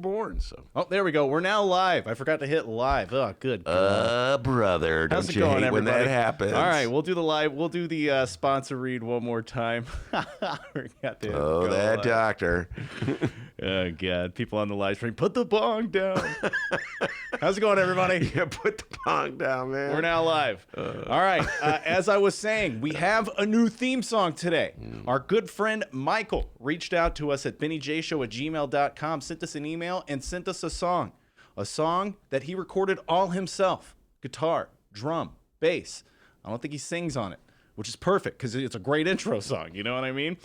born. So. Oh, there we go. We're now live. I forgot to hit live. Oh, good God. Brother, How's don't it you going, hate when everybody? that happens? All right, we'll do the live. We'll do the sponsor read one more time. Forgot to Oh, that live. doctor. Oh, God. People on the live stream, put the bong down. How's it going, everybody? Yeah, put the bong down, man. We're now live. All right. As I was saying, we have a new theme song today. Our good friend Michael reached out to us at BennyJShow@gmail.com, sent us an email, and sent us a song that he recorded all himself. Guitar, drum, bass. I don't think he sings on it, which is perfect because it's a great intro song. You know what I mean?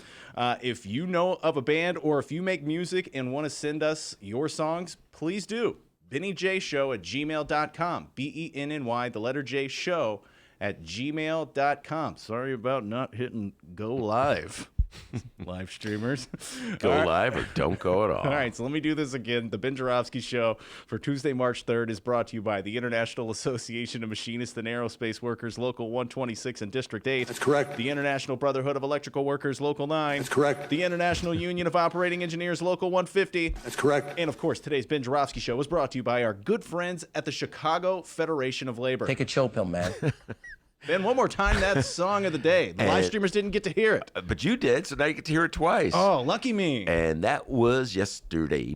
If you know of a band or if you make music and want to send us your songs, please do. BennyJShow@gmail.com. BENNY, the letter J, show @gmail.com. Sorry about not hitting go live. Live streamers. Go live or don't go at all. All right, so let me do this again. The Ben Joravsky Show for Tuesday, March 3rd is brought to you by the International Association of Machinists and Aerospace Workers, Local 126 and District 8. That's correct. The International Brotherhood of Electrical Workers, Local 9. That's correct. The International Union of Operating Engineers, Local 150. That's correct. And, of course, today's Ben Joravsky Show was brought to you by our good friends at the Chicago Federation of Labor. Take a chill pill, man. Ben, one more time, that song of the day. The live streamers didn't get to hear it. But you did, so now you get to hear it twice. Oh, lucky me. And that was yesterday.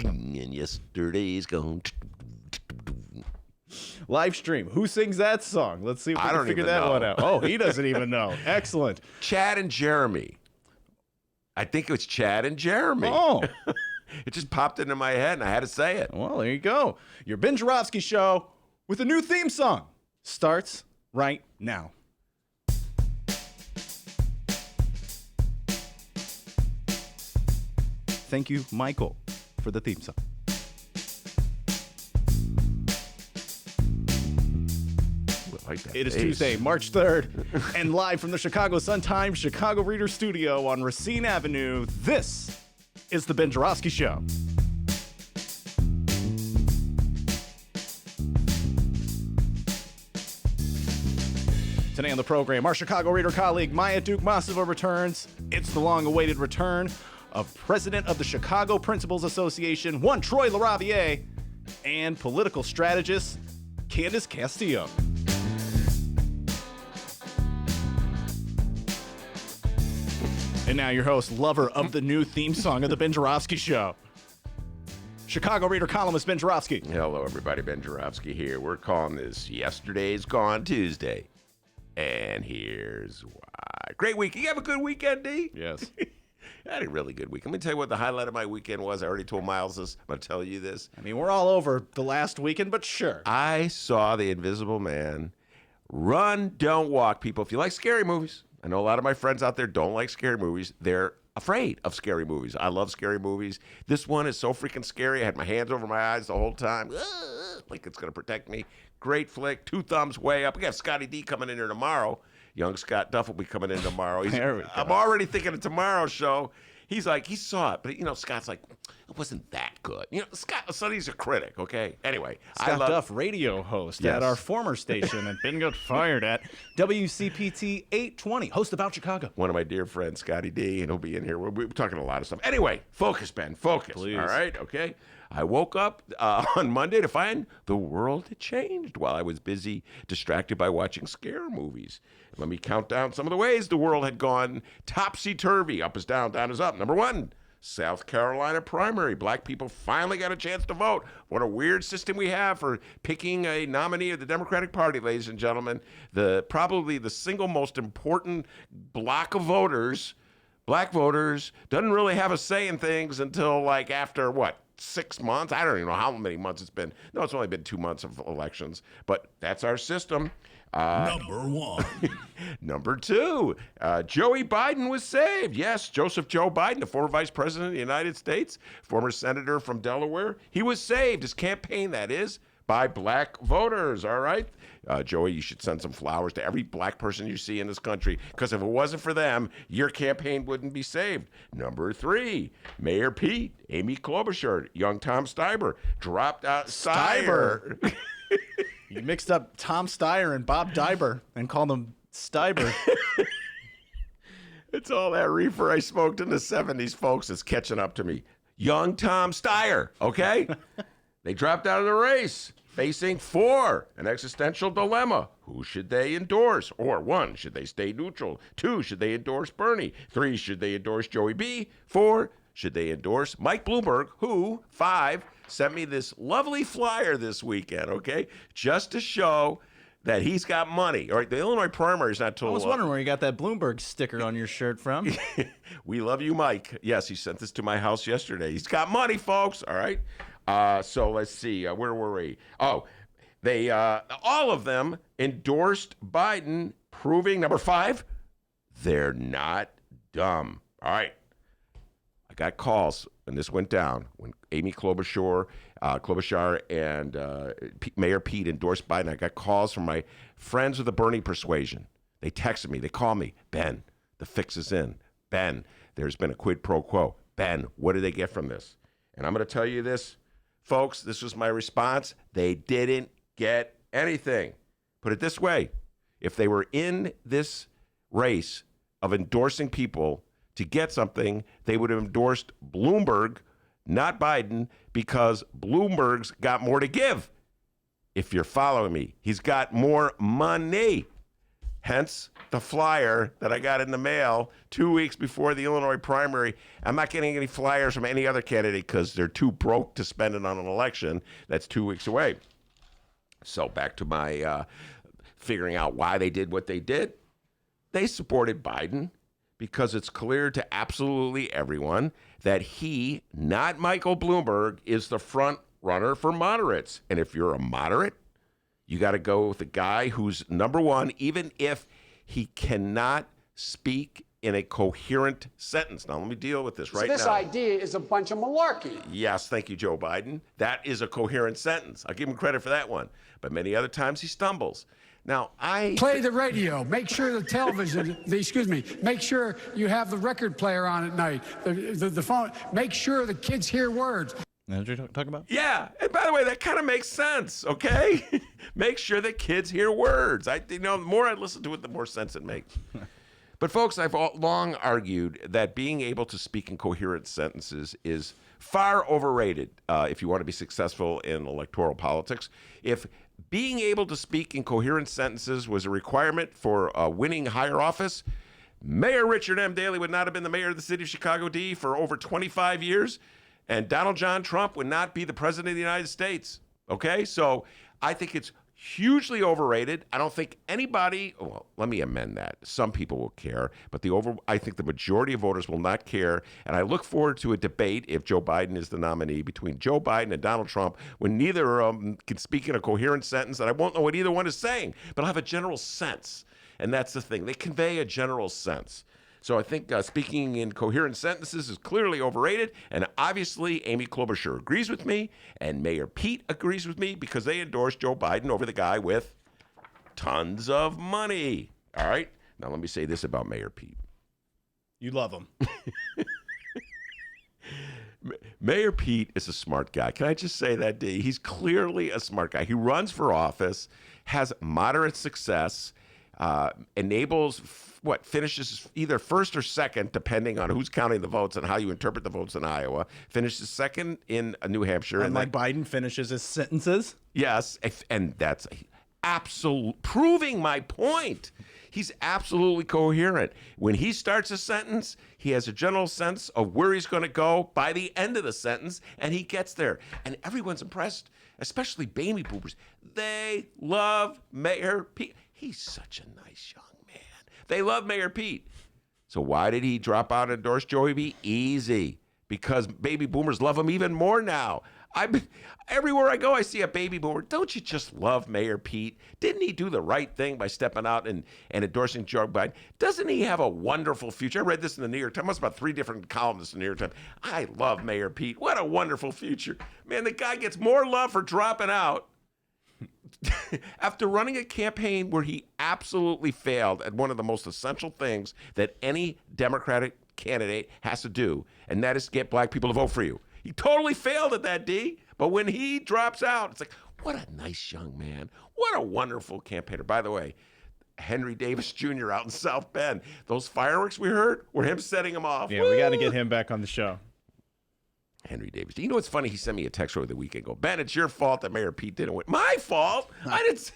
And yesterday's gone. Live stream. Who sings that song? Let's see if we I can don't figure even that know. one out. Oh, he doesn't even know. Excellent. Chad and Jeremy. I think it was Chad and Jeremy. Oh. It just popped into my head, and I had to say it. Well, there you go. Your Ben Joravsky Show with a new theme song starts right now. Thank you, Michael, for the theme song. I like that It is bass. Tuesday, March 3rd, and live from the Chicago Sun-Times Chicago Reader Studio on Racine Avenue, this is the Ben Joravsky Show. Today on the program, our Chicago Reader colleague Maya Dukmasova returns. It's the long-awaited return of President of the Chicago Principals Association, one Troy LaRaviere, and political strategist Candis Castillo. And now your host, lover of the new theme song of the Ben Joravsky Show, Chicago Reader columnist Ben Joravsky. Hello, everybody. Ben Joravsky here. We're calling this Yesterday's Gone Tuesday. And here's why. Great week. You have a good weekend, D? Yes. I had a really good week. Let me tell you what the highlight of my weekend was. I already told Miles this. I'm going to tell you this. I mean, we're all over the last weekend, but sure. I saw The Invisible Man. Run, don't walk, people. If you like scary movies, I know a lot of my friends out there don't like scary movies. They're afraid of scary movies. I love scary movies. This one is so freaking scary. I had my hands over my eyes the whole time. Like it's going to protect me. Great flick. 2 thumbs way up. We got Scotty D coming in here tomorrow. Young Scott Duff will be coming in tomorrow. There we go. I'm already thinking of tomorrow's show. He's like, he saw it, but Scott's like, it wasn't that good. Scott, Sonny's a critic, okay? Anyway, Scott Duff, radio host at our former station and Ben got fired at WCPT 820, host About Chicago. One of my dear friends, Scotty D, and he'll be in here. We're talking a lot of stuff. Anyway, focus, Ben, focus. Please. All right, okay? I woke up on Monday to find the world had changed while I was busy, distracted by watching scare movies. Let me count down some of the ways the world had gone topsy-turvy. Up is down, down is up. Number 1, South Carolina primary. Black people finally got a chance to vote. What a weird system we have for picking a nominee of the Democratic Party, ladies and gentlemen. Probably the single most important block of voters, black voters, doesn't really have a say in things until like after, 6 months? I don't even know how many months it's been. No, it's only been 2 months of elections. But that's our system. Number 1. Number 2, Joey Biden was saved. Yes, Joseph Joe Biden, the former vice president of the United States, former senator from Delaware. He was saved, his campaign, that is, by black voters, all right? Joey, you should send some flowers to every black person you see in this country, because if it wasn't for them, your campaign wouldn't be saved. Number 3, Mayor Pete, Amy Klobuchar, young Tom Steiber, dropped out. Steiber. You mixed up Tom Steyer and Bob Diber and called him Steiber. It's all that reefer I smoked in the 70s, folks. It's catching up to me. young Tom Steyer, okay? They dropped out of the race, facing 4, an existential dilemma. Who should they endorse? Or 1, should they stay neutral? 2, should they endorse Bernie? 3, should they endorse Joey B? 4, should they endorse Mike Bloomberg, who, 5, sent me this lovely flyer this weekend, okay? Just to show that he's got money. All right, the Illinois primary is not till... I was wondering where you got that Bloomberg sticker on your shirt from. We love you, Mike. Yes, he sent this to my house yesterday. He's got money, folks, all right? So let's see, where were we? Oh, they all of them endorsed Biden, proving, number 5, they're not dumb. All right. I got calls when this went down, when Amy Klobuchar and Mayor Pete endorsed Biden. I got calls from my friends with the Bernie persuasion. They texted me. They called me. Ben, the fix is in. Ben, there's been a quid pro quo. Ben, what did they get from this? And I'm going to tell you this, folks. This was my response. They didn't get anything. Put it this way. If they were in this race of endorsing people to get something, they would have endorsed Bloomberg, not Biden, because Bloomberg's got more to give. If you're following me, he's got more money. Hence the flyer that I got in the mail 2 weeks before the Illinois primary. I'm not getting any flyers from any other candidate because they're too broke to spend it on an election that's 2 weeks away. So back to my figuring out why they did what they did. They supported Biden because it's clear to absolutely everyone that he, not Michael Bloomberg, is the front runner for moderates. And if you're a moderate, you got to go with the guy who's number 1, even if he cannot speak in a coherent sentence. Now, let me deal with this right now. This idea is a bunch of malarkey. Yes, thank you, Joe Biden. That is a coherent sentence. I'll give him credit for that one. But many other times he stumbles. Now, play the radio. Make sure the television, make sure you have the record player on at night, the phone. Make sure the kids hear words. That's what you're talking about? Yeah. And by the way, that kind of makes sense, okay? Make sure that kids hear words. The more I listen to it, the more sense it makes. But folks, I've long argued that being able to speak in coherent sentences is far overrated if you want to be successful in electoral politics. If being able to speak in coherent sentences was a requirement for winning higher office, Mayor Richard M. Daley would not have been the mayor of the city of Chicago, D, for over 25 years, and Donald John Trump would not be the president of the United States. Okay? So I think it's hugely overrated. I don't think anybody, well, let me amend that. Some people will care, but I think the majority of voters will not care. And I look forward to a debate, if Joe Biden is the nominee, between Joe Biden and Donald Trump, when neither of them can speak in a coherent sentence, and I won't know what either one is saying, but I'll have a general sense. And that's the thing. They convey a general sense. So I think speaking in coherent sentences is clearly overrated, and obviously Amy Klobuchar agrees with me, and Mayor Pete agrees with me because they endorsed Joe Biden over the guy with tons of money. All right? Now let me say this about Mayor Pete. You love him. Mayor Pete is a smart guy. Can I just say that, D? He's clearly a smart guy. He runs for office, has moderate success, enables finishes either first or second, depending on who's counting the votes and how you interpret the votes in Iowa. Finishes second in New Hampshire. And like Biden finishes his sentences? Yes, and that's absolute proving my point. He's absolutely coherent. When he starts a sentence, he has a general sense of where he's going to go by the end of the sentence, and he gets there. And everyone's impressed, especially baby boomers. They love Mayor Pete. He's such a nice young man. They love Mayor Pete. So why did he drop out and endorse Joey B? Easy. Because baby boomers love him even more now. Everywhere I go, I see a baby boomer. Don't you just love Mayor Pete? Didn't he do the right thing by stepping out and endorsing Joe Biden? Doesn't he have a wonderful future? I read this in the New York Times. Must about 3 different columnists in the New York Times. I love Mayor Pete. What a wonderful future. Man, the guy gets more love for dropping out after running a campaign where he absolutely failed at one of the most essential things that any Democratic candidate has to do, and that is to get black people to vote for you. He totally failed at that, D. But when he drops out, it's like, what a nice young man. What a wonderful campaigner. By the way, Henry Davis Jr. out in South Bend, those fireworks we heard were him setting them off. Yeah, we got to get him back on the show. Henry Davis. You know what's funny? He sent me a text over the weekend. Go, Ben, it's your fault that Mayor Pete didn't win. My fault? I didn't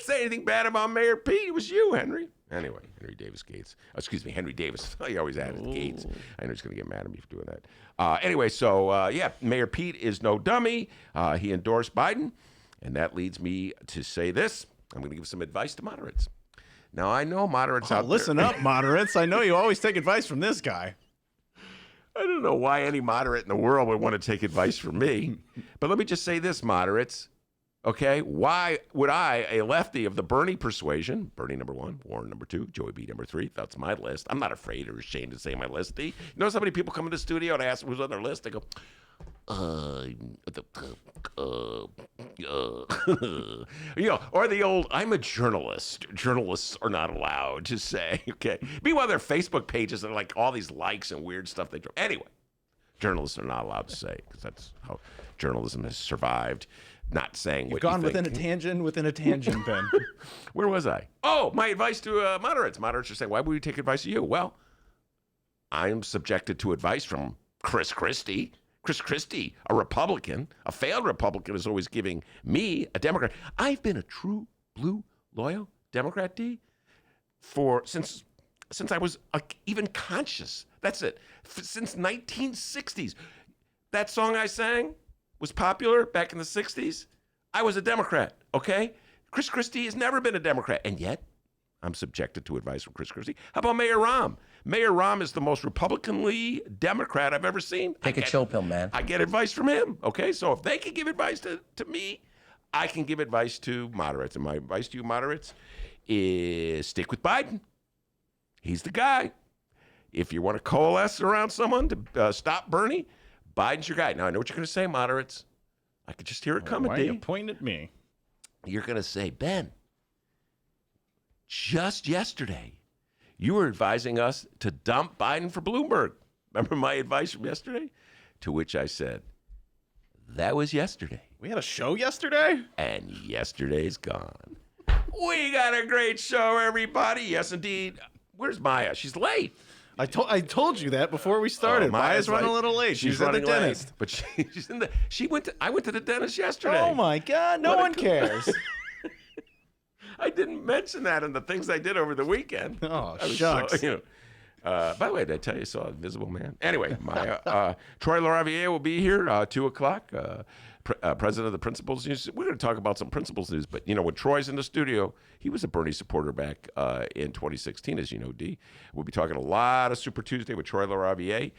say anything bad about Mayor Pete. It was you, Henry. Anyway, Henry Davis Gates. Excuse me, Henry Davis. He always added Gates. I know he's going to get mad at me for doing that. Anyway, so yeah, Mayor Pete is no dummy. He endorsed Biden. And that leads me to say this. I'm going to give some advice to moderates. Now, I know moderates out listen there. up, moderates. I know you always take advice from this guy. I don't know why any moderate in the world would want to take advice from me. But let me just say this, moderates. Okay, why would I, a lefty of the Bernie persuasion, Bernie number 1, Warren number 2, Joey B number 3, that's my list. I'm not afraid or ashamed to say my list. You notice how many people come in the studio and ask who's on their list? They go, or the old, I'm a journalist. Journalists are not allowed to say, okay. Meanwhile, their Facebook pages are like all these likes and weird stuff they draw. Anyway, journalists are not allowed to say, because that's how journalism has survived. Not saying what you think. Within a tangent, Ben. Where was I? Oh, my advice to moderates. Moderates are saying, why would we take advice from you? Well, I am subjected to advice from Chris Christie. Chris Christie, a Republican, a failed Republican, is always giving me, a Democrat. I've been a true blue, loyal Democrat, D, since I was even conscious. That's it. Since 1960s. That song I sang was popular back in the 60s. I was a Democrat, okay? Chris Christie has never been a Democrat, and yet I'm subjected to advice from Chris Christie. How about Mayor Rahm? Mayor Rahm is the most Republicanly Democrat I've ever seen. Take a chill pill, man. I get advice from him, okay? So if they can give advice to me, I can give advice to moderates. And my advice to you moderates is stick with Biden. He's the guy. If you want to coalesce around someone to stop Bernie, Biden's your guy. Now, I know what you're going to say, moderates. I could just hear it coming, Why D. are you pointing at me? You're going to say, Ben, just yesterday, you were advising us to dump Biden for Bloomberg. Remember my advice from yesterday? To which I said, that was yesterday. We had a show yesterday? And yesterday's gone. We got a great show, everybody. Yes, indeed. Where's Maya? She's late. I told you that before we started. Maya's running a little late. She's at the dentist. Late, but she's in the. I went to the dentist yesterday. Oh my God! No one cares. I didn't mention that in the things I did over the weekend. Oh, shucks. By the way, did I tell you I saw Invisible Man? Anyway, Troy LaRaviere will be here 2:00. President of the Principals News. We're going to talk about some Principals News, but when Troy's in the studio, he was a Bernie supporter back in 2016, as you know, D. We'll be talking a lot of Super Tuesday with Troy LaRaviere,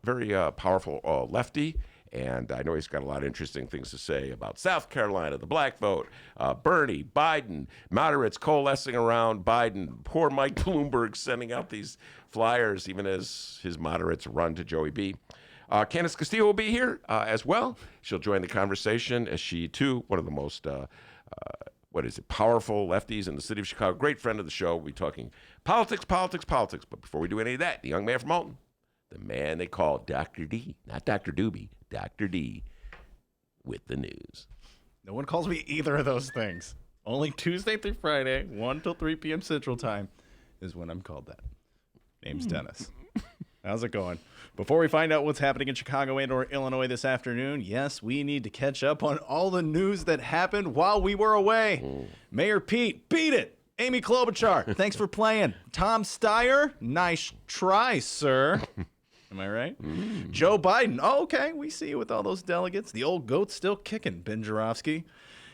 very powerful lefty, and I know he's got a lot of interesting things to say about South Carolina, the black vote, Bernie, Biden, moderates coalescing around Biden, poor Mike Bloomberg sending out these flyers, even as his moderates run to Joey B. Candis Castillo will be here as well. She'll join the conversation as she, too, one of the most, powerful lefties in the city of Chicago. Great friend of the show. We'll be talking politics. But before we do any of that, the young man from Alton, the man they call Dr. D, not Dr. Doobie, Dr. D, with the news. No one calls me either of those things. Only Tuesday through Friday, 1 till 3 p.m. Central Time is when I'm called that. Name's Dennis. How's it going? Before we find out what's happening in Chicago and or Illinois this afternoon, yes, we need to catch up on all the news that happened while we were away. Mayor Pete, beat it. Amy Klobuchar, thanks for playing. Tom Steyer, nice try, sir. Am I right? Joe Biden, oh, okay, we see you with all those delegates. The old goat's still kicking, Ben Joravsky.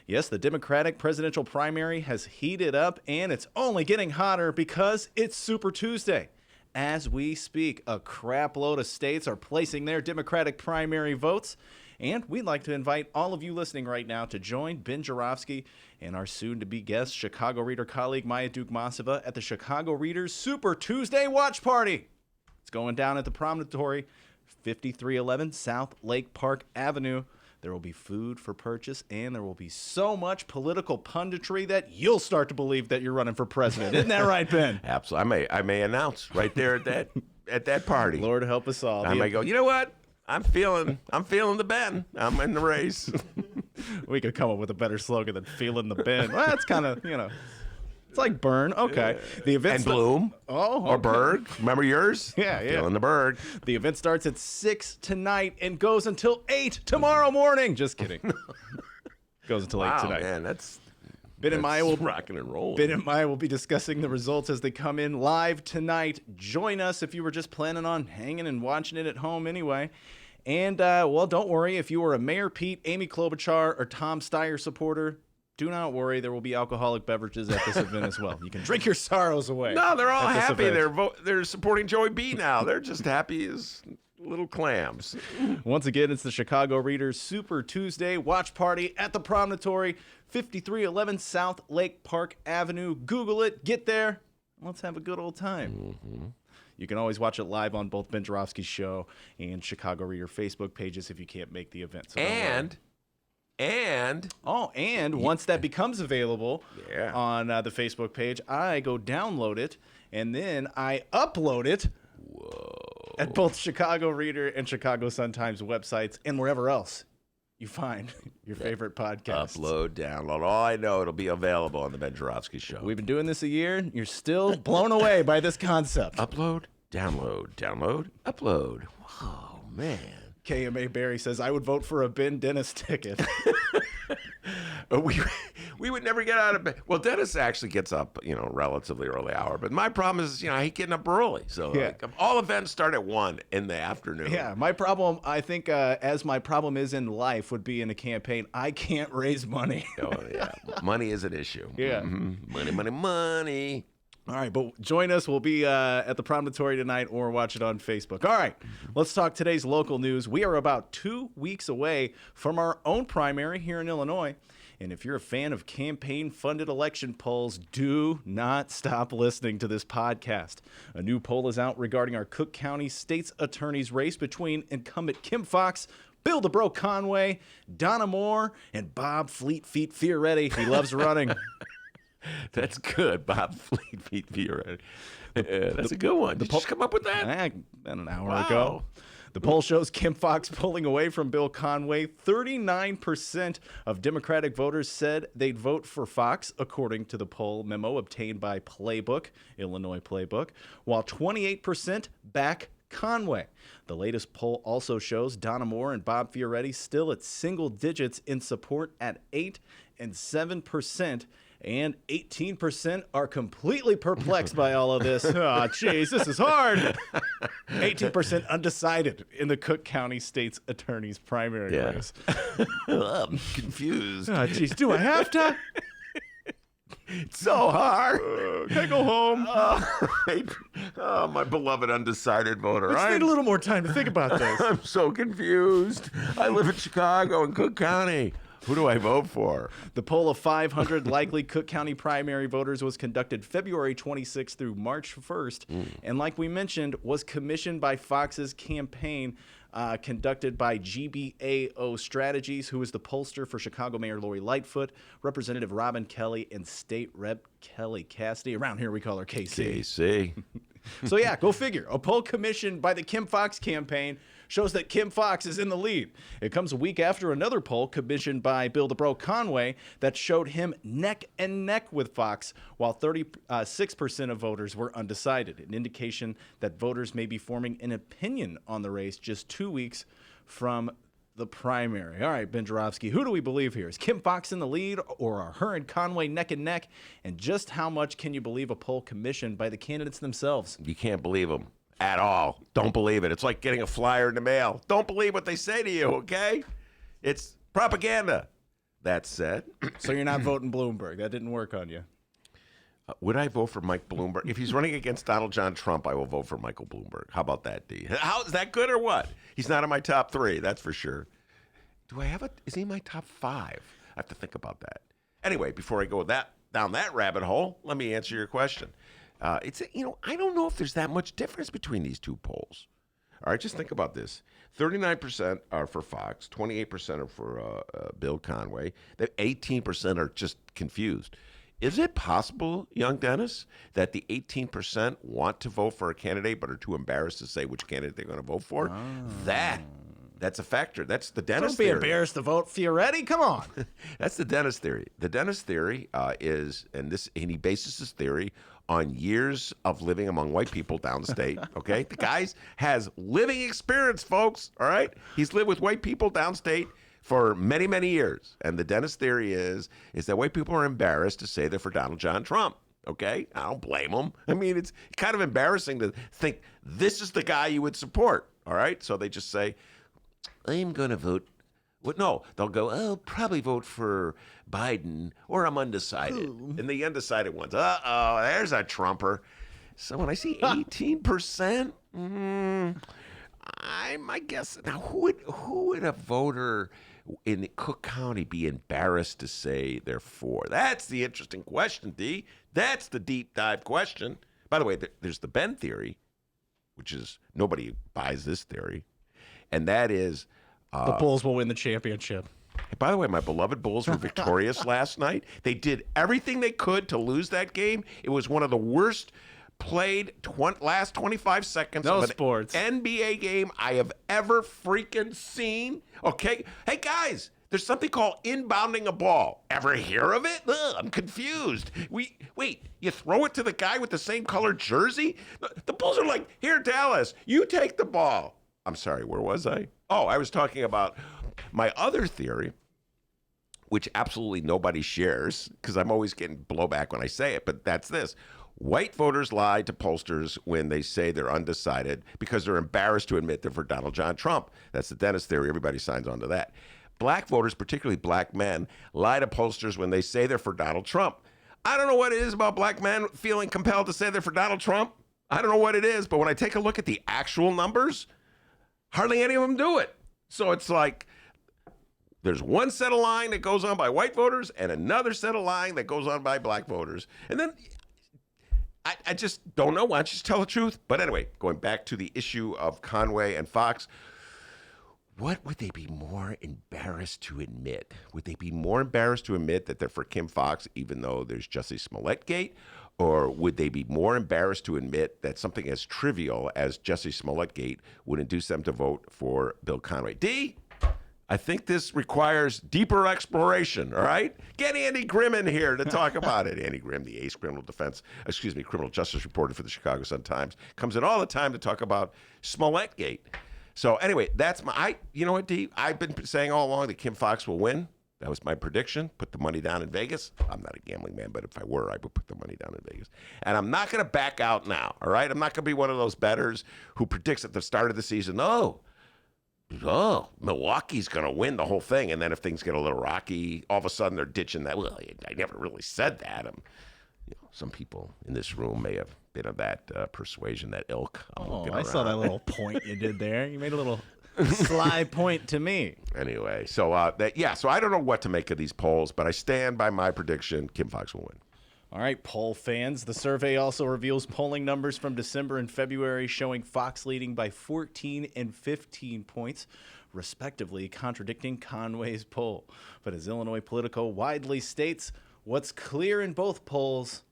Yes, the Democratic presidential primary has heated up, and it's only getting hotter because it's Super Tuesday. As we speak, a crap load of states are placing their Democratic primary votes, and we'd like to invite all of you listening right now to join Ben Joravsky and our soon-to-be guest, Chicago Reader colleague Maya Dukmasova at the Chicago Reader's Super Tuesday Watch Party. It's going down at the Promontory, 5311 South Lake Park Avenue. There will be food for purchase, and there will be so much political punditry that you'll start to believe that you're running for president. Isn't that right, Ben? Absolutely. I may announce right there at that party. Lord help us all. I may go, you know what? I'm feeling the Ben. I'm in the race. We could come up with a better slogan than feeling the Ben. Well, that's kind of, It's like Burn. Okay. The event And Bloom. Oh, Or okay. Berg. Remember yours? Yeah, yeah. Feeling the Berg. The event starts at 6 tonight and goes until 8 tomorrow morning. Just kidding. Goes until 8 Wow, tonight. man, that's Ben and Maya will rocking and rolling. Ben and Maya will be discussing the results as they come in live tonight. Join us if you were just planning on hanging and watching it at home anyway. And, well, don't worry. If you are a Mayor Pete, Amy Klobuchar, or Tom Steyer supporter, do not worry. There will be alcoholic beverages at this event as well. You can drink your sorrows away. No, they're all at this happy. event. They're supporting Joey B now. They're just happy as little clams. Once again, it's the Chicago Readers Super Tuesday watch party at the Promontory, 5311 South Lake Park Avenue. Google it. Get there. Let's have a good old time. Mm-hmm. You can always watch it live on both Ben Joravsky's show and Chicago Reader Facebook pages if you can't make the event. So and once that becomes available on the Facebook page, I go download it and then I upload it at both Chicago Reader and Chicago Sun-Times websites and wherever else you find your favorite podcast. Upload, download. All I know, it'll be available on the Ben Joravsky Show. We've been doing this a year. You're still blown away by this concept. Upload, download, upload. Whoa, man. KMA Barry says, I would vote for a Ben Dennis ticket. We would never get out of bed. Well, Dennis actually gets up, relatively early hour. But my problem is, I hate getting up early. So all events start at 1 in the afternoon. Yeah, my problem, I think, as my problem is in life, would be in a campaign. I can't raise money. Oh, yeah. Money is an issue. Yeah. Mm-hmm. Money. All right, but join us. We'll be at the Promontory tonight or watch it on Facebook. All right, let's talk today's local news. We are about 2 weeks away from our own primary here in Illinois. And if you're a fan of campaign-funded election polls, do not stop listening to this podcast. A new poll is out regarding our Cook County State's Attorney's race between incumbent Kim Foxx, Bill DeBro Conway, Donna Moore, and Bob Fleet Feet Fioretti. He loves running. That's good, Bob Fleet Feet Fioretti. That's a good one. Did you just come up with that? About an hour ago. The poll shows Kim Foxx pulling away from Bill Conway. 39% of Democratic voters said they'd vote for Foxx, according to the poll memo obtained by Playbook, Illinois Playbook, while 28% back Conway. The latest poll also shows Donna Moore and Bob Fioretti still at single digits in support at 8 and 7%. And 18% are completely perplexed by all of this. Oh, jeez, this is hard. 18% undecided in the Cook County State's Attorney's primary race. I'm confused. Oh, jeez, do I have to? It's so hard. Can I go home? Oh, my beloved undecided voter. I just need a little more time to think about this. I'm so confused. I live in Chicago and Cook County. Who do I vote for? The poll of 500 likely Cook County primary voters was conducted February 26th through March 1st, and like we mentioned, was commissioned by Fox's campaign, conducted by GBAO Strategies, who is the pollster for Chicago Mayor Lori Lightfoot, Representative Robin Kelly, and State Rep Kelly Cassidy. Around here we call her KC. KC. So yeah, go figure. A poll commissioned by the Kim Foxx campaign shows that Kim Foxx is in the lead. It comes a week after another poll commissioned by Bill DeBro Conway that showed him neck and neck with Foxx, while 36% of voters were undecided, an indication that voters may be forming an opinion on the race just 2 weeks from the primary. All right, Ben Joravsky, who do we believe here? Is Kim Foxx in the lead, or are her and Conway neck and neck? And just how much can you believe a poll commissioned by the candidates themselves? You can't believe them at all. Don't believe it. It's like getting a flyer in the mail. Don't believe what they say to you, okay? It's propaganda. That said, So you're not voting Bloomberg. That didn't work on you. would I vote for Mike Bloomberg? If he's running against Donald John Trump, I will vote for Michael Bloomberg. How about that, D? How is that good or what? He's not in my top 3, that's for sure. Is he in my top 5? I have to think about that. Anyway, before I go down that rabbit hole, let me answer your question. I don't know if there's that much difference between these two polls. All right, just think about this. 39% are for Foxx, 28% are for Bill Conway. 18% are just confused. Is it possible, young Dennis, that the 18% want to vote for a candidate but are too embarrassed to say which candidate they're going to vote for? That's a factor. That's the Dennis Don't be theory. embarrassed to vote Fioretti. Come on. That's the Dennis theory. The Dennis theory is, and he bases his theory on years of living among white people downstate. Okay, the guy has living experience, folks. All right, he's lived with white people downstate for many, many years. And the Dennis theory is that white people are embarrassed to say they're for Donald John Trump. Okay, I don't blame them. I mean, it's kind of embarrassing to think this is the guy you would support. All right, so they just say, I'm going to vote. Well, no, they'll go, I'll probably vote for Biden, or I'm undecided. And the undecided ones, there's a Trumper. So when I see 18%, I guess, now who would a voter in Cook County be embarrassed to say they're for? That's the interesting question, D. That's the deep dive question. By the way, there's the Ben theory, which is nobody buys this theory, and that is The Bulls will win the championship. by the way, my beloved Bulls were victorious last night. They did everything they could to lose that game. It was one of the worst played last 25 seconds No of an sports. NBA game I have ever freaking seen. Okay? Hey, guys, there's something called inbounding a ball. Ever hear of it? Ugh, I'm confused. Wait, you throw it to the guy with the same colored jersey? The Bulls are like, here, Dallas, you take the ball. I'm sorry, where was I? Oh, I was talking about my other theory, which absolutely nobody shares, because I'm always getting blowback when I say it, but that's this. White voters lie to pollsters when they say they're undecided because they're embarrassed to admit they're for Donald John Trump. That's the Dennis theory. Everybody signs on to that. Black voters, particularly black men, lie to pollsters when they say they're for Donald Trump. I don't know what it is about black men feeling compelled to say they're for Donald Trump. I don't know what it is, but when I take a look at the actual numbers, hardly any of them do it. So it's like there's one set of lying that goes on by white voters and another set of lying that goes on by black voters. And then I just don't know. Why don't you just tell the truth? But anyway, going back to the issue of Conway and Fox, what would they be more embarrassed to admit? Would they be more embarrassed to admit that they're for Kim Fox, even though there's Jussie Smollett Gate? Or would they be more embarrassed to admit that something as trivial as Jussie Smollett Gate would induce them to vote for Bill Conway? D, I think this requires deeper exploration, all right? Get Andy Grimm in here to talk about it. Andy Grimm, the ace criminal justice reporter for the Chicago Sun-Times, comes in all the time to talk about Smollett Gate. So anyway, that's you know what, D? I've been saying all along that Kim Fox will win. That was my prediction. Put the money down in Vegas. I'm not a gambling man, but if I were, I would put the money down in Vegas. And I'm not going to back out now, all right? I'm not going to be one of those bettors who predicts at the start of the season, oh, Milwaukee's going to win the whole thing. And then if things get a little rocky, all of a sudden they're ditching that. Well, I never really said that. Some people in this room may have been of that persuasion, that ilk. I saw that little point you did there. You made a little sly point to me. Anyway, so so I don't know what to make of these polls, but I stand by my prediction. Kim Fox will win. All right, poll fans. The survey also reveals polling numbers from December and February showing Fox leading by 14 and 15 points, respectively, contradicting Conway's poll. But as Illinois Politico widely states, what's clear in both polls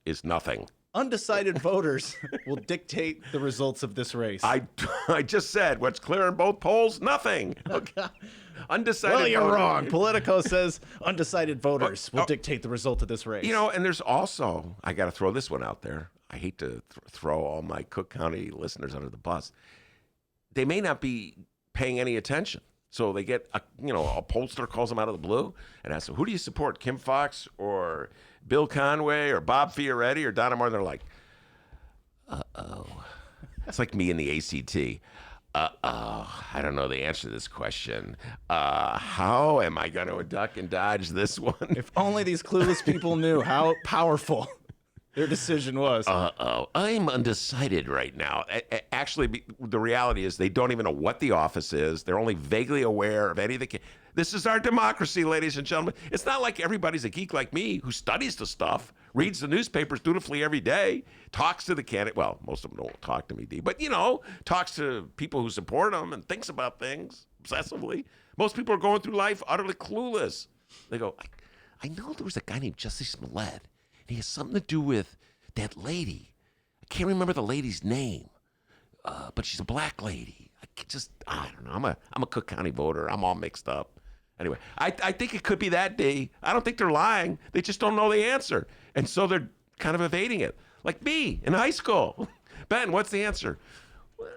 is nothing. Undecided voters will dictate the results of this race. I just said what's clear in both polls, nothing. Okay. Undecided Well, you're voters. wrong. Politico says undecided voters will dictate the result of this race. And there's also, I got to throw this one out there. I hate to throw all my Cook County listeners under the bus. They may not be paying any attention. So they get, a pollster calls them out of the blue and asks them, who do you support, Kim Fox or Bill Conway or Bob Fioretti or Donna Moore? And they're like, uh-oh. It's like me in the ACT. I don't know the answer to this question. How am I going to duck and dodge this one? If only these clueless people knew how powerful their decision was. I'm undecided right now. Actually, the reality is they don't even know what the office is. They're only vaguely aware of any of the... This is our democracy, ladies and gentlemen. It's not like everybody's a geek like me who studies the stuff, reads the newspapers dutifully every day, talks to the candidate. Well, most of them don't talk to me, D, but, talks to people who support them and thinks about things obsessively. Most people are going through life utterly clueless. They go, I know there was a guy named Jussie Smollett, and he has something to do with that lady. I can't remember the lady's name, but she's a black lady. I I don't know. I'm a Cook County voter. I'm all mixed up. Anyway, I think it could be that, D. I don't think they're lying. They just don't know the answer. And so they're kind of evading it. Like me in high school. Ben, what's the answer? Well,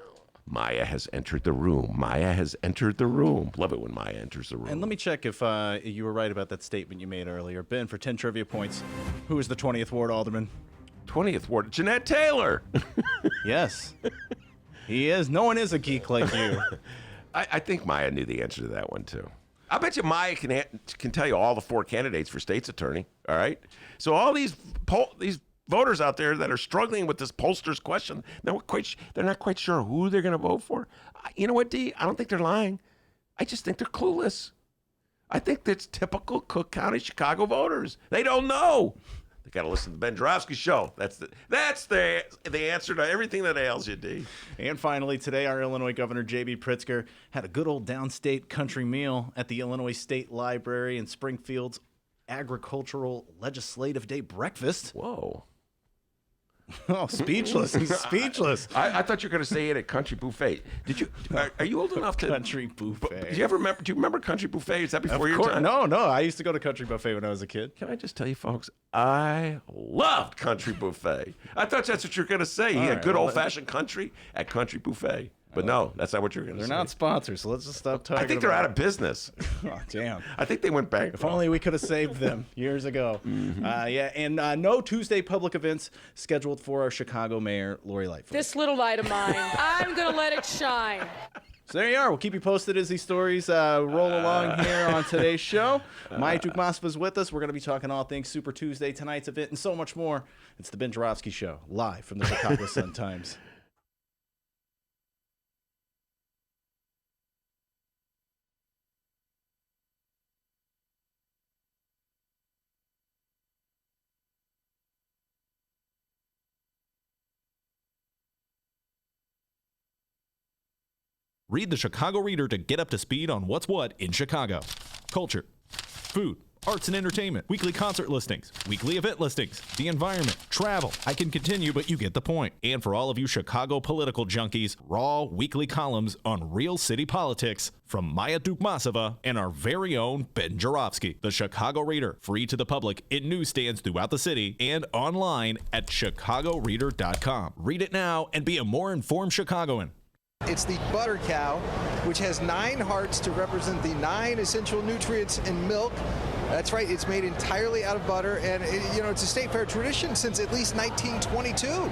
Maya has entered the room. Maya has entered the room. Love it when Maya enters the room. And let me check if you were right about that statement you made earlier. Ben, for 10 trivia points, who is the 20th Ward Alderman? 20th Ward, Jeanette Taylor. Yes. He is. No one is a geek like you. I think Maya knew the answer to that one, too. I bet you Maya can tell you all the 4 candidates for state's attorney, all right? So all these voters out there that are struggling with this pollster's question, they're not quite sure who they're going to vote for. You know what, D? I don't think they're lying. I just think they're clueless. I think that's typical Cook County, Chicago voters. They don't know. They got to listen to the Ben Joravsky Show. That's the answer to everything that ails you, D. And finally, today, our Illinois Governor, J.B. Pritzker, had a good old downstate country meal at the Illinois State Library in Springfield's Agricultural Legislative Day breakfast. Whoa. Oh, speechless. He's speechless. I thought you were going to say it at Country Buffet. Did you? Are you old enough to Country Buffet? Do you remember Country Buffet? Is that before your time? No. I used to go to Country Buffet when I was a kid. Can I just tell you, folks? I loved Country Buffet. I thought that's what you were going to say. You had good old-fashioned country at Country Buffet. But no, that's not what you're going to say. They're not sponsors, so let's just stop talking. I think they're out of business. Oh, damn. I think they went bankrupt. If only we could have saved them years ago. And no Tuesday public events scheduled for our Chicago Mayor, Lori Lightfoot. This little light of mine, I'm going to let it shine. So there you are. We'll keep you posted as these stories roll along here on today's show. Maya Dukmasova is with us. We're going to be talking all things Super Tuesday, tonight's event, and so much more. It's the Ben Joravsky Show, live from the Chicago Sun-Times. Read the Chicago Reader to get up to speed on what's what in Chicago. Culture, food, arts and entertainment, weekly concert listings, weekly event listings, the environment, travel. I can continue, but you get the point. And for all of you Chicago political junkies, raw weekly columns on real city politics from Maya Dukmasova and our very own Ben Joravsky. The Chicago Reader, free to the public in newsstands throughout the city and online at chicagoreader.com. Read it now and be a more informed Chicagoan. It's the butter cow, which has 9 hearts to represent the 9 essential nutrients in milk. That's right, it's made entirely out of butter, and it's a state fair tradition since at least 1922.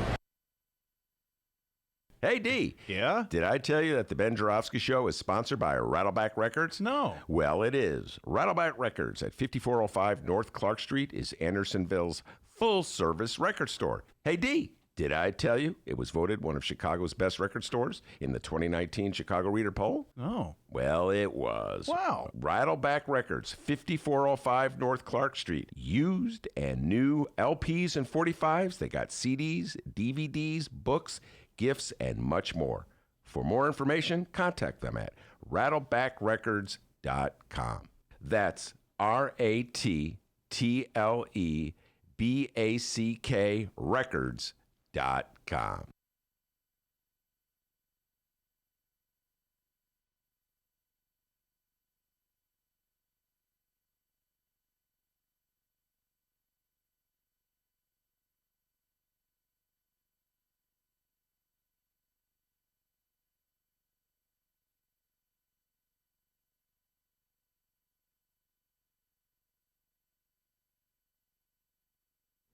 Hey, D. Yeah? Did I tell you that the Ben Joravsky Show is sponsored by Rattleback Records? No. Well, it is. Rattleback Records at 5405 North Clark Street is Andersonville's full-service record store. Hey, D. Did I tell you it was voted one of Chicago's best record stores in the 2019 Chicago Reader poll? Oh. Well, it was. Wow. Rattleback Records, 5405 North Clark Street. Used and new LPs and 45s. They got CDs, DVDs, books, gifts, and much more. For more information, contact them at rattlebackrecords.com. That's RATTLEBACK records.com.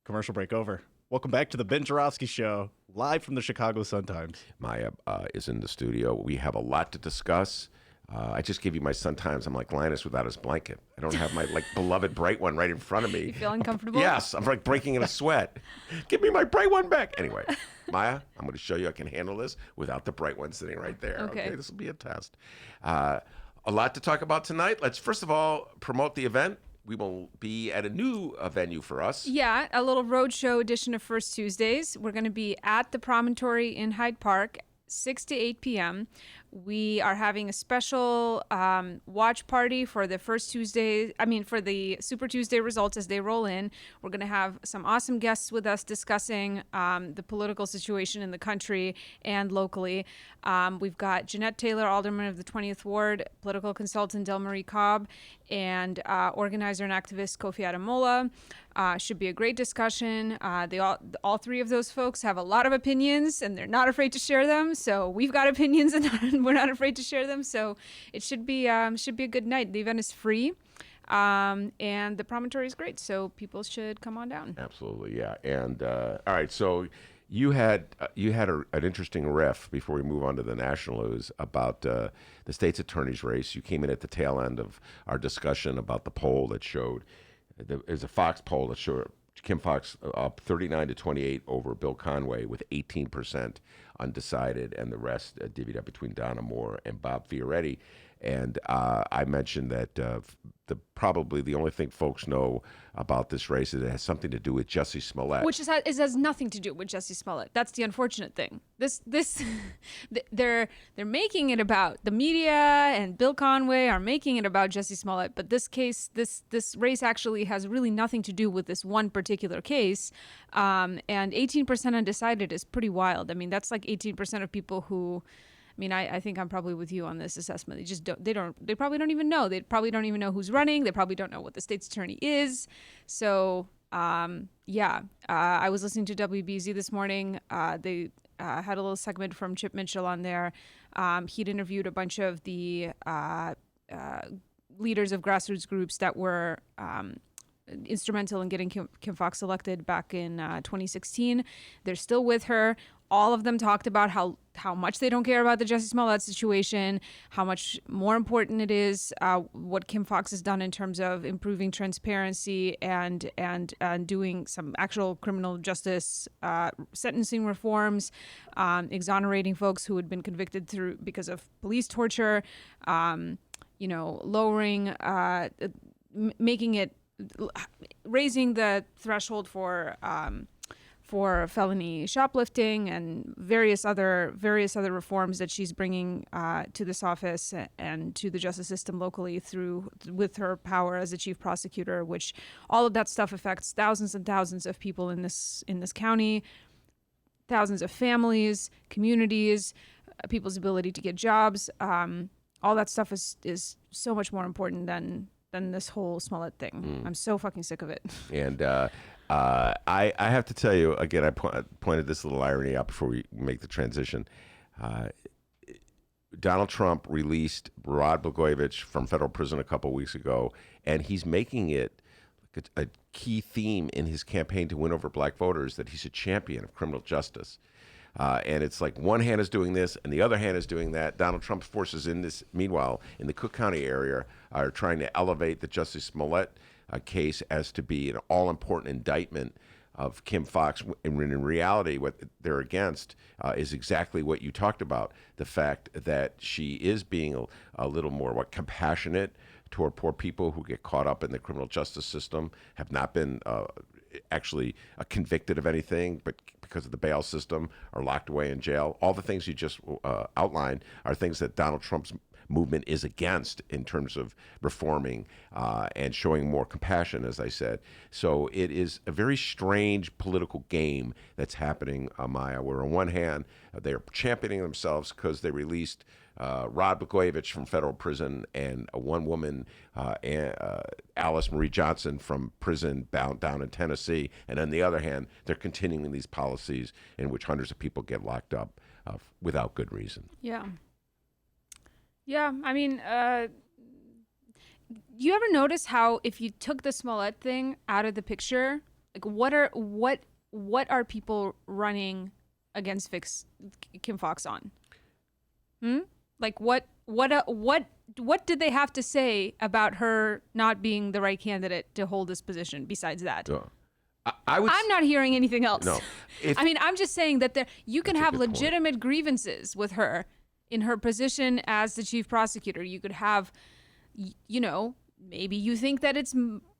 Commercial break over. Welcome back to the Ben Joravsky Show, live from the Chicago Sun-Times. Maya is in the studio. We have a lot to discuss. I just gave you my Sun-Times. I'm like Linus without his blanket. I don't have my beloved bright one right in front of me. You feel uncomfortable? Yes, I'm like breaking in a sweat. Give me my bright one back. Anyway, Maya, I'm going to show you I can handle this without the bright one sitting right there. Okay. This will be a test. A lot to talk about tonight. Let's first of all promote the event. We will be at a new venue for us. Yeah, a little roadshow edition of First Tuesdays. We're going to be at the Promontory in Hyde Park, 6 to 8 p.m. We are having a special watch party for the first Tuesday. For the Super Tuesday results as they roll in. We're going to have some awesome guests with us discussing the political situation in the country and locally. We've got Jeanette Taylor, Alderman of the 20th Ward, political consultant Delmarie Cobb, and organizer and activist Kofi Ademola. Should be a great discussion. All three of those folks have a lot of opinions, and they're not afraid to share them. So we've got opinions, and we're not afraid to share them. So it should be a good night. The event is free, and the promontory is great. So people should come on down. Absolutely, yeah. And all right, so you had an interesting riff before we move on to the national news about the state's attorney's race. You came in at the tail end of our discussion about the poll that showed. There's a Fox poll that showed Kim Fox up 39-28 over Bill Conway with 18% undecided, and the rest divvied up between Donna Moore and Bob Fioretti. And I mentioned that probably the only thing folks know about this race is it has something to do with Jussie Smollett. Which has nothing to do with Jussie Smollett. That's the unfortunate thing. They're making it about the media, and Bill Conway are making it about Jussie Smollett. But this race actually has really nothing to do with this one particular case. And 18% undecided is pretty wild. I mean, that's like 18% of people who. I think I'm probably with you on this assessment. They probably don't even know. They probably don't even know who's running. They probably don't know what the state's attorney is. So, I was listening to WBZ this morning. They had a little segment from Chip Mitchell on there. He'd interviewed a bunch of the leaders of grassroots groups that were instrumental in getting Kim Fox elected back in 2016. They're still with her. All of them talked about how much they don't care about the Jussie Smollett situation, how much more important it is what Kim Fox has done in terms of improving transparency and doing some actual criminal justice sentencing reforms, exonerating folks who had been convicted because of police torture, lowering, raising the threshold for felony shoplifting and various other reforms that she's bringing to this office and to the justice system locally with her power as a chief prosecutor, which all of that stuff affects thousands and thousands of people in this county, thousands of families, communities, people's ability to get jobs. All that stuff is so much more important than this whole Smollett thing. I'm so fucking sick of it. And I have to tell you, again, I pointed this little irony out before we make the transition. Donald Trump released Rod Blagojevich from federal prison a couple weeks ago, and he's making it a key theme in his campaign to win over black voters that he's a champion of criminal justice. And it's like one hand is doing this and the other hand is doing that. Donald Trump's forces meanwhile, in the Cook County area, are trying to elevate the Jussie Smollett case as to be an all-important indictment of Kim Fox. And in reality, what they're against is exactly what you talked about, the fact that she is being a little more compassionate toward poor people who get caught up in the criminal justice system, have not been actually convicted of anything, but because of the bail system are locked away in jail. All the things you just outlined are things that Donald Trump's movement is against in terms of reforming and showing more compassion, as I said. So it is a very strange political game that's happening, Maya, where on one hand, they're championing themselves because they released Rod Blagojevich from federal prison and one woman, Alice Marie Johnson, from prison down in Tennessee. And on the other hand, they're continuing these policies in which hundreds of people get locked up without good reason. Yeah. Yeah, I mean, you ever notice how if you took the Smollett thing out of the picture, like what are people running against Kim Fox on? Like what did they have to say about her not being the right candidate to hold this position besides that? I'm not hearing anything else. No. I'm just saying that you can have legitimate point. Grievances with her in her position as the chief prosecutor. You could have, maybe you think that it's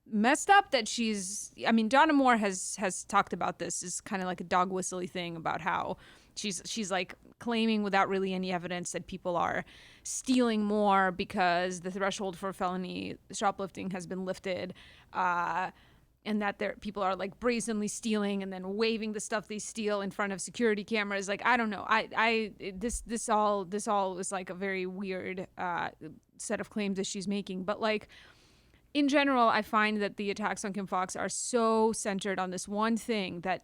messed up that she's. Donna Moore has talked about this as kind of like a dog whistly thing about how she's like claiming without really any evidence that people are stealing more because the threshold for felony shoplifting has been lifted, and that people are like brazenly stealing and then waving the stuff they steal in front of security cameras. Like, I don't know. This all is like a very weird set of claims that she's making. But like, in general, I find that the attacks on Kim Foxx are so centered on this one thing that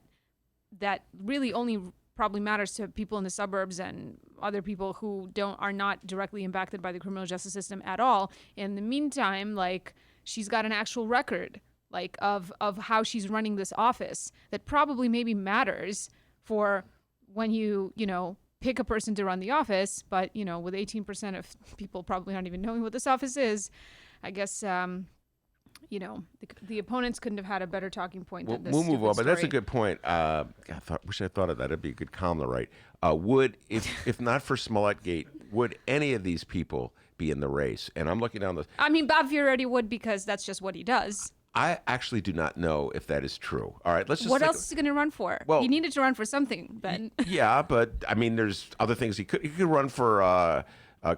really only probably matters to people in the suburbs and other people who are not directly impacted by the criminal justice system at all. In the meantime, like, she's got an actual record, like, of how she's running this office that probably maybe matters for when you pick a person to run the office. But, with 18% of people probably not even knowing what this office is, I guess, the opponents couldn't have had a better talking point than this. We'll move on, but that's a story. good point. Wish I thought of that. It'd be a good column to write. Would, if not for Smollettgate, would any of these people be in the race? And I'm looking down the... I mean, Bob Fioretti would, because that's just what he does. I actually do not know if that is true. All right, let's just... What else is he going to run for? Well, he needed to run for something, Ben. Yeah, but, I mean, there's other things he could... He could run for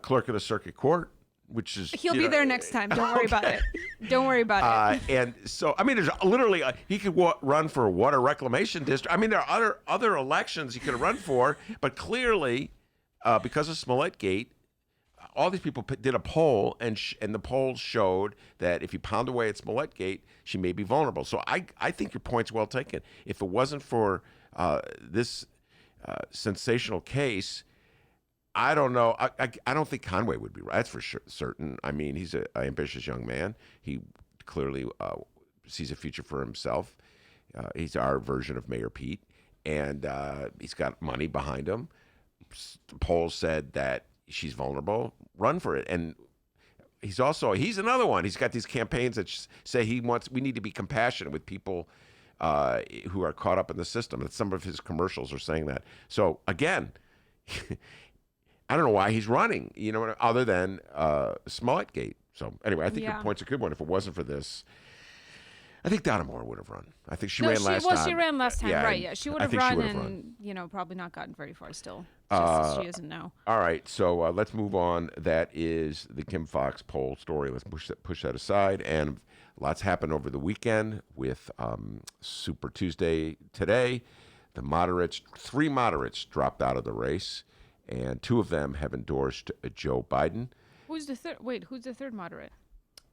clerk of the circuit court, which is... He'll be there next time. Don't worry about it. Don't worry about it. And so, I mean, there's literally... he could run for water reclamation district. I mean, there are other elections he could have run for, but clearly, because of Smollettgate, all these people did a poll, and the polls showed that if you pound away at Smollettgate, she may be vulnerable. So I think your point's well taken. If it wasn't for this sensational case, I don't know. I don't think Conway would be right. That's for certain. I mean, he's an ambitious young man. He clearly sees a future for himself. He's our version of Mayor Pete, and he's got money behind him. The polls said that she's vulnerable. Run for it. And he's another one. He's got these campaigns that say we need to be compassionate with people who are caught up in the system. And some of his commercials are saying that. So again, I don't know why he's running, other than Smollettgate. So anyway, I think your point's a good one. If it wasn't for this, I think Donna Moore would have run. I think she ran last time. Well, she ran last time, right? Yeah, she would have run, and probably not gotten very far still. Just as she isn't now. All right, so let's move on. That is the Kim Foxx poll story. Let's push that aside. And lots happened over the weekend with Super Tuesday today. The three moderates dropped out of the race, and two of them have endorsed Joe Biden. Who's the third? Wait, who's the third moderate?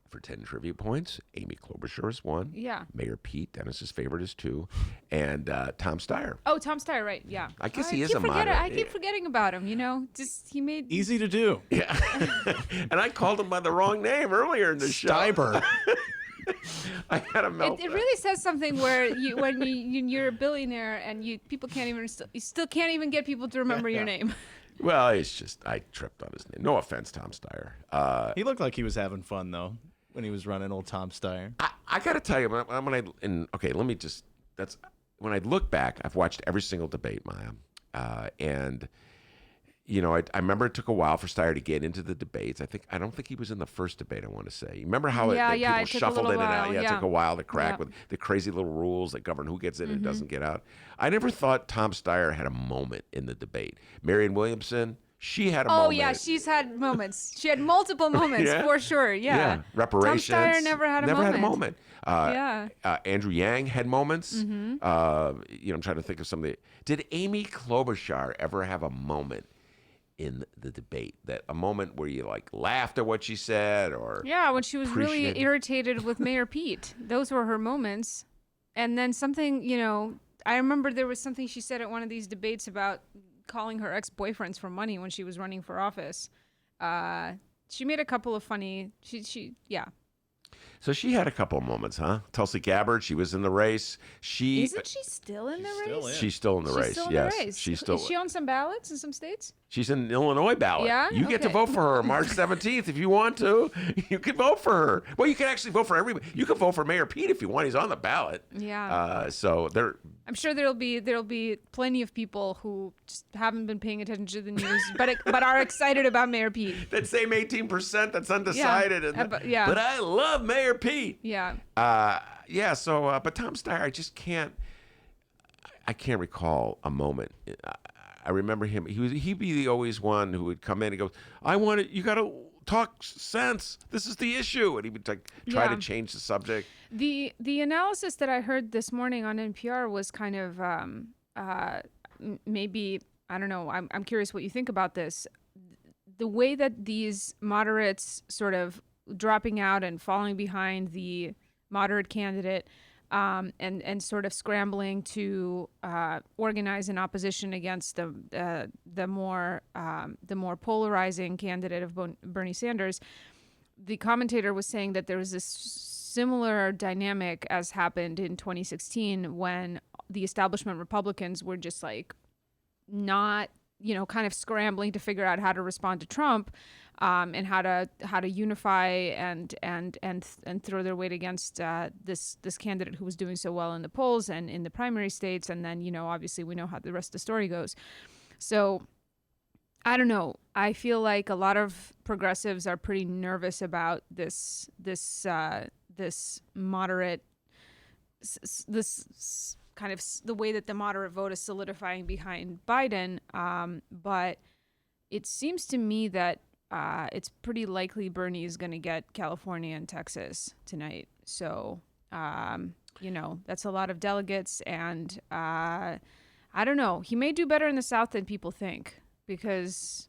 For 10 trivia points, Amy Klobuchar is one. Yeah. Mayor Pete, Dennis's favorite, is two. And Tom Steyer. Oh, Tom Steyer, right. Yeah. I guess he is a moderate. I keep forgetting about him, he made... Easy to do. Yeah. And I called him by the wrong name earlier in the show. Steiber. I had a meltdown. It really says something where when you're a billionaire and you still can't even get people to remember your name. Well, it's just, I tripped on his name. No offense, Tom Steyer. He looked like he was having fun, though, when he was running old Tom Steyer. I got to tell you, when I look back, I've watched every single debate, Maya, and I remember it took a while for Steyer to get into the debates. I don't think he was in the first debate, I want to say. You remember how people shuffled in and out? Yeah, it took a while to crack with the crazy little rules that govern who gets in and doesn't get out. I never thought Tom Steyer had a moment in the debate. Marianne Williamson, she had a moment. Oh, yeah, she's had moments. She had multiple moments, for sure, yeah. Reparations. Tom Steyer never had a moment. Andrew Yang had moments. I'm trying to think of somebody. Did Amy Klobuchar ever have a moment in the debate, that a moment where you laughed at what she said, or when she was really irritated with Mayor Pete? Those were her moments. And then something, I remember there was something she said at one of these debates about calling her ex-boyfriends for money when she was running for office. She made a couple of funny, So she had a couple of moments, huh? Tulsi Gabbard, she was in the race. Isn't she still in the race? She's still in the race. Yes, she's still. Is she on some ballots in some states? She's in the Illinois ballot. Yeah, you get to vote for her March 17th if you want to. You can vote for her. Well, you can actually vote for everybody. You can vote for Mayor Pete if you want. He's on the ballot. Yeah. So there. I'm sure there'll be plenty of people who just haven't been paying attention to the news, but are excited about Mayor Pete. That same 18% that's undecided. Yeah. But I love Mayor Pete. Yeah. So, but Tom Steyer, I can't recall a moment. I remember him. He'd be the always one who would come in and go, "I want it. You got to talk sense. This is the issue," and he would try to change the subject. The analysis that I heard this morning on NPR was kind of maybe, I don't know. I'm curious what you think about this. The way that these moderates sort of dropping out and falling behind the moderate candidate. And sort of scrambling to organize an opposition against the more polarizing candidate of Bernie Sanders. The commentator was saying that there was this similar dynamic as happened in 2016 when the establishment Republicans were just like not, kind of scrambling to figure out how to respond to Trump. And how to unify and throw their weight against this candidate who was doing so well in the polls and in the primary states, and then obviously we know how the rest of the story goes. So I don't know. I feel like a lot of progressives are pretty nervous about this moderate this kind of the way that the moderate vote is solidifying behind Biden, but it seems to me that. It's pretty likely Bernie is going to get California and Texas tonight. So, that's a lot of delegates. And I don't know. He may do better in the South than people think because,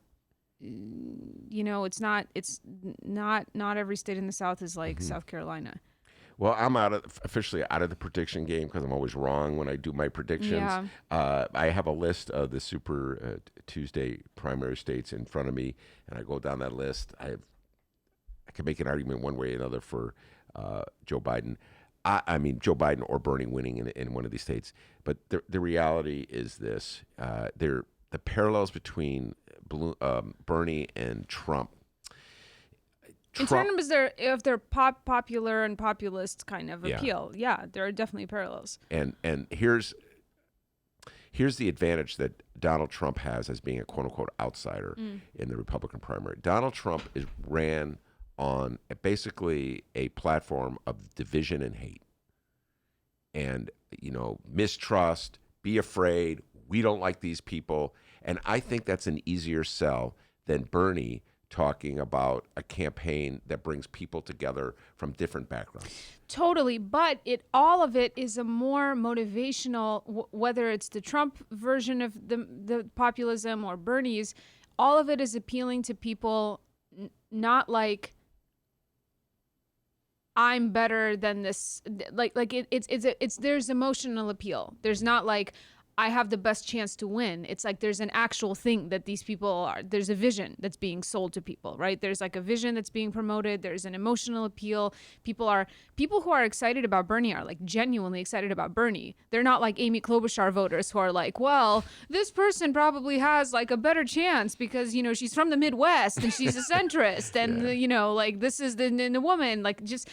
it's not every state in the South is like South Carolina. Well, I'm officially out of the prediction game because I'm always wrong when I do my predictions. Yeah. I have a list of the Super Tuesday primary states in front of me, and I go down that list. I can make an argument one way or another for Joe Biden. I mean, Joe Biden or Bernie winning in one of these states. But the reality is this: the parallels between Bernie and Trump. In terms of their popular and populist kind of appeal, there are definitely parallels. And here's the advantage that Donald Trump has as being a quote unquote outsider in the Republican primary. Donald Trump ran on basically a platform of division and hate, and mistrust, be afraid. We don't like these people, and I think that's an easier sell than Bernie talking about a campaign that brings people together from different backgrounds. Totally, but all of it is a more motivational, whether it's the Trump version of the populism or Bernie's, all of it is appealing to people, not like I'm better than this. It's there's emotional appeal. There's not like I have the best chance to win. It's like there's an actual thing that these people are. There's a vision that's being sold to people, right? There's like a vision that's being promoted. There's an emotional appeal. People who are excited about Bernie are like genuinely excited about Bernie. They're not like Amy Klobuchar voters who are like, well, this person probably has like a better chance because, she's from the Midwest and she's a centrist and, this is the woman, like just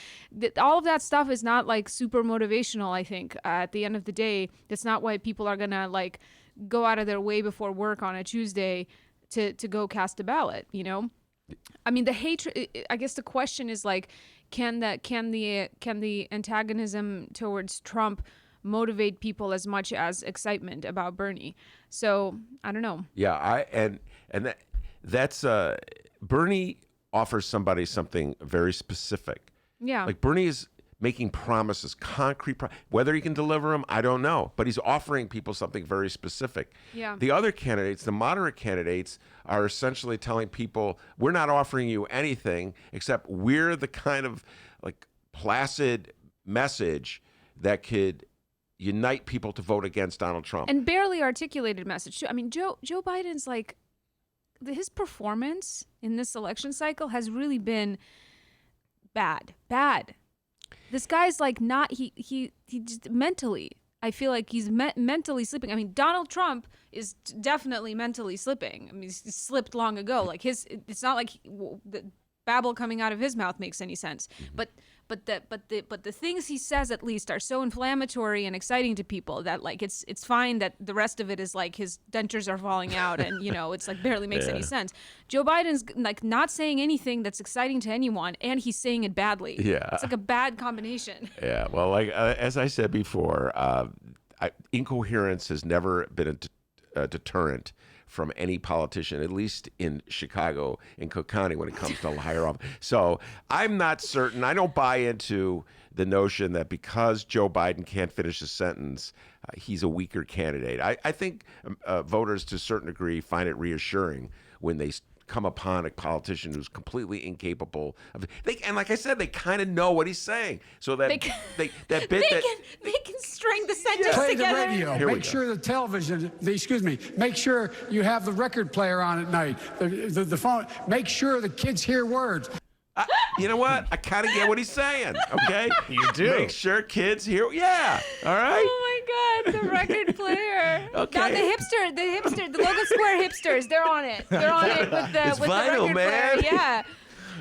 all of that stuff is not like super motivational, I think. At the end of the day, that's not why people are going to like go out of their way before work on a Tuesday to go cast a ballot, I mean, the hatred, I guess the question is like, can the antagonism towards Trump motivate people as much as excitement about Bernie? So I don't know. Yeah, that's Bernie offers somebody something very specific. Yeah. Like Bernie is making promises, concrete, whether he can deliver them, I don't know. But he's offering people something very specific. Yeah. The other candidates, the moderate candidates, are essentially telling people, we're not offering you anything except we're the kind of like placid message that could unite people to vote against Donald Trump. And barely articulated message too. I mean, Joe Biden's like, his performance in this election cycle has really been bad. This guy's like not, he just mentally, I feel like he's mentally slipping. I mean, Donald Trump is definitely mentally slipping. I mean, he's slipped long ago. Like it's not like the babble coming out of his mouth makes any sense. But the things he says at least are so inflammatory and exciting to people that like it's fine that the rest of it is like his dentures are falling out and it's like barely makes any sense. Joe Biden's like not saying anything that's exciting to anyone and he's saying it badly. Yeah, it's like a bad combination. Yeah, well, like as I said before, incoherence has never been a deterrent from any politician, at least in Chicago and Cook County when it comes to higher office. So I'm not certain. I don't buy into the notion that because Joe Biden can't finish a sentence, he's a weaker candidate. I think voters to a certain degree find it reassuring when they come upon a politician who's completely incapable of. And like I said, they kind of know what he's saying. So that they can string the sentence Play the together. radio. Make sure the television. Make sure you have the record player on at night. The phone. Make sure the kids hear words. You know what? I kind of get what he's saying. Okay, You do. Make sure kids hear. Yeah. All right. Oh my God, the record player. Okay. Now the Logan Square hipsters, they're on it. They're on it with the vinyl, record man. player. Yeah.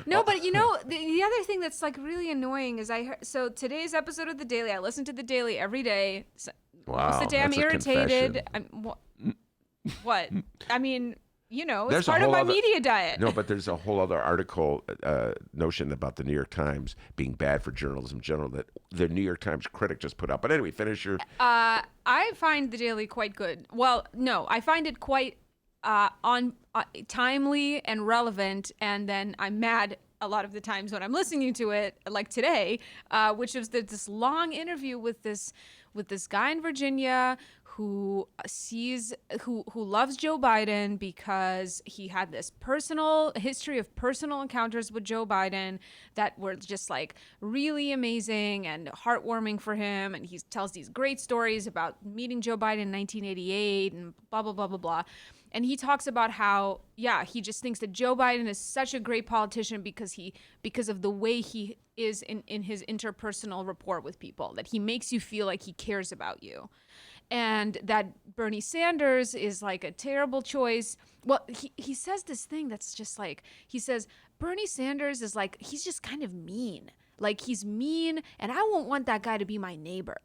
No, but the other thing that's like really annoying is so today's episode of The Daily, I listen to The Daily every day. So, Wow, most of the day I'm that's a irritated. confession. What? I mean, it's There's a part of whole my other- media diet. No, but there's a whole other article notion about the New York Times being bad for journalism in general that the New York Times critic just put up. But anyway, finish your. I find The Daily quite good. Well, no, I find it quite timely and relevant, and then I'm mad a lot of the times when I'm listening to it, like today, which was this long interview with this guy in Virginia who loves Joe Biden because he had this history of personal encounters with Joe Biden that were just like really amazing and heartwarming for him. And he tells these great stories about meeting Joe Biden in 1988 and blah, blah, blah, blah, blah. And he talks about how, he just thinks that Joe Biden is such a great politician because of the way he is in his interpersonal rapport with people, that he makes you feel like he cares about you. And that Bernie Sanders is like a terrible choice. Well, he says this thing that's just like, he says, Bernie Sanders is like, he's just kind of mean. Like, he's mean, and I won't want that guy to be my neighbor.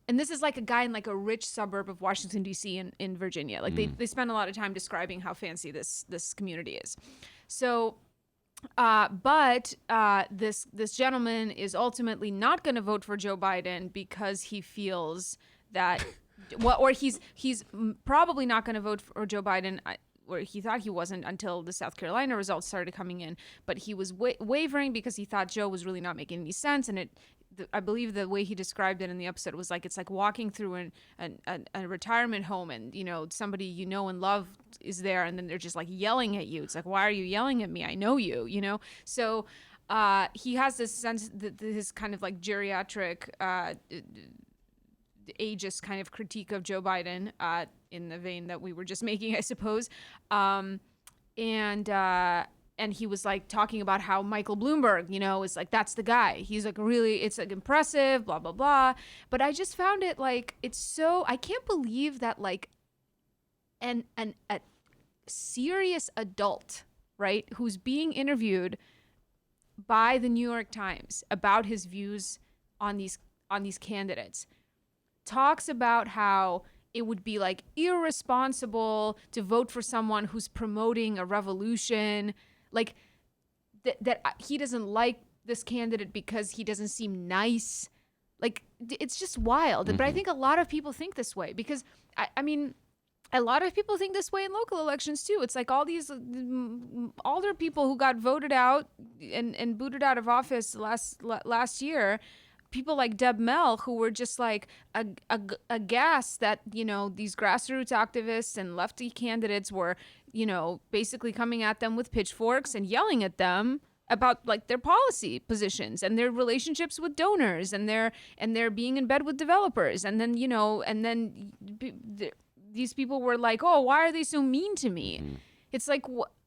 And this is like a guy in like a rich suburb of Washington, D.C. in Virginia. Like they spend a lot of time describing how fancy this community is. So, but this gentleman is ultimately not going to vote for Joe Biden because he feels that, or he's probably not going to vote for Joe Biden. Or he thought he wasn't until the South Carolina results started coming in. But he was wavering because he thought Joe was really not making any sense. And I believe the way he described it in the episode was like, it's like walking through a retirement home and, somebody you know and love is there. And then they're just like yelling at you. It's like, why are you yelling at me? I know you, So he has this sense that his kind of like geriatric, ageist kind of critique of Joe Biden in the vein that we were just making, I suppose. And he was like talking about how Michael Bloomberg, is like, that's the guy. He's like really, it's like impressive, blah, blah, blah. But I just found it like, I can't believe that like a serious adult, right, who's being interviewed by the New York Times about his views on these candidates, talks about how it would be like irresponsible to vote for someone who's promoting a revolution, like that he doesn't like this candidate because he doesn't seem nice. Like, it's just wild. But I think a lot of people think this way because I mean, a lot of people think this way in local elections too. It's like all these older people who got voted out and booted out of office last year, people like Deb Mell, who were just like aghast that, these grassroots activists and lefty candidates were, basically coming at them with pitchforks and yelling at them about like their policy positions and their relationships with donors and their being in bed with developers. And then, these people were like, oh, why are they so mean to me? It's like,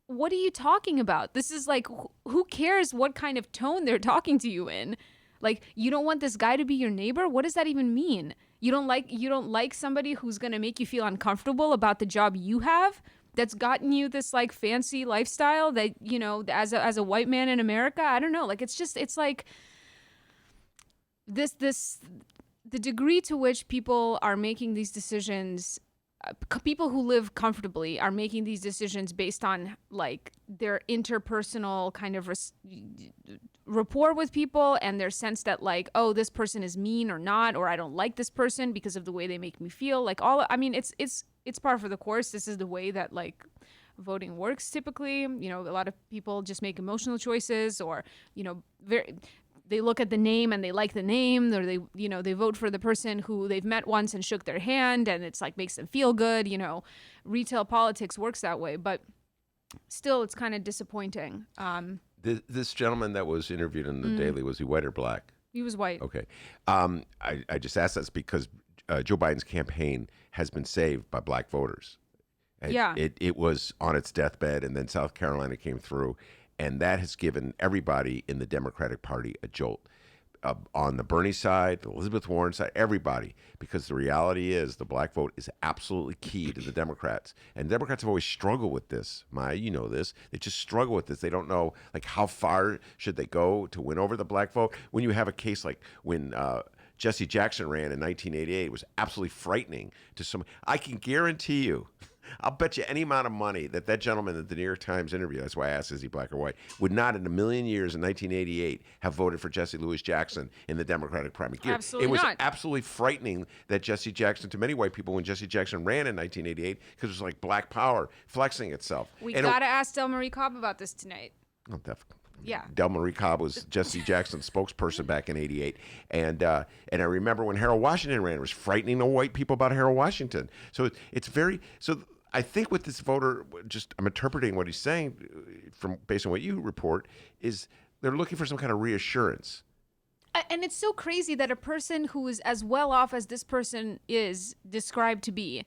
what are you talking about? This is like, who cares what kind of tone they're talking to you in? Like, you don't want this guy to be your neighbor? What does that even mean? You don't like somebody who's going to make you feel uncomfortable about the job you have that's gotten you this like fancy lifestyle that, as a white man in America, I don't know. Like, it's like the degree to which people are making these decisions, people who live comfortably are making these decisions based on like their interpersonal kind of rapport with people and their sense that like, oh, this person is mean or not, or I don't like this person because of the way they make me feel. Like it's it's par for the course. This is the way that like voting works typically. You know, a lot of people just make emotional choices, or you know, they look at the name and they like the name, or they vote for the person who they've met once and shook their hand, and it's like makes them feel good. You know, retail politics works that way, but still, it's kind of disappointing. This gentleman that was interviewed in the Daily, was he white or black? He was white. Okay. I just asked this because Joe Biden's campaign has been saved by black voters. It was on its deathbed, and then South Carolina came through, and that has given everybody in the Democratic Party a jolt. On the Bernie side, the Elizabeth Warren side, everybody, because the reality is the black vote is absolutely key to the Democrats. And Democrats have always struggled with this. Maya, you know this. They just struggle with this. They don't know like how far should they go to win over the black vote. When you have a case like when Jesse Jackson ran in 1988, it was absolutely frightening to some. I can guarantee you, I'll bet you any amount of money that gentleman at the New York Times interview, that's why I asked, is he black or white, would not in a million years in 1988 have voted for Jesse Louis Jackson in the Democratic primary. Absolutely It was not. absolutely frightening that Jesse Jackson, to many white people, when Jesse Jackson ran in 1988, because it was like black power flexing itself. We got to ask Del Marie Cobb about this tonight. Oh, definitely. Yeah. Del Marie Cobb was Jesse Jackson's spokesperson back in '88, and I remember when Harold Washington ran, it was frightening to white people about Harold Washington. So it's very so. I think with this voter, just I'm interpreting what he's saying from based on what you report, is they're looking for some kind of reassurance. And it's so crazy that a person who is as well off as this person is described to be,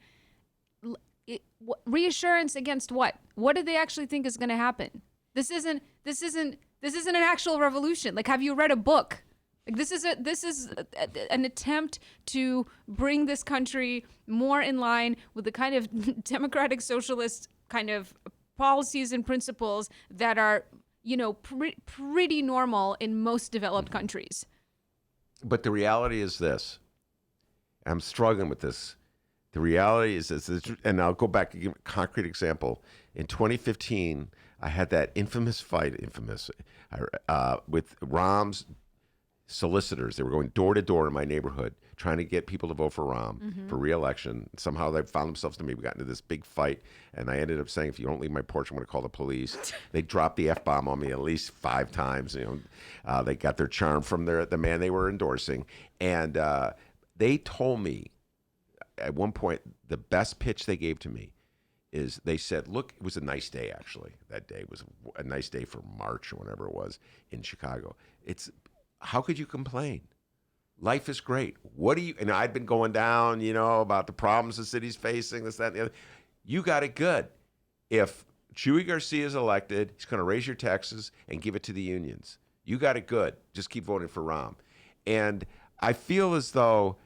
reassurance against what? What do they actually think is going to happen? This isn't an actual revolution. Like, have you read a book? Like, this is an attempt to bring this country more in line with the kind of democratic socialist kind of policies and principles that are, you know, pretty normal in most developed countries. But the reality is this. I'm struggling with this. The reality is this, and I'll go back and give a concrete example. In 2015, I had that infamous fight, with Rahm's solicitors. They were going door to door in my neighborhood trying to get people to vote for Rahm for re-election. Somehow they found themselves to me. We got into this big fight, and I ended up saying, if you don't leave my porch, I'm going to call the police. They dropped the F-bomb on me at least 5 times. You know, they got their charm from the man they were endorsing. And they told me at one point, the best pitch they gave to me is they said, look, it was a nice day, actually. That day was a nice day for March or whatever it was in Chicago. How could you complain? Life is great. What do you, and I'd been going down, you know, about the problems the city's facing, this, that, and the other. You got it good. If Chuy Garcia is elected, he's going to raise your taxes and give it to the unions. You got it good. Just keep voting for Rahm. And I feel as though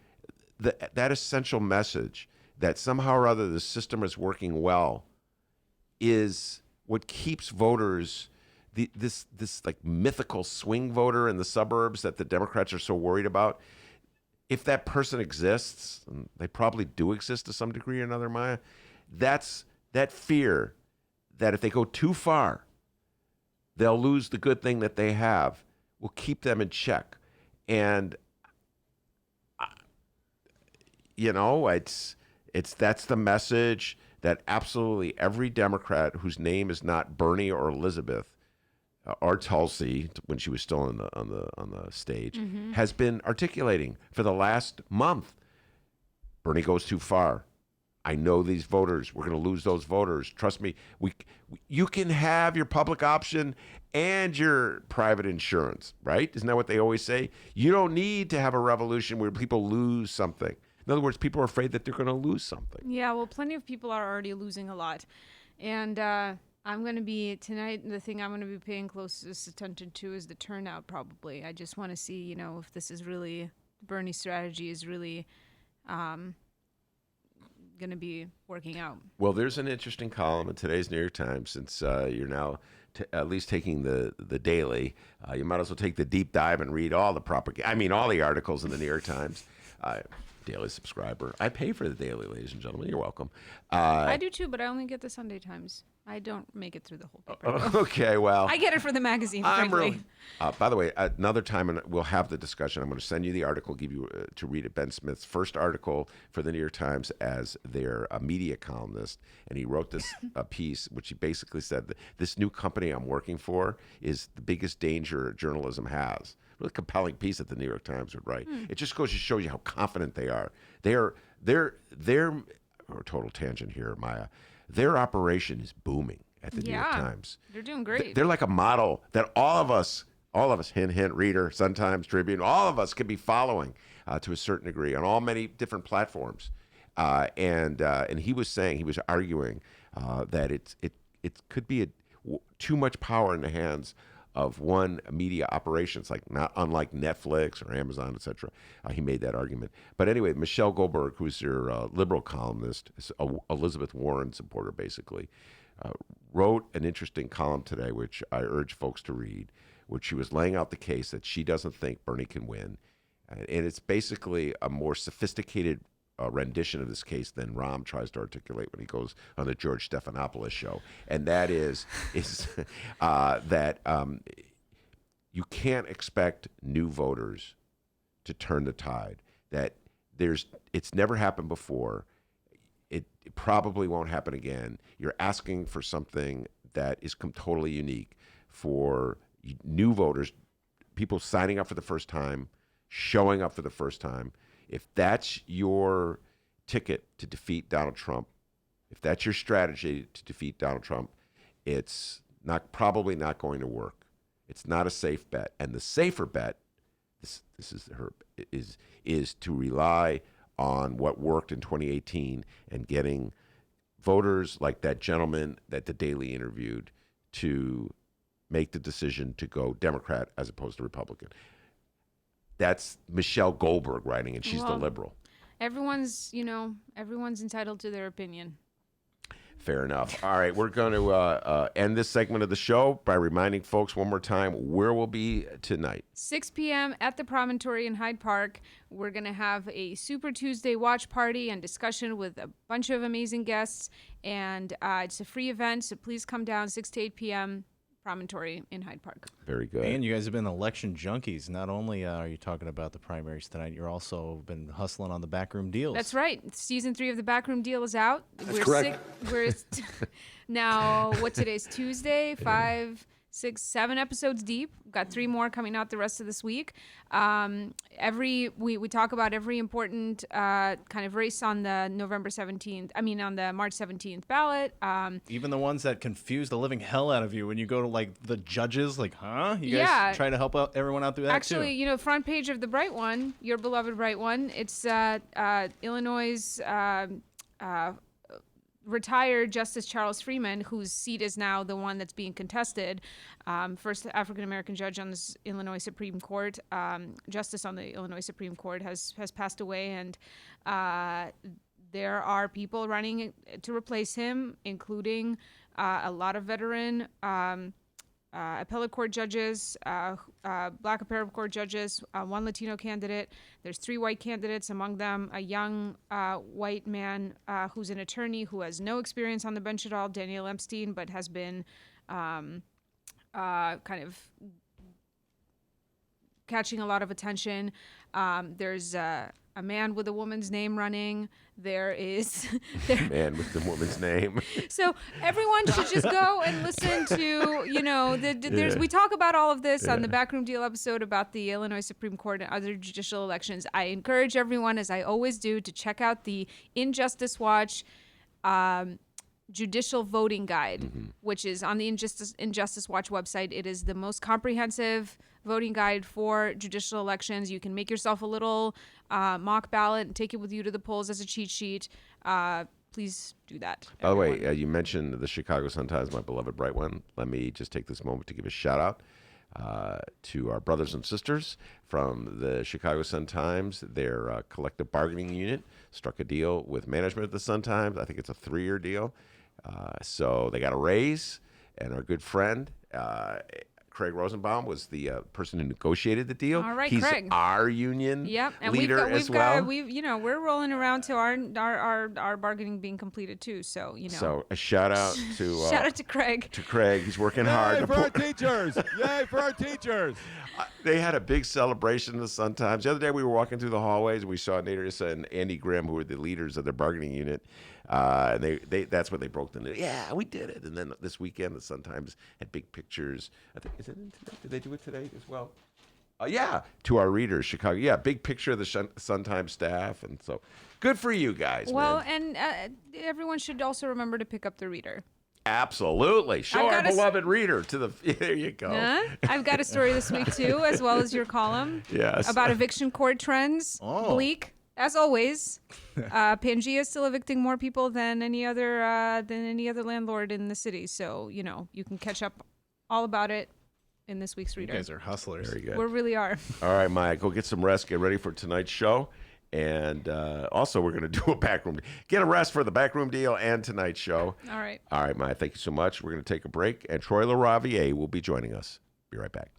that essential message that somehow or other the system is working well is what keeps voters, this like mythical swing voter in the suburbs that the Democrats are so worried about. If that person exists, and they probably do exist to some degree or another, Maya, that's that fear that if they go too far, they'll lose the good thing that they have, will keep them in check. And you know, that's the message that absolutely every Democrat whose name is not Bernie or Elizabeth or Tulsi, when she was still on the stage, has been articulating for the last month. Bernie goes too far. I know these voters. We're going to lose those voters. Trust me. You can have your public option and your private insurance, right? Isn't that what they always say? You don't need to have a revolution where people lose something. In other words, people are afraid that they're going to lose something. Yeah, well, plenty of people are already losing a lot. And I'm going to be, tonight, the thing I'm going to be paying closest attention to is the turnout, probably. I just want to see, you know, if this is really, Bernie's strategy is really going to be working out. Well, there's an interesting column in today's New York Times, since you're now at least taking the daily. You might as well take the deep dive and read all the propaganda. I mean, all the articles in the New York Times. daily subscriber. I pay for the daily, ladies and gentlemen. You're welcome. I do too, but I only get the Sunday Times. I don't make it through the whole paper. Okay, well. I get it for the magazine, I'm frankly. really. By the way, another time, and we'll have the discussion. I'm going to send you the article, give you to read it. Ben Smith's first article for the New York Times as their media columnist, and he wrote this piece, which he basically said that this new company I'm working for is the biggest danger journalism has. Really compelling piece that the New York Times would write. It just goes to show you how confident they are. They're or total tangent here, Maya. Their operation is booming at the New York Times. They're doing great. They're like a model that all of us, hint, hint, Reader, Sun-Times, Tribune, all of us could be following to a certain degree on all many different platforms. And he was arguing that it could be too much power in the hands of one media operation. It's like not unlike Netflix or Amazon, etc. He made that argument. But anyway, Michelle Goldberg, who's your liberal columnist, Elizabeth Warren supporter, basically, wrote an interesting column today, which I urge folks to read, which she was laying out the case that she doesn't think Bernie can win. And it's basically a more sophisticated rendition of this case than Rahm tries to articulate when he goes on the George Stephanopoulos show, and that is that you can't expect new voters to turn the tide. That it's never happened before. It probably won't happen again. You're asking for something that is totally unique for new voters, people signing up for the first time, showing up for the first time. If that's your ticket to defeat Donald Trump, if that's your strategy to defeat Donald Trump, it's probably not going to work. It's not a safe bet. And the safer bet, is to rely on what worked in 2018 and getting voters like that gentleman that the Daily interviewed to make the decision to go Democrat as opposed to Republican. That's Michelle Goldberg writing, and she's the liberal. Everyone's entitled to their opinion. Fair enough. All right, we're going to end this segment of the show by reminding folks one more time where we'll be tonight. 6 p.m. at the Promontory in Hyde Park. We're going to have a Super Tuesday watch party and discussion with a bunch of amazing guests. And it's a free event, so please come down 6 to 8 p.m. Promontory in Hyde Park. Very good. And you guys have been election junkies. Not only are you talking about the primaries tonight, you're also been hustling on the backroom deals. That's right. Season 3 of the Backroom Deal is out. That's correct. We're now, today's Tuesday, 5, 6, 7 episodes deep. We've got 3 more coming out the rest of this week. We talk about every important kind of race on the on the March 17th ballot. Even the ones that confuse the living hell out of you when you go to like the judges, like, huh? You guys try to help out everyone out through that Actually, too. Front page of the Bright One, your beloved Bright One, it's Illinois' retired Justice Charles Freeman, whose seat is now the one that's being contested, first African-American judge on the Illinois Supreme Court, justice on the Illinois Supreme Court, has passed away, and there are people running to replace him, including a lot of veteran appellate court judges, black appellate court judges, one Latino candidate. There's 3 white candidates, among them a young white man who's an attorney who has no experience on the bench at all, Daniel Epstein, but has been kind of catching a lot of attention. There's a man with a woman's name running. There is Man with the woman's name. So everyone should just go and listen to, we talk about all of this on the Backroom Deal episode about the Illinois Supreme Court and other judicial elections. I encourage everyone, as I always do, to check out the Injustice Watch Judicial Voting Guide, which is on the Injustice Watch website. It is the most comprehensive voting guide for judicial elections. You can make yourself a little mock ballot and take it with you to the polls as a cheat sheet. Please do that. By the way, you mentioned the Chicago Sun-Times, my beloved Bright One. Let me just take this moment to give a shout out to our brothers and sisters from the Chicago Sun-Times. Their collective bargaining unit struck a deal with management of the Sun-Times. I think it's a 3-year deal. So they got a raise, and our good friend Craig Rosenbaum was the person who negotiated the deal. All right, He's Craig. our union and leader as well. We're rolling around to our bargaining being completed too. So So a shout out to shout out to Craig. To Craig, he's working hard. Yay for our teachers! Yay for our teachers! They had a big celebration in the Sun Times. The other day we were walking through the hallways and we saw Naderissa and Andy Grimm, who were the leaders of their bargaining unit. And they that's what they broke the news. Yeah, we did it. And then this weekend the Sun Times had big pictures. I think is it in today? Did they do it today as well? Yeah, to our readers, Chicago. Yeah, big picture of the Sun Times staff, and so good for you guys. Well, man. and everyone should also remember to pick up the Reader. Absolutely. Show our beloved reader to the. There you go. I've got a story this week too, as well as your column. Yes. About eviction court trends. Oh. Bleak, as always. Pangea is still evicting more people than any other landlord in the city. So you can catch up all about it in this week's Reader. You guys are hustlers. Very good. We really are. All right, Mike, go get some rest. Get ready for tonight's show. And also, we're going to do a backroom. Get a rest for the backroom deal and tonight's show. All right. All right, Maya, thank you so much. We're going to take a break, and Troy LaRaviere will be joining us. Be right back.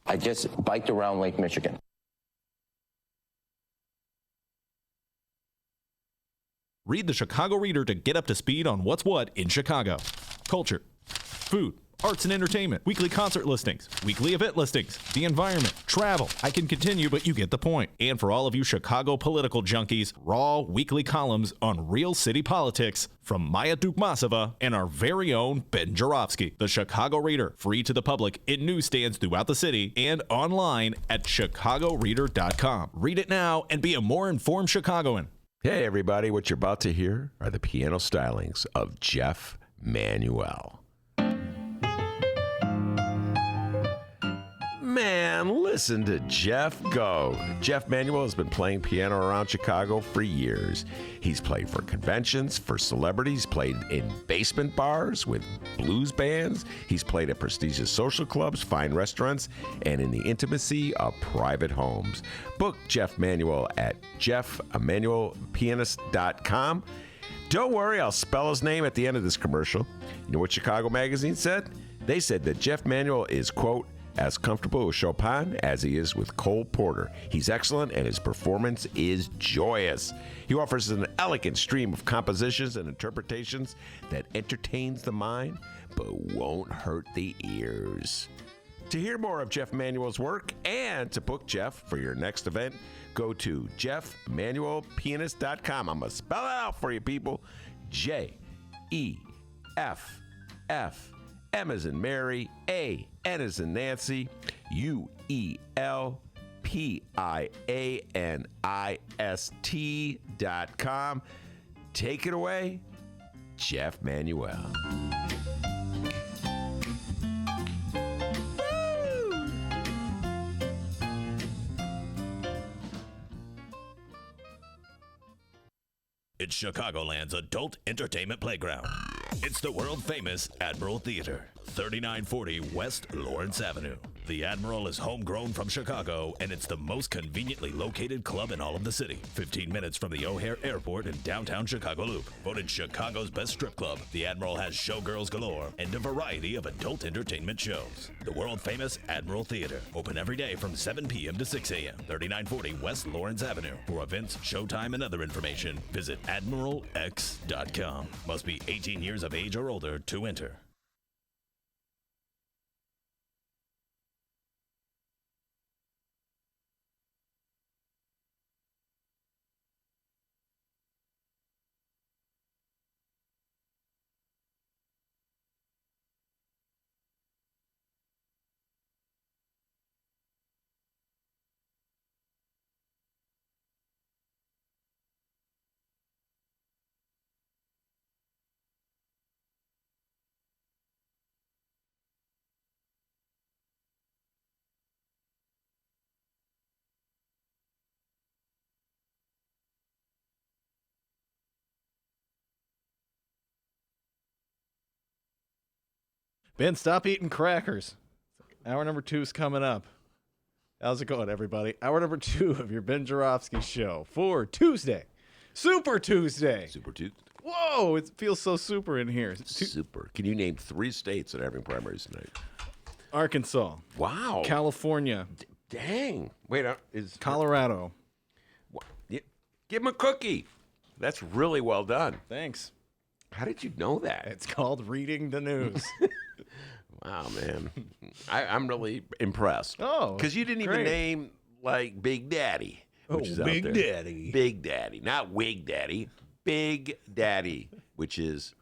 I just biked around Lake Michigan. Read the Chicago Reader to get up to speed on what's what in Chicago. Culture, food, arts and entertainment, weekly concert listings, weekly event listings, the environment, travel. I can continue, but you get the point. And for all of you Chicago political junkies, raw weekly columns on real city politics from Maya Dukmasova and our very own Ben Joravsky. The Chicago Reader, free to the public in newsstands throughout the city and online at chicagoreader.com. Read it now and be a more informed Chicagoan. Hey, everybody. What you're about to hear are the piano stylings of Jeff Manuel. Man, listen to Jeff go. Jeff Manuel has been playing piano around Chicago for years. He's played for conventions, for celebrities, played in basement bars with blues bands. He's played at prestigious social clubs, fine restaurants, and in the intimacy of private homes. Book Jeff Manuel at jeffemanuelpianist.com. Don't worry, I'll spell his name at the end of this commercial. You know what Chicago Magazine said? They said that Jeff Manuel is, quote, as comfortable with Chopin as he is with Cole Porter. He's excellent and his performance is joyous. He offers an elegant stream of compositions and interpretations that entertains the mind but won't hurt the ears. To hear more of Jeff Manuel's work and to book Jeff for your next event, go to jeffmanuelpianist.com. I'm going to spell it out for you, people. J-E-F-F. M as in Mary, A, N as in Nancy, UELPIANIST.com. Take it away, Jeff Manuel. It's Chicagoland's adult entertainment playground. It's the world-famous Admiral Theater, 3940 West Lawrence Avenue. The Admiral is homegrown from Chicago, and it's the most conveniently located club in all of the city. 15 minutes from the O'Hare Airport in downtown Chicago Loop. Voted Chicago's best strip club, the Admiral has showgirls galore and a variety of adult entertainment shows. The world-famous Admiral Theater, open every day from 7 p.m. to 6 a.m. 3940 West Lawrence Avenue. For events, showtime, and other information, visit AdmiralX.com. Must be 18 years of age or older to enter. Ben, stop eating crackers. Hour number 2 is coming up. How's it going, everybody? Hour number 2 of your Ben Joravsky show for Tuesday. Super Tuesday. Super Tuesday. Whoa, it feels so super in here. Super. Can you name 3 states that are having primaries tonight? Arkansas, Wow. California, Dang. Wait, is Colorado. give him a cookie. That's really well done. Thanks. How did you know that? It's called reading the news. Wow, man. I'm really impressed. Oh, because you didn't even great. name like Big Daddy. Which is out Big there. Daddy. Big Daddy. Not Wig Daddy. Big Daddy, which is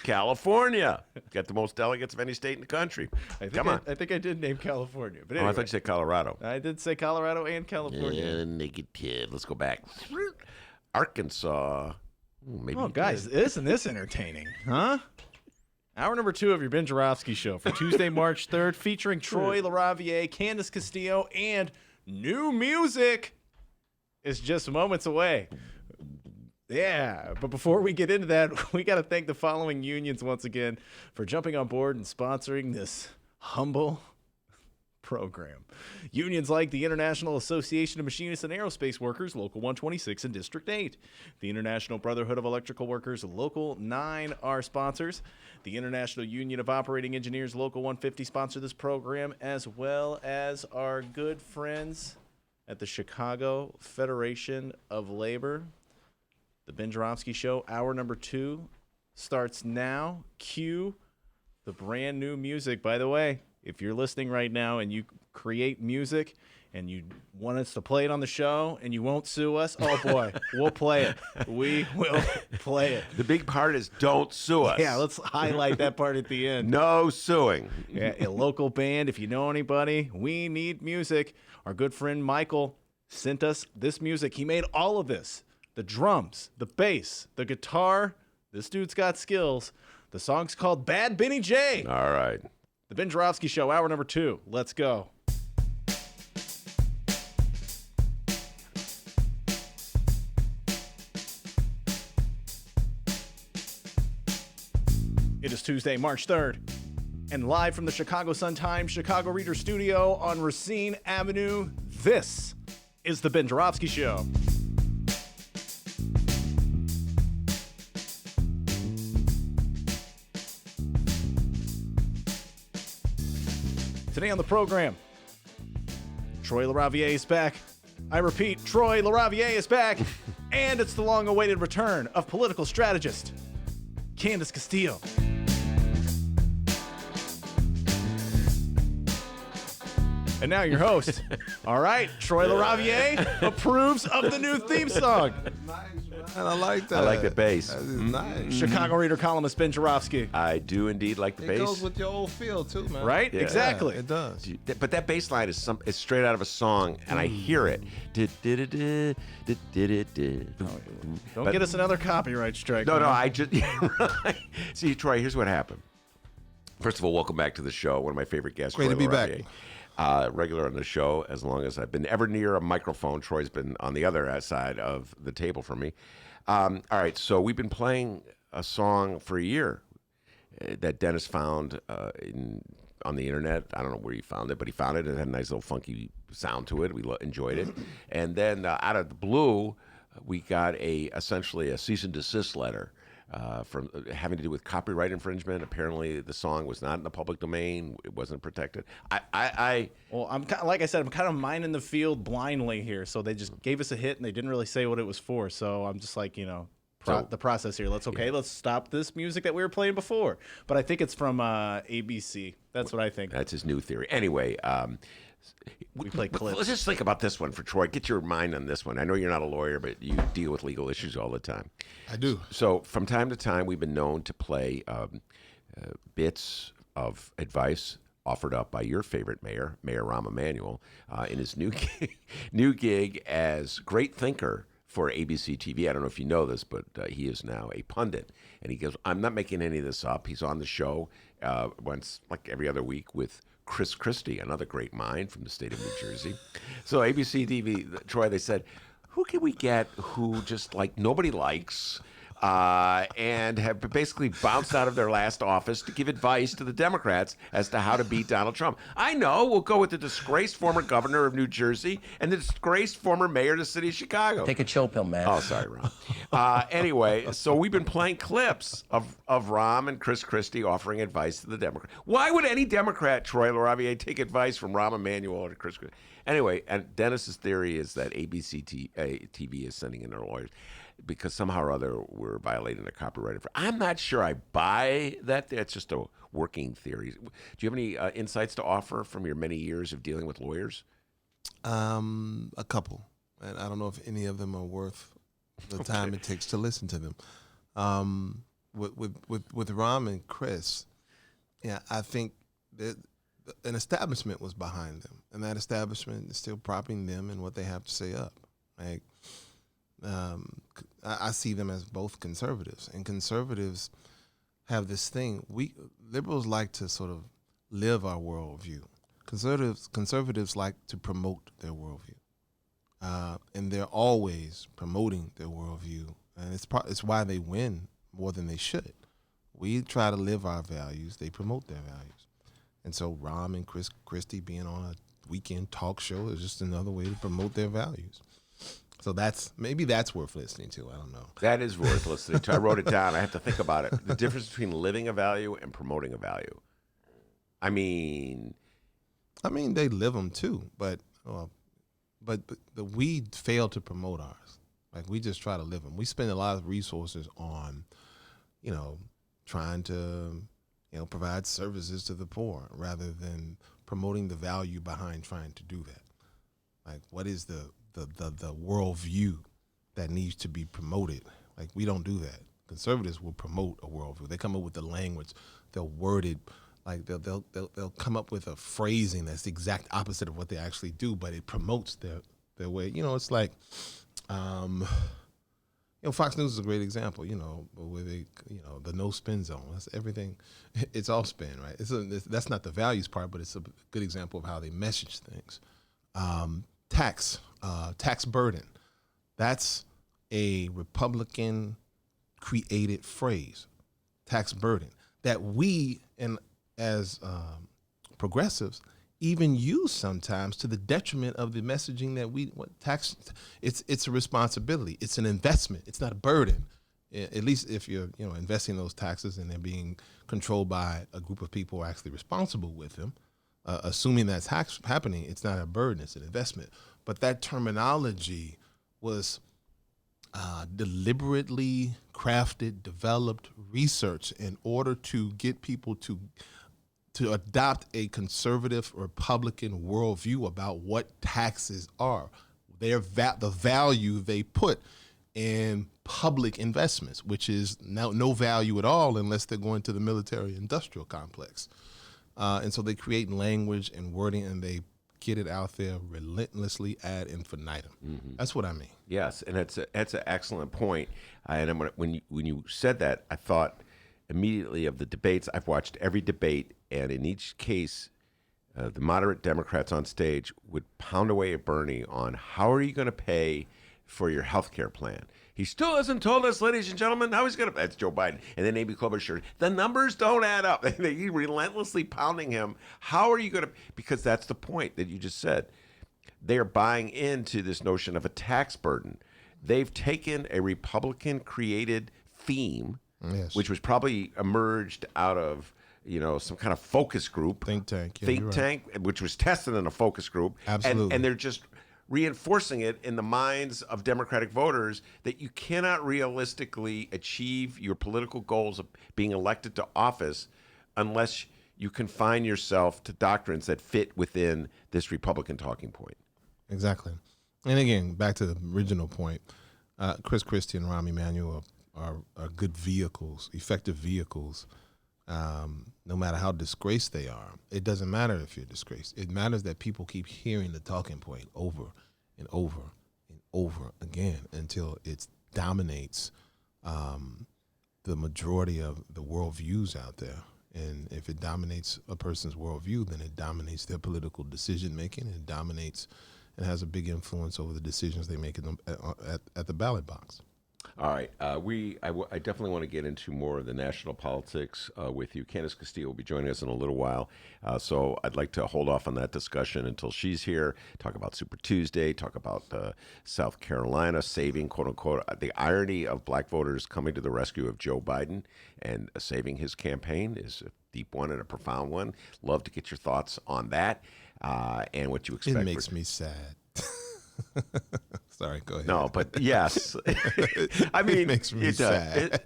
California. Got the most delegates of any state in the country. Come on. I think I did name California. But Oh, anyway, I thought you said Colorado. I did say Colorado and California. Negative. Let's go back. Arkansas. Ooh, maybe. Oh, guys, isn't this entertaining? Huh? Hour number 2 of your Ben Joravsky Show for Tuesday, March 3rd, featuring Troy LaRaviere, Candis Castillo, and new music is just moments away. Yeah, but before we get into that, we got to thank the following unions once again for jumping on board and sponsoring this humble program. Unions like the International Association of Machinists and Aerospace Workers, Local 126 and District 8. The International Brotherhood of Electrical Workers, Local 9 are sponsors. The International Union of Operating Engineers, Local 150 sponsor this program, as well as our good friends at the Chicago Federation of Labor. The Ben Joravsky Show, hour number 2, starts now. Cue the brand new music. By the way, if you're listening right now and you create music and you want us to play it on the show and you won't sue us, oh boy, we'll play it. We will play it. The big part is don't sue us. Yeah, let's highlight that part at the end. No suing. Yeah, a local band, if you know anybody, we need music. Our good friend Michael sent us this music. He made all of this. The drums, the bass, the guitar. This dude's got skills. The song's called Bad Benny J. All right. The Ben Joravsky Show, hour number 2. Let's go. It is Tuesday, March 3rd, and live from the Chicago Sun-Times Chicago Reader Studio on Racine Avenue, this is the Ben Joravsky Show. Today on the program, Troy LaRaviere is back. I repeat, Troy LaRaviere is back. And it's the long-awaited return of political strategist, Candis Castillo. And now your host. All right, Troy LaRaviere approves of the new theme song. And I like that. I like the bass. That is nice. Chicago Reader columnist Ben Joravsky. I do indeed like the It bass. goes with your old feel too, man. Right? Yeah. Exactly. Yeah, it does. But that bass line is it's straight out of a song, and I hear it. Don't get us another copyright strike. No, man. I just right. See, Troy. Here's what happened. First of all, welcome back to the show. One of my favorite guests. Great Troy to be back. LaRaviere. Regular on the show as long as I've been ever near a microphone. Troy's been on the other side of the table from me. All right, so we've been playing a song for a year that Dennis found on the internet. I don't know where he found it, but he found it. It had a nice little funky sound to it. We enjoyed it. And then out of the blue, we got essentially a cease and desist letter from having to do with copyright infringement. Apparently, the song was not in the public domain; it wasn't protected. Well, like I said, I'm kind of mining the field blindly here. So they just gave us a hit, and they didn't really say what it was for. So I'm just like, the process here. Let's stop this music that we were playing before. But I think it's from ABC. That's what I think. That's his new theory. Anyway. We play clips. Let's just think about this one for Troy. Get your mind on this one. I know you're not a lawyer, but you deal with legal issues all the time. I do. So from time to time, we've been known to play bits of advice offered up by your favorite mayor, Mayor Rahm Emanuel, in his new gig as great thinker for ABC TV. I don't know if you know this, but he is now a pundit. And he goes, I'm not making any of this up. He's on the show once, like every other week, with Chris Christie, another great mind from the state of New Jersey. So ABC TV, Troy, they said, who can we get who just like nobody likes, and have basically bounced out of their last office to give advice to the Democrats as to how to beat Donald Trump. I know we'll go with the disgraced former governor of New Jersey and the disgraced former mayor of the city of Chicago. Take a chill pill, man. Oh, sorry, Ron. Anyway, so we've been playing clips of Rahm and Chris Christie offering advice to the Democrats. Why would any Democrat, Troy LaRaviere, take advice from Rahm Emanuel or Chris Christie? Anyway, and Dennis's theory is that ABC TV is sending in their lawyers because somehow or other we're violating the copyright. I'm not sure I buy that. That's just a working theory. Do you have any insights to offer from your many years of dealing with lawyers? A couple, and I don't know if any of them are worth the time it takes to listen to them. With Rahm and Chris, yeah, I think that an establishment was behind them, and that establishment is still propping them and what they have to say up. Like, I see them as both conservatives, and conservatives have this thing. We liberals like to sort of live our worldview. Conservatives like to promote their worldview, and they're always promoting their worldview, and it's why they win more than they should. We try to live our values; they promote their values. And so Rahm and Chris Christie being on a weekend talk show is just another way to promote their values. So maybe that's worth listening to. I don't know. That is worth listening to. I wrote it down. I have to think about it. The difference between living a value and promoting a value. I mean, they live them too, but we fail to promote ours. Like, we just try to live them. We spend a lot of resources on, trying to, provide services to the poor rather than promoting the value behind trying to do that. Like, what is the worldview that needs to be promoted? Like, we don't do that. Conservatives will promote a worldview. They come up with the language. They'll word it like they'll come up with a phrasing that's the exact opposite of what they actually do, but it promotes their way. It's like, Fox News is a great example. Where they, the no spin zone. That's everything. It's all spin, right? That's not the values part, but it's a good example of how they message things. Tax burden. That's a Republican created phrase. Tax burden that we as progressives even use sometimes to the detriment of the messaging that it's a responsibility. It's an investment. It's not a burden. At least if you're, investing those taxes and they're being controlled by a group of people who are actually responsible with them, assuming that's happening, it's not a burden, it's an investment. But that terminology was deliberately crafted, developed, researched in order to get people to adopt a conservative Republican worldview about what taxes are, the value they put in public investments, which is now no value at all unless they're going to the military-industrial complex. And so they create language and wording, and they get it out there relentlessly ad infinitum. Mm-hmm. That's what I mean. Yes, and that's an excellent point. And when you said that, I thought immediately of the debates. I've watched every debate, and in each case, the moderate Democrats on stage would pound away at Bernie on how are you going to pay for your health care plan. He still hasn't told us, ladies and gentlemen, how he's going to. That's Joe Biden. And then Amy Klobuchar. The numbers don't add up. They relentlessly pounding him. How are you going to? Because that's the point that you just said. They are buying into this notion of a tax burden. They've taken a Republican-created theme, yes, which was probably emerged out of some kind of focus group, think tank, which was tested in a focus group. Absolutely, and they're just reinforcing it in the minds of Democratic voters that you cannot realistically achieve your political goals of being elected to office unless you confine yourself to doctrines that fit within this Republican talking point. Exactly. And again, back to the original point, Chris Christie and Rahm Emanuel are good vehicles, effective vehicles, no matter how disgraced they are. It doesn't matter if you're disgraced. It matters that people keep hearing the talking point over and over and over again until it dominates the majority of the worldviews out there. And if it dominates a person's worldview, then it dominates their political decision-making. It dominates and has a big influence over the decisions they make at the ballot box. All right. I definitely want to get into more of the national politics with you. Candis Castillo will be joining us in a little while. So I'd like to hold off on that discussion until she's here, talk about Super Tuesday, talk about South Carolina saving, quote unquote, the irony of black voters coming to the rescue of Joe Biden and saving his campaign is a deep one and a profound one. Love to get your thoughts on that and what you expect. It makes me sad. Sorry, go ahead. No, but yes. I mean, it makes me sad.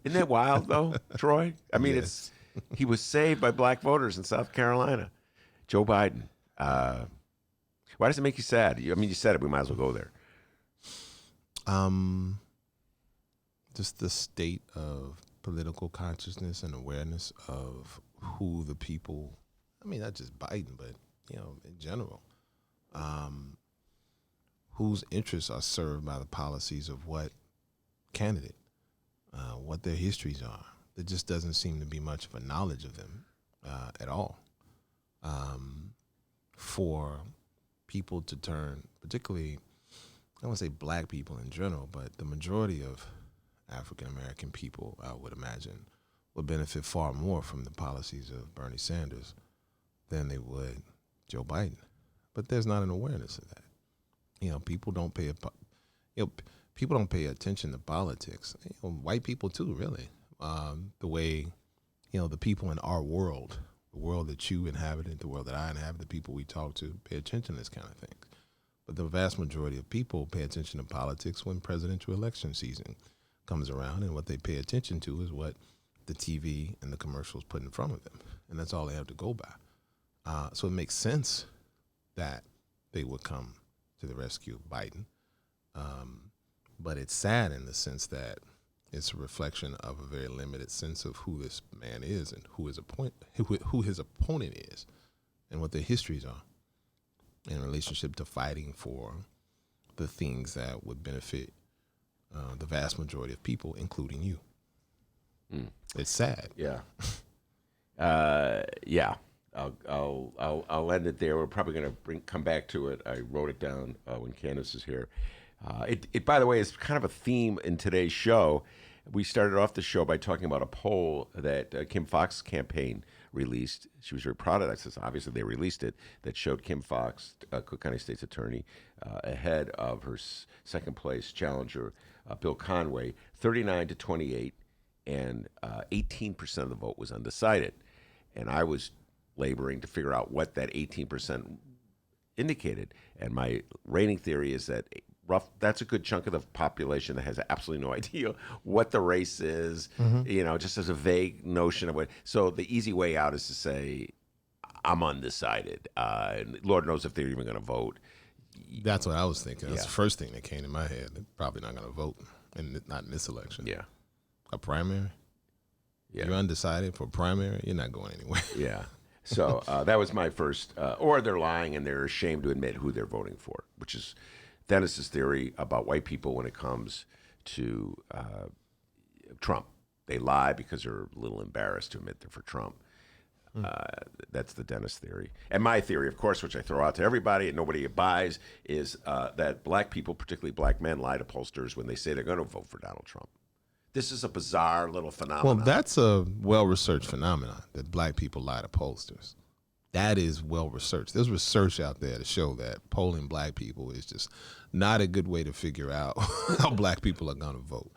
Isn't that wild, though, Troy? I mean, Yes. he was saved by black voters in South Carolina. Joe Biden. Why does it make you sad? I mean, you said it. We might as well go there. Just the state of political consciousness and awareness of who the people, I mean, not just Biden, but, in general, whose interests are served by the policies of what candidate, what their histories are. There just doesn't seem to be much of a knowledge of them at all. For people to turn, particularly, I don't want to say black people in general, but the majority of African American people, I would imagine, would benefit far more from the policies of Bernie Sanders than they would Joe Biden. But there's not an awareness of that. People don't pay people don't pay attention to politics. White people too, really. The way, the people in our world, the world that you inhabited, the world that I inhabit, the people we talk to, pay attention to this kind of thing. But the vast majority of people pay attention to politics when presidential election season comes around, and what they pay attention to is what the TV and the commercials put in front of them, and that's all they have to go by. So it makes sense that they would come to the rescue of Biden, but it's sad in the sense that it's a reflection of a very limited sense of who this man is and who his opponent is, and what their histories are in relationship to fighting for the things that would benefit the vast majority of people, including you. It's sad. Yeah. Yeah. I'll end it there. We're probably going to come back to it. I wrote it down when Candis is here. It, by the way, is kind of a theme in today's show. We started off the show by talking about a poll that Kim Fox's campaign released. She was very proud of that. Since obviously they released it, that showed Kim Fox, Cook County State's attorney, ahead of her second place challenger, Bill Conway, 39-28, and 18% of the vote was undecided. And I was laboring to figure out what that 18% indicated. And my rating theory is that that's a good chunk of the population that has absolutely no idea what the race is, just as a vague notion of what. So the easy way out is to say, I'm undecided. And Lord knows if they're even going to vote. That's what I was thinking. That's the first thing that came to my head. They're probably not going to vote, and not in this election. Yeah. A primary? Yeah. You're undecided for a primary? You're not going anywhere. Yeah. So that was my first, or they're lying and they're ashamed to admit who they're voting for, which is Dennis's theory about white people when it comes to Trump. They lie because they're a little embarrassed to admit they're for Trump. That's the Dennis theory. And my theory, of course, which I throw out to everybody and nobody buys, is that black people, particularly black men, lie to pollsters when they say they're going to vote for Donald Trump. This is a bizarre little phenomenon. Well, that's a well-researched phenomenon, that black people lie to pollsters. That is well-researched. There's research out there to show that polling black people is just not a good way to figure out how black people are going to vote.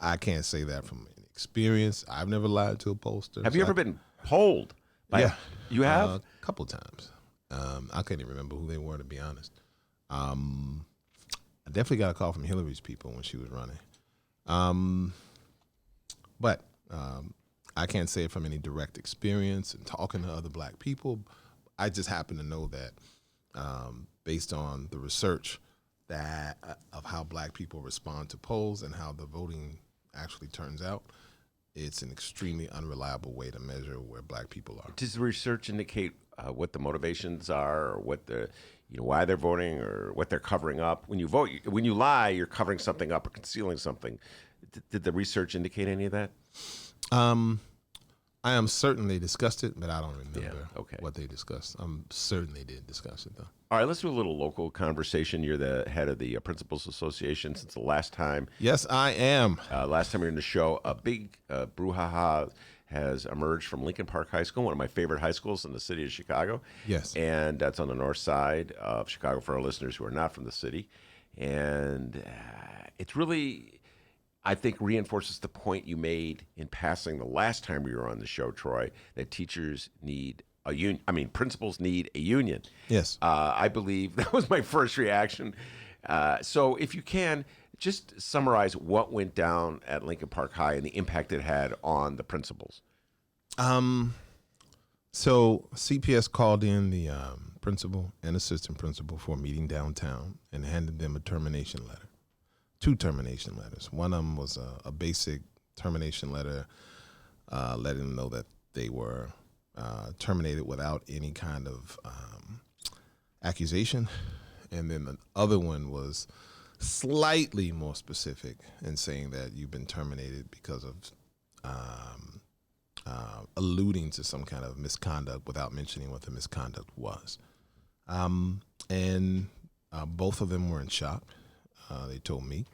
I can't say that from experience. I've never lied to a pollster. Have you ever been polled? Yeah. You have? A couple times. I can't even remember who they were, to be honest. I definitely got a call from Hillary's people when she was running. But I can't say it from any direct experience and talking to other black people. I just happen to know that based on the research that of how black people respond to polls and how the voting actually turns out, it's an extremely unreliable way to measure where black people are. Does the research indicate what the motivations are, or what why they're voting, or what they're covering up? When you vote, when you lie, you're covering something up or concealing something. Did the research indicate any of that? I am certain they discussed it, but I don't remember okay. what they discussed. I'm certain they did discuss it, though. All right, let's do a little local conversation. You're the head of the Principals Association since the last time. Yes, I am. Last time you were in the show, a big brouhaha has emerged from Lincoln Park High School, one of my favorite high schools in the city of Chicago. Yes. And that's on the north side of Chicago for our listeners who are not from the city. And it's really, I think, reinforces the point you made in passing the last time we were on the show, Troy, that teachers need a union. I mean, principals need a union. Yes. I believe that was my first reaction. So if you can, just summarize what went down at Lincoln Park High and the impact it had on the principals. So CPS called in the principal and assistant principal for a meeting downtown and handed them a termination letter. 2 termination letters. One of them was a basic termination letter letting them know that they were terminated without any kind of accusation. And then the other one was slightly more specific in saying that you've been terminated because of alluding to some kind of misconduct without mentioning what the misconduct was. And both of them were in shock. They told me,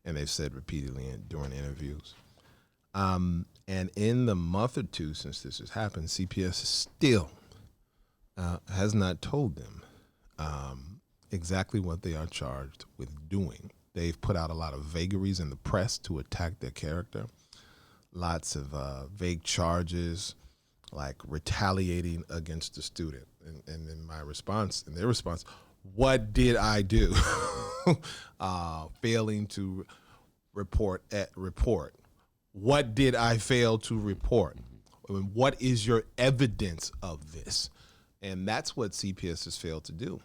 and they've said repeatedly during interviews. And in the month or 2 since this has happened, CPS still has not told them exactly what they are charged with doing. They've put out a lot of vagaries in the press to attack their character, lots of vague charges, like retaliating against the student. And in my response, in their response, what did I do? Failing to report. What did I fail to report? I mean, what is your evidence of this? And that's what CPS has failed to do.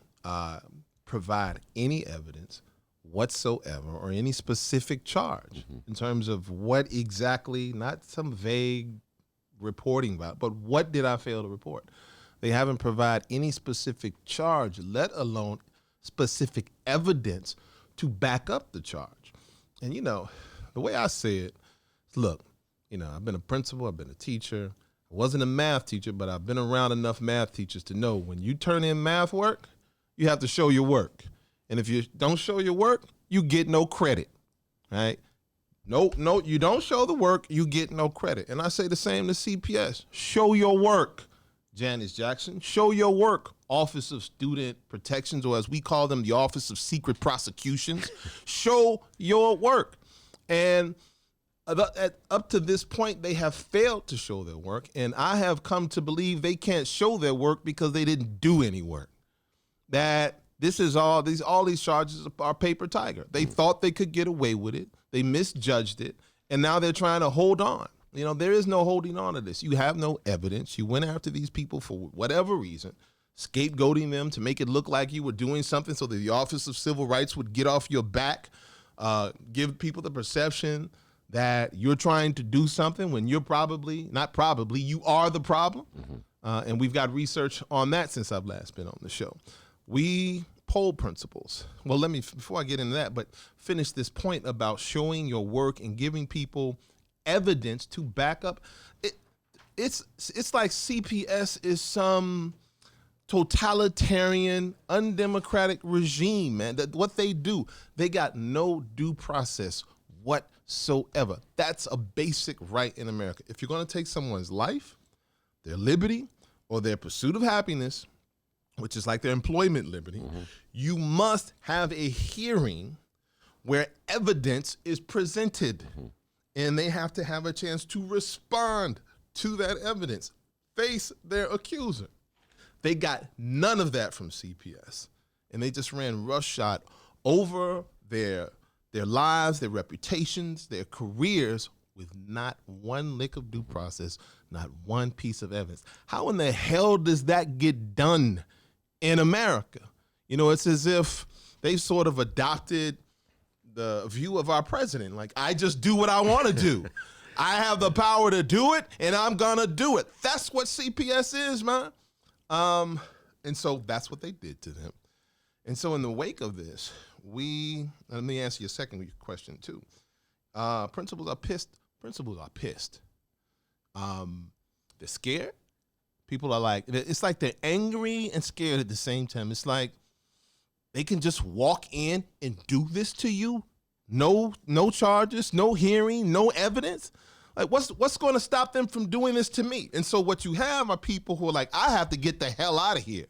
Provide any evidence whatsoever or any specific charge in terms of what exactly, not some vague reporting about, but what did I fail to report? They haven't provided any specific charge, let alone specific evidence to back up the charge. And, you know, the way I say it, look, you know, I've been a principal, I've been a teacher. I wasn't a math teacher, but I've been around enough math teachers to know when you turn in math work, you have to show your work. And if you don't show your work, you get no credit, right? No, you don't show the work, you get no credit. And I say the same to CPS. Show your work, Janice Jackson. Show your work, Office of Student Protections, or as we call them, the Office of Secret Prosecutions. Show your work. And up to this point, they have failed to show their work. And I have come to believe they can't show their work because they didn't do any work. That this is all these charges are paper tiger. They thought they could get away with it. They misjudged it. And now they're trying to hold on. You know, there is no holding on to this. You have no evidence. You went after these people for whatever reason, scapegoating them to make it look like you were doing something so that the Office of Civil Rights would get off your back, give people the perception that you're trying to do something when you're you are the problem. And we've got research on that since I've last been on the show. We poll principals. Well, let me, before I get into that, but finish this point about showing your work and giving people evidence to back up. It's like CPS is some totalitarian, undemocratic regime, man. That what they do, they got no due process whatsoever. That's a basic right in America. If you're going to take someone's life, their liberty, or their pursuit of happiness, which is like their employment liberty, you must have a hearing where evidence is presented. And they have to have a chance to respond to that evidence, face their accuser. They got none of that from CPS. And they just ran roughshod over their lives, their reputations, their careers with not one lick of due process, not one piece of evidence. How in the hell does that get done in America? You know, it's as if they've sort of adopted the view of our president. Like, I just do what I want to do. I have the power to do it, and I'm going to do it. That's what CPS is, man. And so that's what they did to them. And so in the wake of this, let me answer your second question too. Principals are pissed. They're scared. People are like, it's like they're angry and scared at the same time. It's like they can just walk in and do this to you. No charges, no hearing, no evidence. Like, what's going to stop them from doing this to me? And so what you have are people who are like, I have to get the hell out of here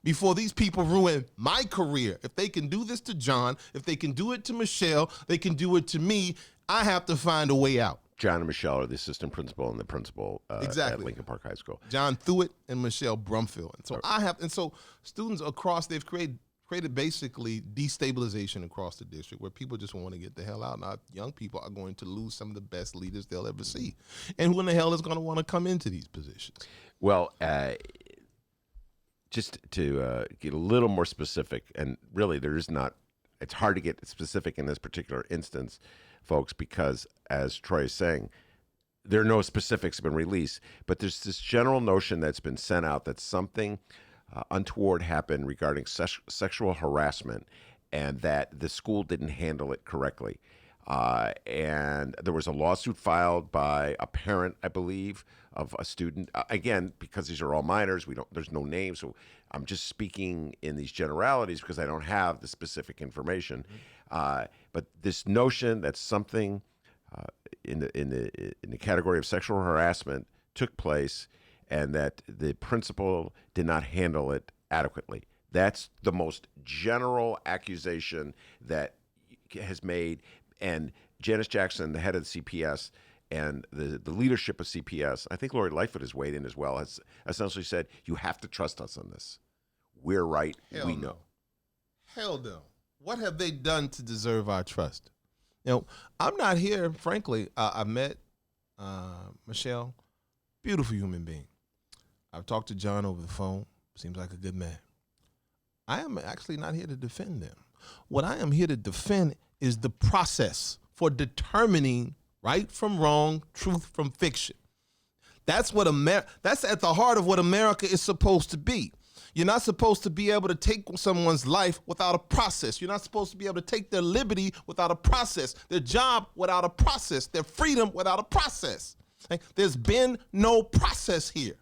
before these people ruin my career. If they can do this to John, if they can do it to Michelle, they can do it to me. I have to find a way out. John and Michelle are the assistant principal and the principal at Lincoln Park High School. John Thuet and Michelle Brumfield. And so students across, they've created basically destabilization across the district where people just want to get the hell out. And our young people are going to lose some of the best leaders they'll ever see. And who in the hell is going to want to come into these positions? Well, just to get a little more specific, and really it's hard to get specific in this particular instance, folks, because as Troy is saying, there are no specifics been released, but there's this general notion that's been sent out that something untoward happened regarding sexual harassment and that the school didn't handle it correctly. And there was a lawsuit filed by a parent, I believe, of a student. Again, because these are all minors, there's no names, so I'm just speaking in these generalities because I don't have the specific information. But this notion that something in the category of sexual harassment took place and that the principal did not handle it adequately. That's the most general accusation that has made. And Janice Jackson, the head of the CPS, and the leadership of CPS, I think Lori Lightfoot has weighed in as well, has essentially said, you have to trust us on this. We're right. We know. Hell no. What have they done to deserve our trust? I'm not here, frankly. I met Michelle, beautiful human being. I've talked to John over the phone. Seems like a good man. I am actually not here to defend them. What I am here to defend is the process for determining right from wrong, truth from fiction. That's that's at the heart of what America is supposed to be. You're not supposed to be able to take someone's life without a process. You're not supposed to be able to take their liberty without a process, their job without a process, their freedom without a process. There's been no process here.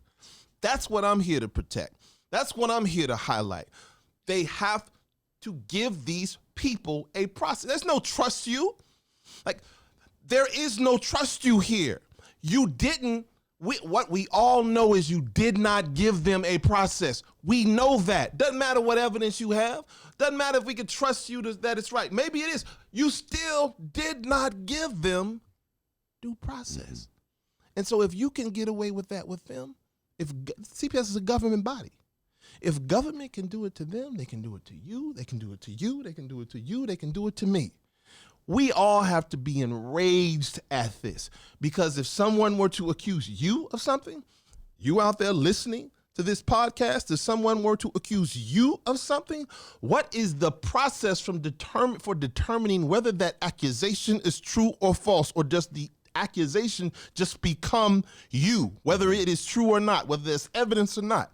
That's what I'm here to protect. That's what I'm here to highlight. They have to give these people a process. There's no trust you. There is no trust you here. You didn't. What we all know is you did not give them a process. We know that. Doesn't matter what evidence you have. Doesn't matter if we can trust you that it's right. Maybe it is. You still did not give them due process. And so if you can get away with that with them, if CPS is a government body, if government can do it to them, they can do it to you, they can do it to you, they can do it to you, they can do it to me. We all have to be enraged at this, because if someone were to accuse you of something, you out there listening to this podcast, if someone were to accuse you of something, what is the process for determining whether that accusation is true or false, or does the accusation just become you, whether it is true or not, whether there's evidence or not?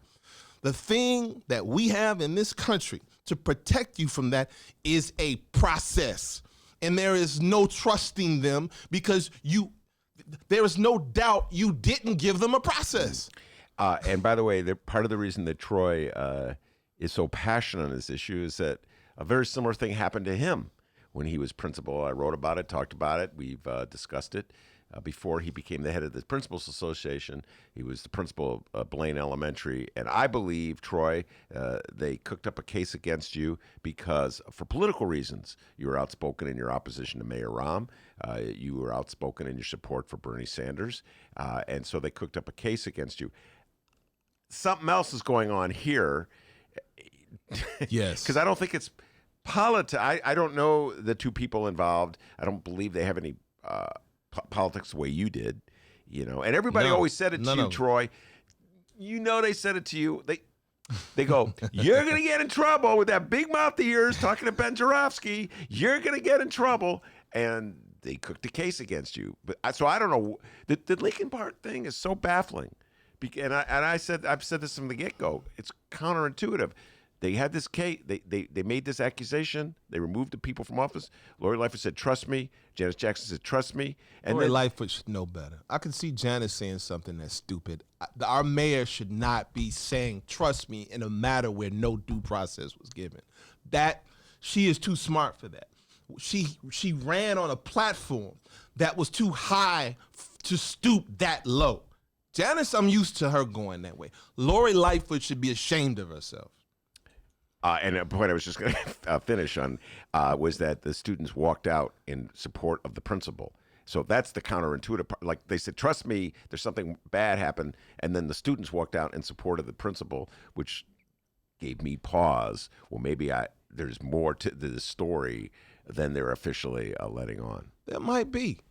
The thing that we have in this country to protect you from that is a process. And there is no trusting them because there is no doubt you didn't give them a process. And by the way, part of the reason that Troy is so passionate on this issue is that a very similar thing happened to him when he was principal. I wrote about it, talked about it. We've discussed it. Before he became the head of the Principals Association, he was the principal of Blaine Elementary. And I believe, Troy, they cooked up a case against you because, for political reasons, you were outspoken in your opposition to Mayor Rahm. You were outspoken in your support for Bernie Sanders. And so they cooked up a case against you. Something else is going on here. Yes. Because I don't think it's politics. I don't know the two people involved. I don't believe they have any politics the way you did, and everybody always said it to you, Troy. They said it to you. They go, you're going to get in trouble with that big mouth of yours talking to Ben Joravsky. You're going to get in trouble. And they cooked a case against you. So I don't know. The Lincoln Park thing is so baffling. And I've said this from the get-go. It's counterintuitive. They had this case. They made this accusation. They removed the people from office. Lori Lightfoot said, "Trust me." Janice Jackson said, "Trust me." And Lori then Lightfoot should know better. I can see Janice saying something that's stupid. Our mayor should not be saying, "Trust me," in a matter where no due process was given. That she is too smart for that. She ran on a platform that was too high to stoop that low. Janice, I'm used to her going that way. Lori Lightfoot should be ashamed of herself. And a point I was just going to finish on was that the students walked out in support of the principal. So that's the counterintuitive part. Like they said, "Trust me, there's something bad happened," and then the students walked out in support of the principal, which gave me pause. Well, maybe there's more to the story than they're officially letting on. There might be.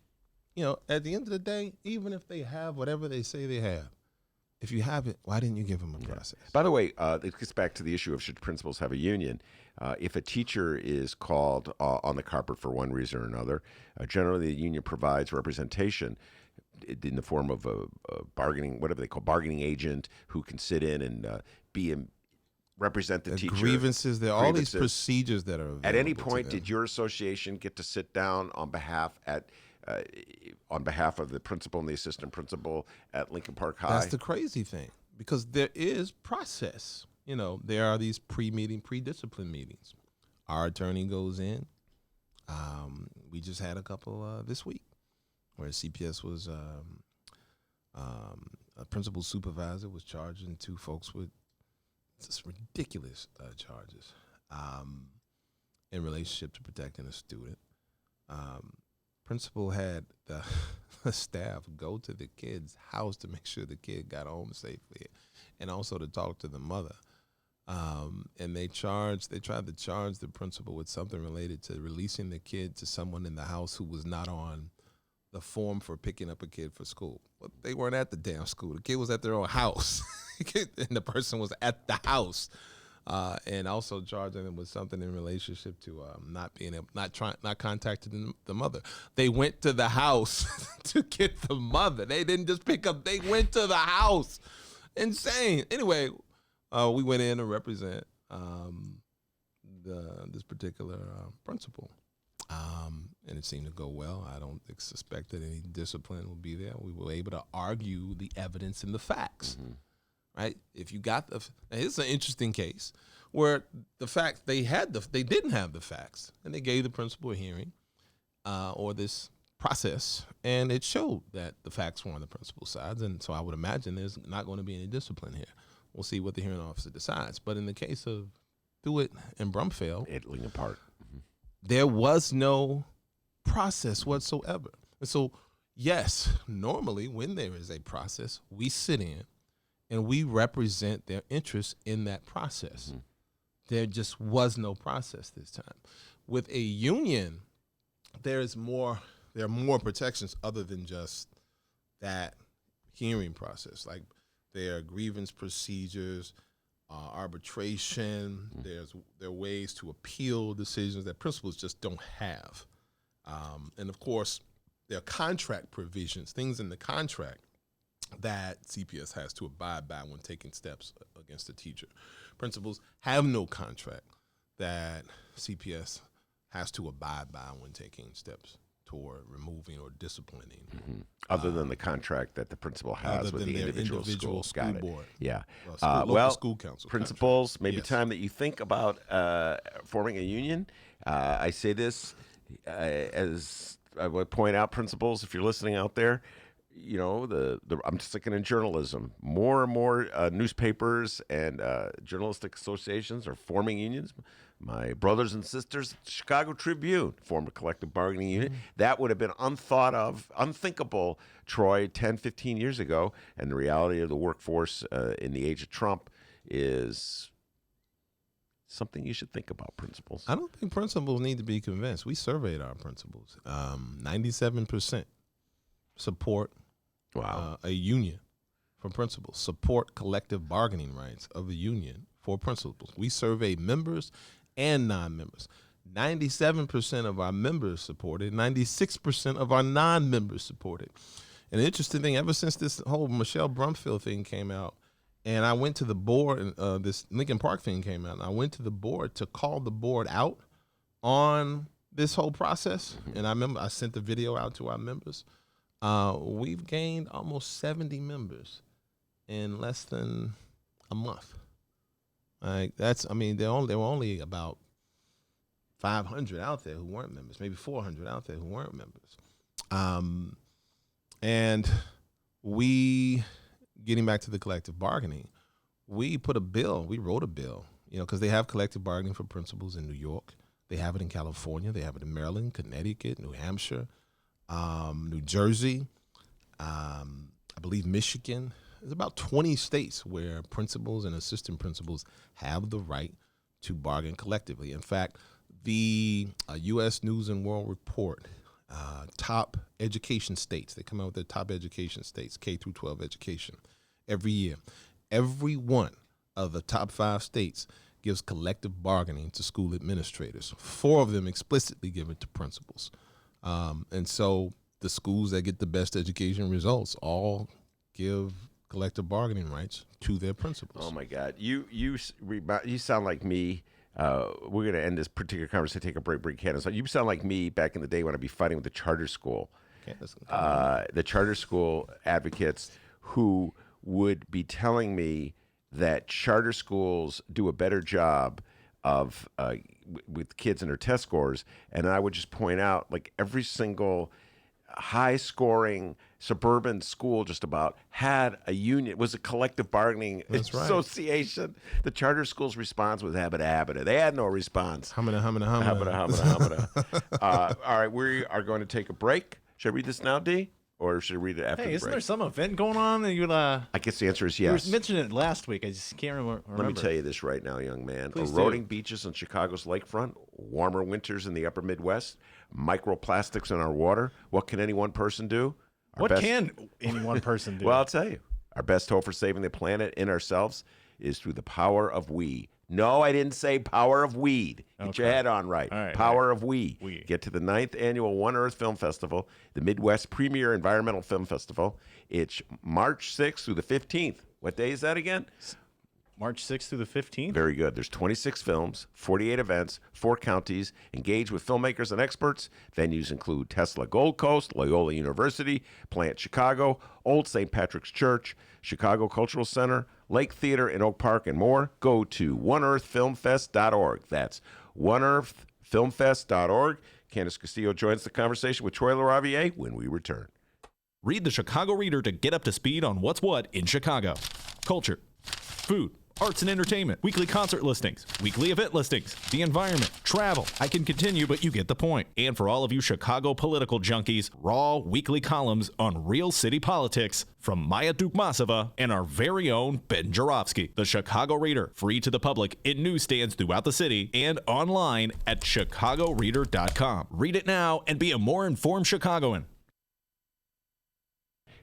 At the end of the day, even if they have whatever they say they have, if you have it, why didn't you give them a process? By the way, it gets back to the issue of should principals have a union. If a teacher is called on the carpet for one reason or another, generally the union provides representation in the form of a bargaining, whatever they call bargaining agent, who can sit in and represent the teacher. Grievances. There are all these procedures that are available. At any point, did your association get to sit down on behalf of the principal and the assistant principal at Lincoln Park High? That's the crazy thing, because there is process. There are these pre-discipline meetings. Our attorney goes in. We just had a couple this week where CPS was a principal supervisor was charging two folks with just ridiculous charges in relationship to protecting a student. Principal had the staff go to the kid's house to make sure the kid got home safely, and also to talk to the mother. And they tried to charge the principal with something related to releasing the kid to someone in the house who was not on the form for picking up a kid for school. But they weren't at the damn school. The kid was at their own house, and the person was at the house. And also charging them with something in relationship to not contacting the mother. They went to the house to get the mother. They didn't just pick up. They went to the house. Insane. Anyway, we went in to represent this particular principal, and it seemed to go well. I don't suspect that any discipline will be there. We were able to argue the evidence and the facts. Mm-hmm. Right? If you got it's an interesting case where the fact they didn't have the facts, and they gave the principal a hearing or this process, and it showed that the facts were on the principal's side. And so I would imagine there's not going to be any discipline here. We'll see what the hearing officer decides. But in the case of Hewitt and Brumfield, at Lincoln Park, there was no process whatsoever. And so, yes, normally when there is a process, we sit in and we represent their interests in that process. Mm-hmm. There just was no process this time. With a union, there are more protections other than just that hearing process. Like there are grievance procedures, arbitration. Mm-hmm. There are ways to appeal decisions that principals just don't have. And of course, there are contract provisions, things in the contract that CPS has to abide by when taking steps against a teacher. Principals have no contract that CPS has to abide by when taking steps toward removing or disciplining. Mm-hmm. Other than the contract that the principal has with the individual school board. Yeah. Local school council. Principals, contract. maybe Yes. time that you think about forming a union. I say this as I would point out, principals, if you're listening out there, I'm just thinking in journalism. More and more newspapers and journalistic associations are forming unions. My brothers and sisters at the Chicago Tribune formed a collective bargaining unit. That would have been unthought of, unthinkable, Troy, 10, 15 years ago. And the reality of the workforce in the age of Trump is something you should think about, principals. I don't think principals need to be convinced. We surveyed our principals. 97% support a union for principals, support collective bargaining rights of a union for principals. We surveyed members and non-members. 97% of our members supported, 96% of our non-members supported. And the interesting thing, ever since this whole Michelle Brumfield thing came out, And I went to the board, and this Lincoln Park thing came out, and I went to the board to call the board out on this whole process. And I remember I sent the video out to our members. We've gained almost 70 members in less than a month. Like there were only about 500 out there who weren't members, maybe 400 out there who weren't members. And we, getting back to the collective bargaining, we wrote a bill, because they have collective bargaining for principals in New York. They have it in California. They have it in Maryland, Connecticut, New Hampshire, New Jersey, I believe Michigan. There's about 20 states where principals and assistant principals have the right to bargain collectively. In fact, the U.S. News and World Report, top education states, they come out with their top education states, K through 12 education, every year. Every one of the top 5 states gives collective bargaining to school administrators. 4 of them explicitly give it to principals. And so the schools that get the best education results all give collective bargaining rights to their principals. Oh my God, you sound like me. We're going to end this particular conversation. Take a break, Candis. You sound like me back in the day when I'd be fighting with the charter school, the charter school advocates who would be telling me that charter schools do a better job of with kids and their test scores, and I would just point out like every single high-scoring suburban school just about had a union, was a collective bargaining association. The charter school's response was habita. They had no response. Habita. All right, we are going to take a break. Should I read this now, D? Or should I read it after the break? Isn't there some event going on that you I guess the answer is yes. You mentioned it last week. I just can't remember. Let me tell you this right now, young man. Please Eroding beaches on Chicago's lakefront, warmer winters in the upper Midwest, microplastics in our water. What can any one person do? What can any one person do? Well, I'll tell you. Our best hope for saving the planet and ourselves is through the power of we. No, I didn't say power of weed. Get your head on right. All right, Power of we. Get to the 9th Annual One Earth Film Festival, the Midwest premier environmental film festival. It's March 6th through the 15th. What day is that again? March 6th through the 15th? Very good. There's 26 films, 48 events, 4 counties. Engage with filmmakers and experts. Venues include Tesla Gold Coast, Loyola University, Plant Chicago, Old St. Patrick's Church, Chicago Cultural Center, Lake Theater in Oak Park, and more. Go to oneearthfilmfest.org. That's oneearthfilmfest.org. Candis Castillo joins the conversation with Troy LaRaviere when we return. Read the Chicago Reader to get up to speed on what's what in Chicago. Culture, food, arts and entertainment, weekly concert listings, weekly event listings, the environment, travel. I can continue, but you get the point. And for all of you Chicago political junkies, raw weekly columns on real city politics from Maya Dukmasova and our very own Ben Joravsky. The Chicago Reader, free to the public in newsstands throughout the city and online at chicagoreader.com. Read it now and be a more informed Chicagoan.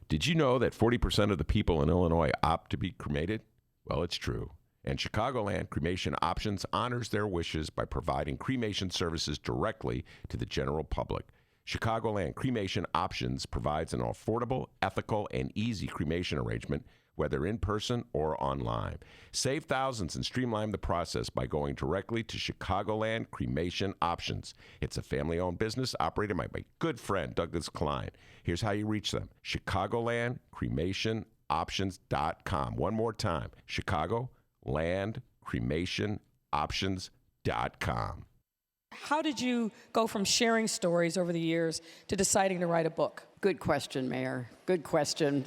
Did you know that 40% of the people in Illinois opt to be cremated? Well, it's true. And Chicagoland Cremation Options honors their wishes by providing cremation services directly to the general public. Chicagoland Cremation Options provides an affordable, ethical, and easy cremation arrangement, whether in person or online. Save thousands and streamline the process by going directly to Chicagoland Cremation Options. It's a family-owned business operated by my good friend, Douglas Klein. Here's how you reach them. Chicagoland Cremation Options.com. One more time, ChicagolandCremationOptions.com. How did you go from sharing stories over the years to deciding to write a book? Good question, Mayor. Good question.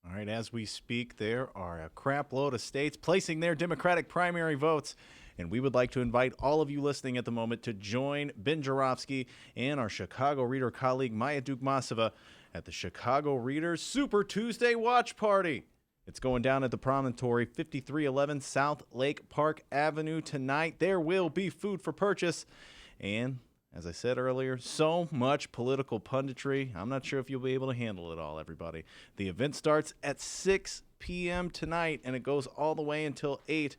All right, as we speak, there are a crap load of states placing their Democratic primary votes, and we would like to invite all of you listening at the moment to join Ben Joravsky and our Chicago Reader colleague Maya Dukmasova at the Chicago Reader Super Tuesday Watch Party. It's going down at the Promontory, 5311 South Lake Park Avenue tonight. There will be food for purchase. And as I said earlier, so much political punditry. I'm not sure if you'll be able to handle it all, everybody. The event starts at 6 p.m. tonight, and it goes all the way until 8.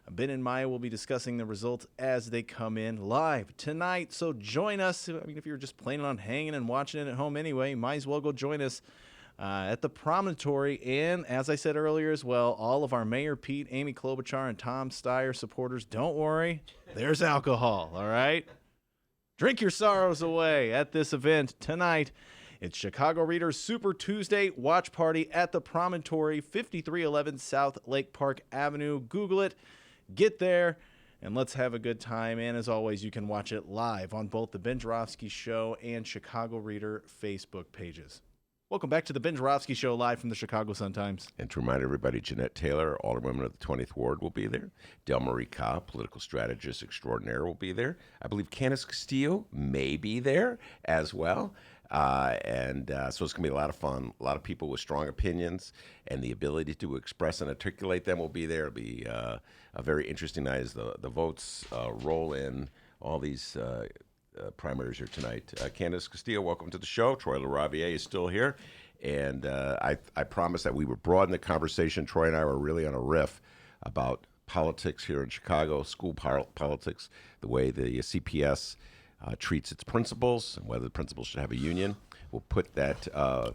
Ben and Maya will be discussing the results as they come in live tonight. So join us. I mean, if you're just planning on hanging and watching it at home anyway, might as well go join us at the Promontory. And as I said earlier as well, all of our Mayor Pete, Amy Klobuchar, and Tom Steyer supporters, don't worry, there's alcohol, all right? Drink your sorrows away at this event tonight. It's Chicago Reader's Super Tuesday Watch Party at the Promontory, 5311 South Lake Park Avenue. Google it, get there, and let's have a good time. And as always, you can watch it live on both the Ben Joravsky Show and Chicago Reader Facebook pages. Welcome back to the Ben Joravsky Show, live from the Chicago Sun-Times. And to remind everybody, Jeanette Taylor, Alderwoman of the 20th Ward, will be there. Del Marie Cobb, political strategist extraordinaire, will be there. I believe Candis Castillo may be there as well. So it's going to be a lot of fun. A lot of people with strong opinions and the ability to express and articulate them will be there. It'll be a very interesting night as the votes roll in. All these primaries here tonight. Candis Castillo, welcome to the show. Troy LaRaviere is still here. And I promised that we would broaden the conversation. Troy and I were really on a riff about politics here in Chicago, school politics, the way the CPS treats its principals, and whether the principals should have a union. We'll put that...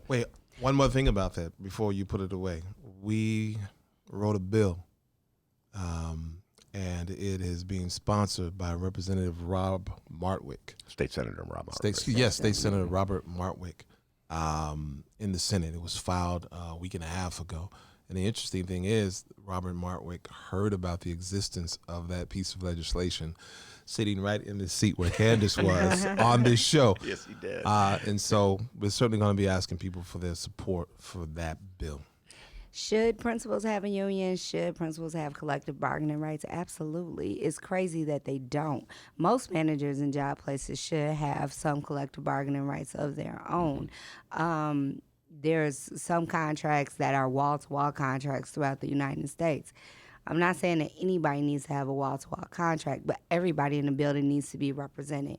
Wait, one more thing about that before you put it away. We wrote a bill, and it is being sponsored by Representative Rob Martwick. State Senator Rob Martwick. Yes, State Senator Robert Martwick in the Senate. It was filed a week and a half ago. And the interesting thing is, Robert Martwick heard about the existence of that piece of legislation sitting right in the seat where Candis was on this show. Yes, he did. And so we're certainly going to be asking people for their support for that bill. Should principals have a union? Should principals have collective bargaining rights? Absolutely. It's crazy that they don't. Most managers in job places should have some collective bargaining rights of their own. There's some contracts that are wall-to-wall contracts throughout the United States. I'm not saying that anybody needs to have a wall-to-wall contract, but everybody in the building needs to be represented.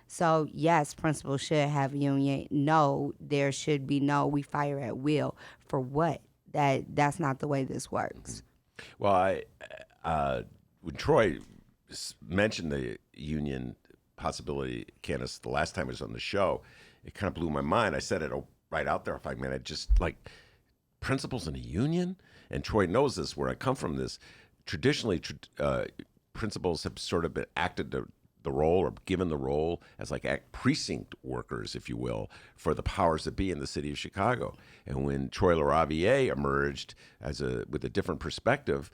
So, yes, principals should have a union. No, there should be no, we fire at will. For what? That's not the way this works. Well, when Troy mentioned the union possibility, Candace, the last time he was on the show, it kind of blew my mind. I said it right out there. I mean, I just like principals in a union, and Troy knows this. Where I come from, this traditionally, principals have sort of been acted the role or given the role as like precinct workers, if you will, for the powers that be in the city of Chicago. And when Troy LaRaviere emerged with a different perspective,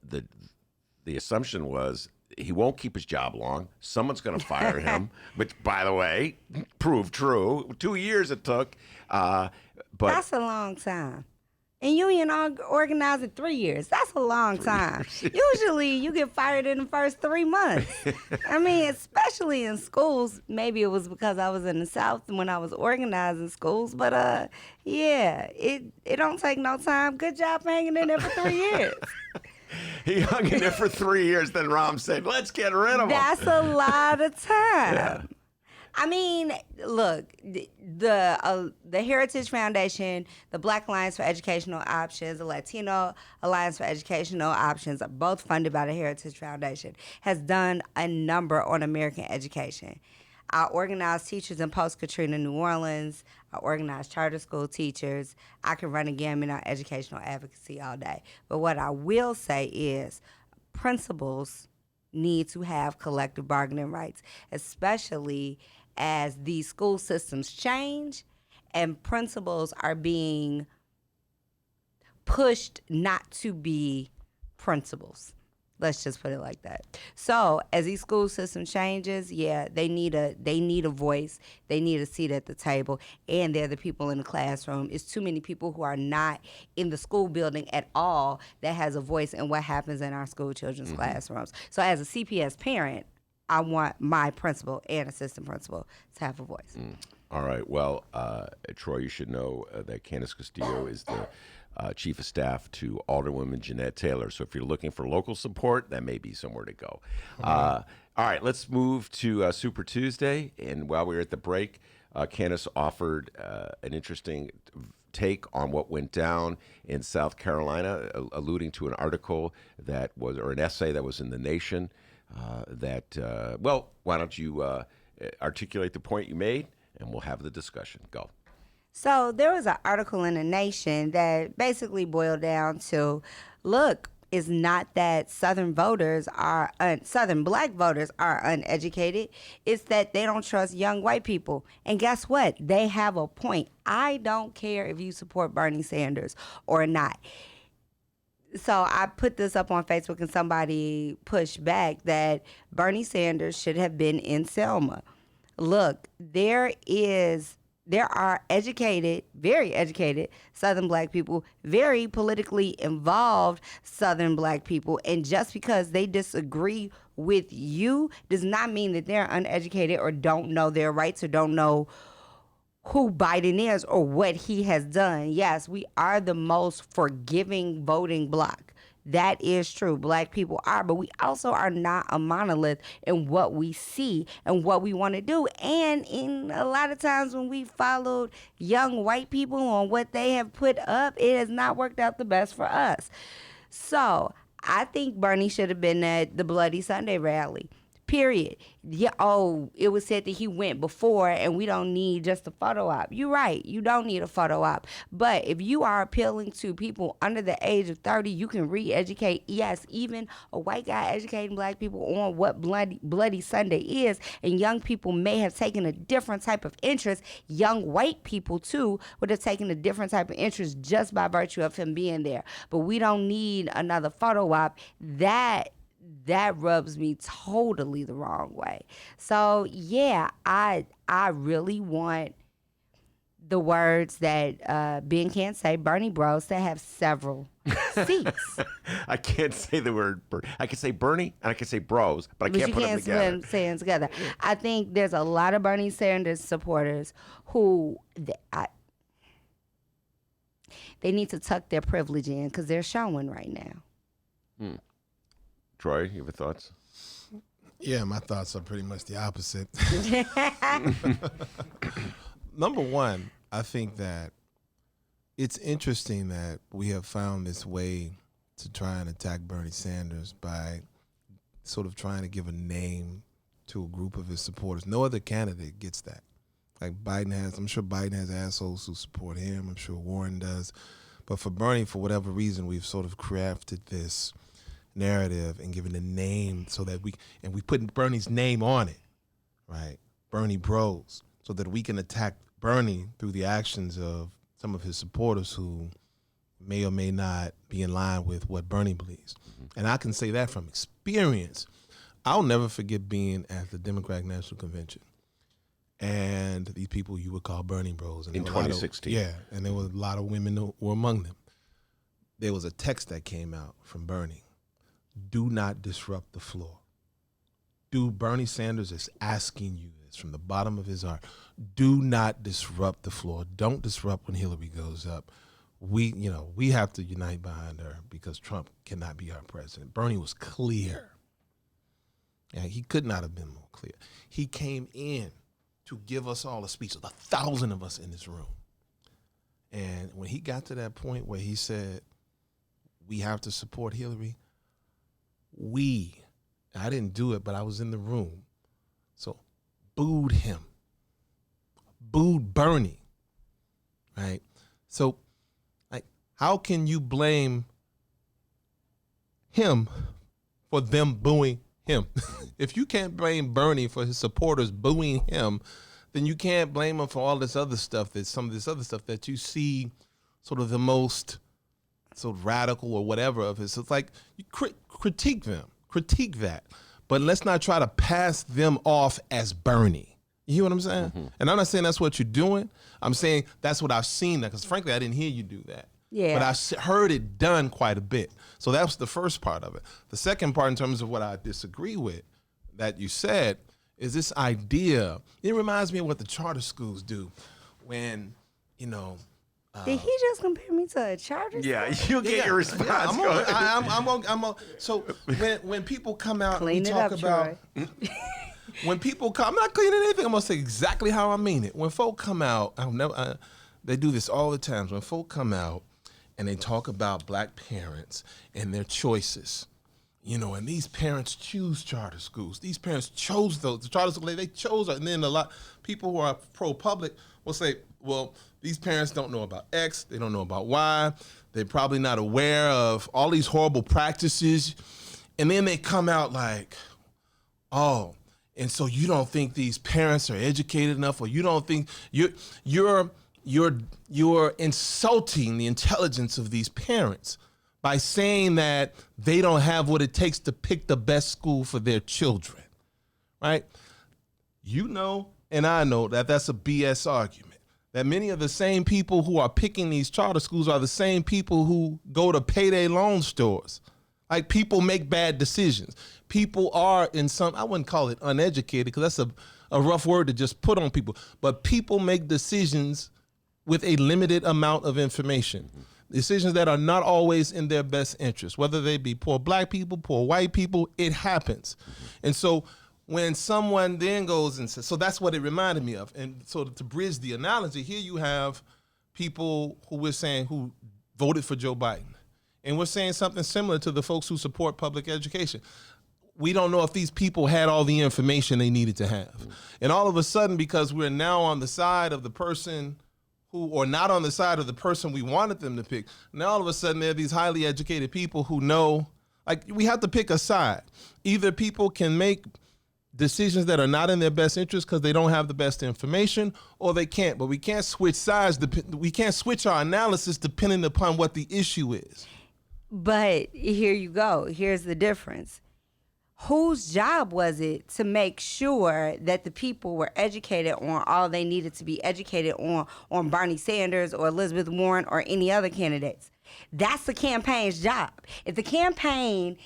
the assumption was he won't keep his job long. Someone's going to fire him, which, by the way, proved true. 2 years it took. But that's a long time. And union organizing 3 years. That's a long time. Usually you get fired in the first 3 months. I mean, especially in schools. Maybe it was because I was in the South when I was organizing schools. But, yeah, it don't take no time. Good job hanging in there for 3 years. He hung in there for 3 years. Then Rom said, let's get rid of him. That's a lot of time. Yeah. I mean, look, the Heritage Foundation, the Black Alliance for Educational Options, the Latino Alliance for Educational Options, are both funded by the Heritage Foundation, has done a number on American education. I organized teachers in post-Katrina New Orleans. I organized charter school teachers. I can run a gamut on educational advocacy all day. But what I will say is principals need to have collective bargaining rights, especially as these school systems change and principals are being pushed not to be principals. Let's just put it like that. So as these school system changes, yeah, they need a voice. They need a seat at the table, and they're the people in the classroom. It's too many people who are not in the school building at all that has a voice in what happens in our school children's classrooms. So as a CPS parent, I want my principal and assistant principal to have a voice. All right. Well, Troy, you should know that Candis Castillo is the chief of staff to Alderwoman Jeanette Taylor. So if you're looking for local support, that may be somewhere to go. All right, let's move to Super Tuesday. And while we were at the break, Candis offered an interesting take on what went down in South Carolina, alluding to an article that was, or an essay that was in The Nation. Well, why don't you articulate the point you made, and we'll have the discussion. Go. So there was an article in The Nation that basically boiled down to, look, it's not that Southern black voters are uneducated. It's that they don't trust young white people. And guess what? They have a point. I don't care if you support Bernie Sanders or not. So I put this up on Facebook and somebody pushed back that Bernie Sanders should have been in Selma. Look, there are educated, very educated Southern black people, very politically involved Southern black people. And just because they disagree with you does not mean that they're uneducated or don't know their rights or don't know who Biden is or what he has done. Yes, we are the most forgiving voting bloc. That is true. Black people are, but we also are not a monolith in what we see and what we want to do. And in a lot of times when we followed young white people on what they have put up, it has not worked out the best for us. So I think Bernie should have been at the Bloody Sunday rally. Period. Yeah. Oh, it was said that he went before, and we don't need just a photo op. You're right. You don't need a photo op. But if you are appealing to people under the age of 30, you can re-educate. Yes, even a white guy educating black people on what Bloody Sunday is, and young people may have taken a different type of interest. Young white people too would have taken a different type of interest just by virtue of him being there. But we don't need another photo op. That rubs me totally the wrong way. So yeah, I really want the words that Ben can't say, Bernie Bros, to have several seats. I can't say the word Bernie. I can say Bernie and I can say Bros, but I can't put them together. Say them together. I think there's a lot of Bernie Sanders supporters who they need to tuck their privilege in because they're showing right now. Troy, you have thoughts? Yeah, my thoughts are pretty much the opposite. Number one, I think that it's interesting that we have found this way to try and attack Bernie Sanders by sort of trying to give a name to a group of his supporters. No other candidate gets that. Like Biden has, I'm sure Biden has assholes who support him. I'm sure Warren does. But for Bernie, for whatever reason, we've sort of crafted this narrative and given a name so that we put Bernie's name on it, right? Bernie Bros, so that we can attack Bernie through the actions of some of his supporters who may or may not be in line with what Bernie believes. And I can say that from experience. I'll never forget being at the Democratic National Convention and these people you would call Bernie Bros. And in 2016. And there was a lot of women who were among them. There was a text that came out from Bernie. Do not disrupt the floor. Bernie Sanders is asking you this from the bottom of his heart. Do not disrupt the floor. Don't disrupt when Hillary goes up. We have to unite behind her because Trump cannot be our president. Bernie was clear. Yeah, he could not have been more clear. He came in to give us all a speech, 1,000 of us in this room. And when he got to that point where he said, we have to support Hillary, I didn't do it, but I was in the room. So booed him, booed Bernie, right? So like, how can you blame him for them booing him? If you can't blame Bernie for his supporters booing him, then you can't blame him for all this other stuff, some of this other stuff that you see sort of the most sort of radical or whatever of his. So it's like, you critique that, but let's not try to pass them off as Bernie. You hear what I'm saying? Mm-hmm. And I'm not saying that's what you're doing. I'm saying that's what I've seen, because frankly, I didn't hear you do that. Yeah. But I heard it done quite a bit. So that was the first part of it. The second part, in terms of what I disagree with that you said, is this idea. It reminds me of what the charter schools do when, you know. Did he just compare me to a charter school? Yeah, you'll get your response. Yeah, so when people come out Clean and it talk up, about. When people come, I'm not cleaning anything. I'm gonna say exactly how I mean it. When folk come out, they do this all the time. When folk come out and they talk about black parents and their choices, you know, and these parents choose charter schools. These parents chose those charter schools. They chose it. And then a lot people who are pro-public will say, well, these parents don't know about X. They don't know about Y. They're probably not aware of all these horrible practices. And then they come out like, oh, and so you don't think these parents are educated enough, or you don't think you're insulting the intelligence of these parents by saying that they don't have what it takes to pick the best school for their children, right? You know, and I know that that's a BS argument. That many of the same people who are picking these charter schools are the same people who go to payday loan stores. Like, people make bad decisions. People are I wouldn't call it uneducated, because that's a rough word to just put on people. But people make decisions with a limited amount of information. Decisions that are not always in their best interest, whether they be poor black people, poor white people, it happens. And so when someone then goes and says, so that's what it reminded me of. And so to bridge the analogy, here you have people who we're saying who voted for Joe Biden. And we're saying something similar to the folks who support public education. We don't know if these people had all the information they needed to have. And all of a sudden, because we're now on the side of the person or not on the side of the person we wanted them to pick, now all of a sudden there are these highly educated people who know, like, we have to pick a side. Either people can make decisions that are not in their best interest because they don't have the best information, or they can't. But we can't switch sides. We can't switch our analysis depending upon what the issue is. But here you go. Here's the difference. Whose job was it to make sure that the people were educated on all they needed to be educated on Bernie Sanders or Elizabeth Warren or any other candidates? That's the campaign's job. If the campaign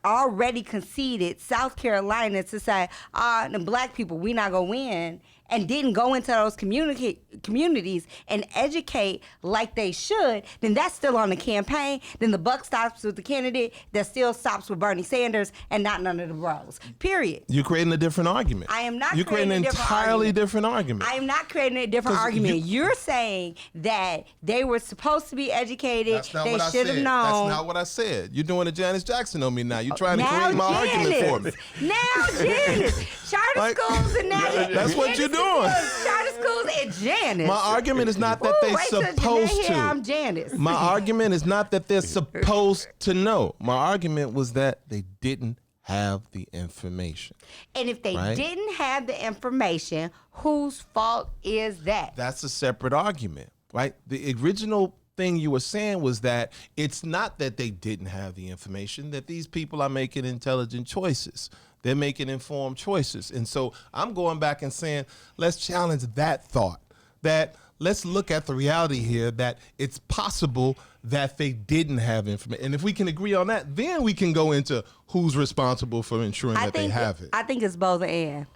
already conceded South Carolina to say, the black people, we not gonna win, and didn't go into those communities and educate like they should, then that's still on the campaign. Then the buck stops with the candidate that still stops with Bernie Sanders and not none of the bros. Period. You're creating a different argument. I am not You're creating an entirely different I argument. am not creating a different argument. You're saying that they were supposed to be educated. That's not they what I should said. have known. That's not what I said. You're doing a Janice Jackson on me now. You're trying to Now create my argument for me. Now Janice. Charter schools and now That's what you're doing. Charter schools and Janice. My argument is not that they're supposed to. I'm Janice. My argument is not that they're supposed to know. My argument was that they didn't have the information. And if they right? didn't have the information, whose fault is that? That's a separate argument, right? The original thing you were saying was that it's not that they didn't have the information, that these people are making intelligent choices. They're making informed choices. And so I'm going back and saying, let's challenge that thought, that let's look at the reality here, that it's possible that they didn't have information. And if we can agree on that, then we can go into who's responsible for ensuring that they have it. I think it's both and.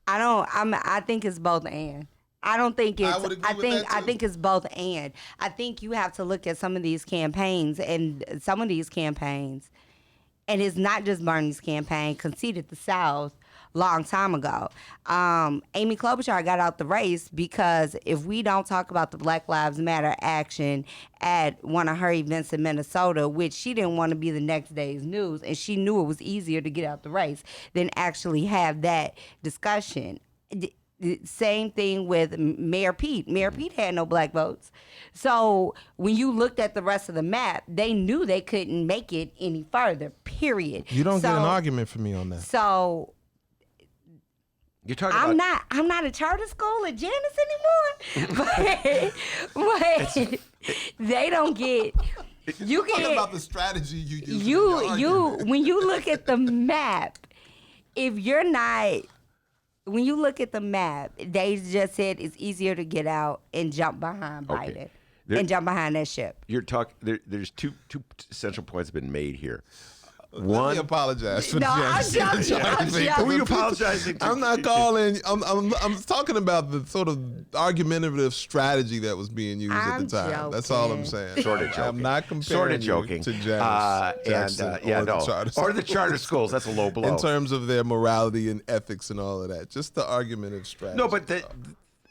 I think it's both and. I don't think it's. I think it's both and. I think you have to look at some of these campaigns, and it's not just Bernie's campaign, conceded the South long time ago. Amy Klobuchar got out the race because if we don't talk about the Black Lives Matter action at one of her events in Minnesota, which she didn't want to be the next day's news, and she knew it was easier to get out the race than actually have that discussion. Same thing with Mayor Pete. Mayor Pete had no black votes. So when you looked at the rest of the map, they knew they couldn't make it any further, period. You don't get an argument from me on that. So you're talking I'm not a charter school at Janice anymore. but they don't get. You get talking about the strategy you use. When you look at the map, if you're not. When you look at the map, they just said it's easier to get out and jump behind Biden and jump behind that ship. You're talking. There's two essential points have been made here. Let me apologize for No, I'm Janice. joking. I'm joking. Who are you apologizing to? I'm not calling. I'm talking about the sort of argumentative strategy that was being used at the time. That's all I'm saying. Sort of joking. I'm not comparing sort of you joking to Janice Jackson or the charter schools. That's a low blow. In terms of their morality and ethics and all of that. Just the argumentative strategy. No, but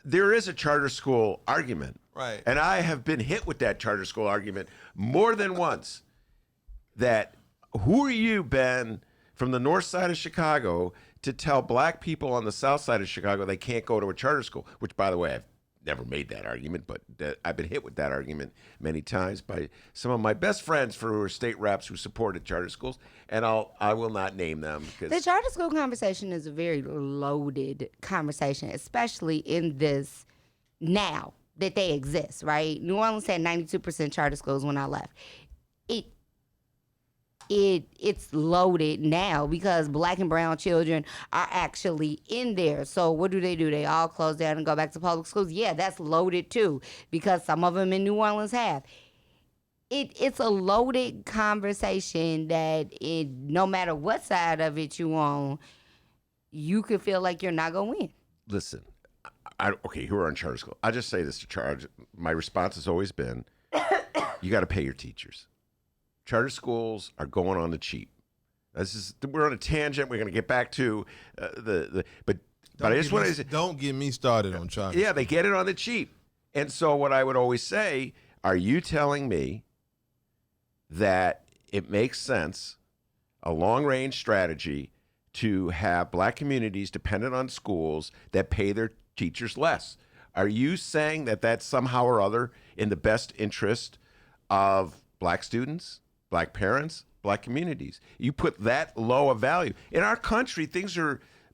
there is a charter school argument. Right. And I have been hit with that charter school argument more than once. That who are you, Ben, from the north side of Chicago, to tell black people on the south side of Chicago they can't go to a charter school? Which, by the way, I've never made that argument, but I've been hit with that argument many times by some of my best friends who are state reps who supported charter schools, and I will not name them. The charter school conversation is a very loaded conversation, especially in this now that they exist, right? New Orleans had 92% charter schools when I left. It's loaded now because black and brown children are actually in there. So what do? They all close down and go back to public schools? Yeah, that's loaded too because some of them in New Orleans have. It's a loaded conversation that no matter what side of it you on, you could feel like you're not going to win. Listen, okay, who are on charter school? I just say this to charge. My response has always been, you got to pay your teachers. Charter schools are going on the cheap. We're on a tangent. We're going to get back to but I just want to say, don't get me started on charter. Yeah, they get it on the cheap. And so what I would always say, are you telling me that it makes sense, a long-range strategy, to have black communities dependent on schools that pay their teachers less? Are you saying that that's somehow or other in the best interest of black students, black parents, black communities? You put that low a value. In our country,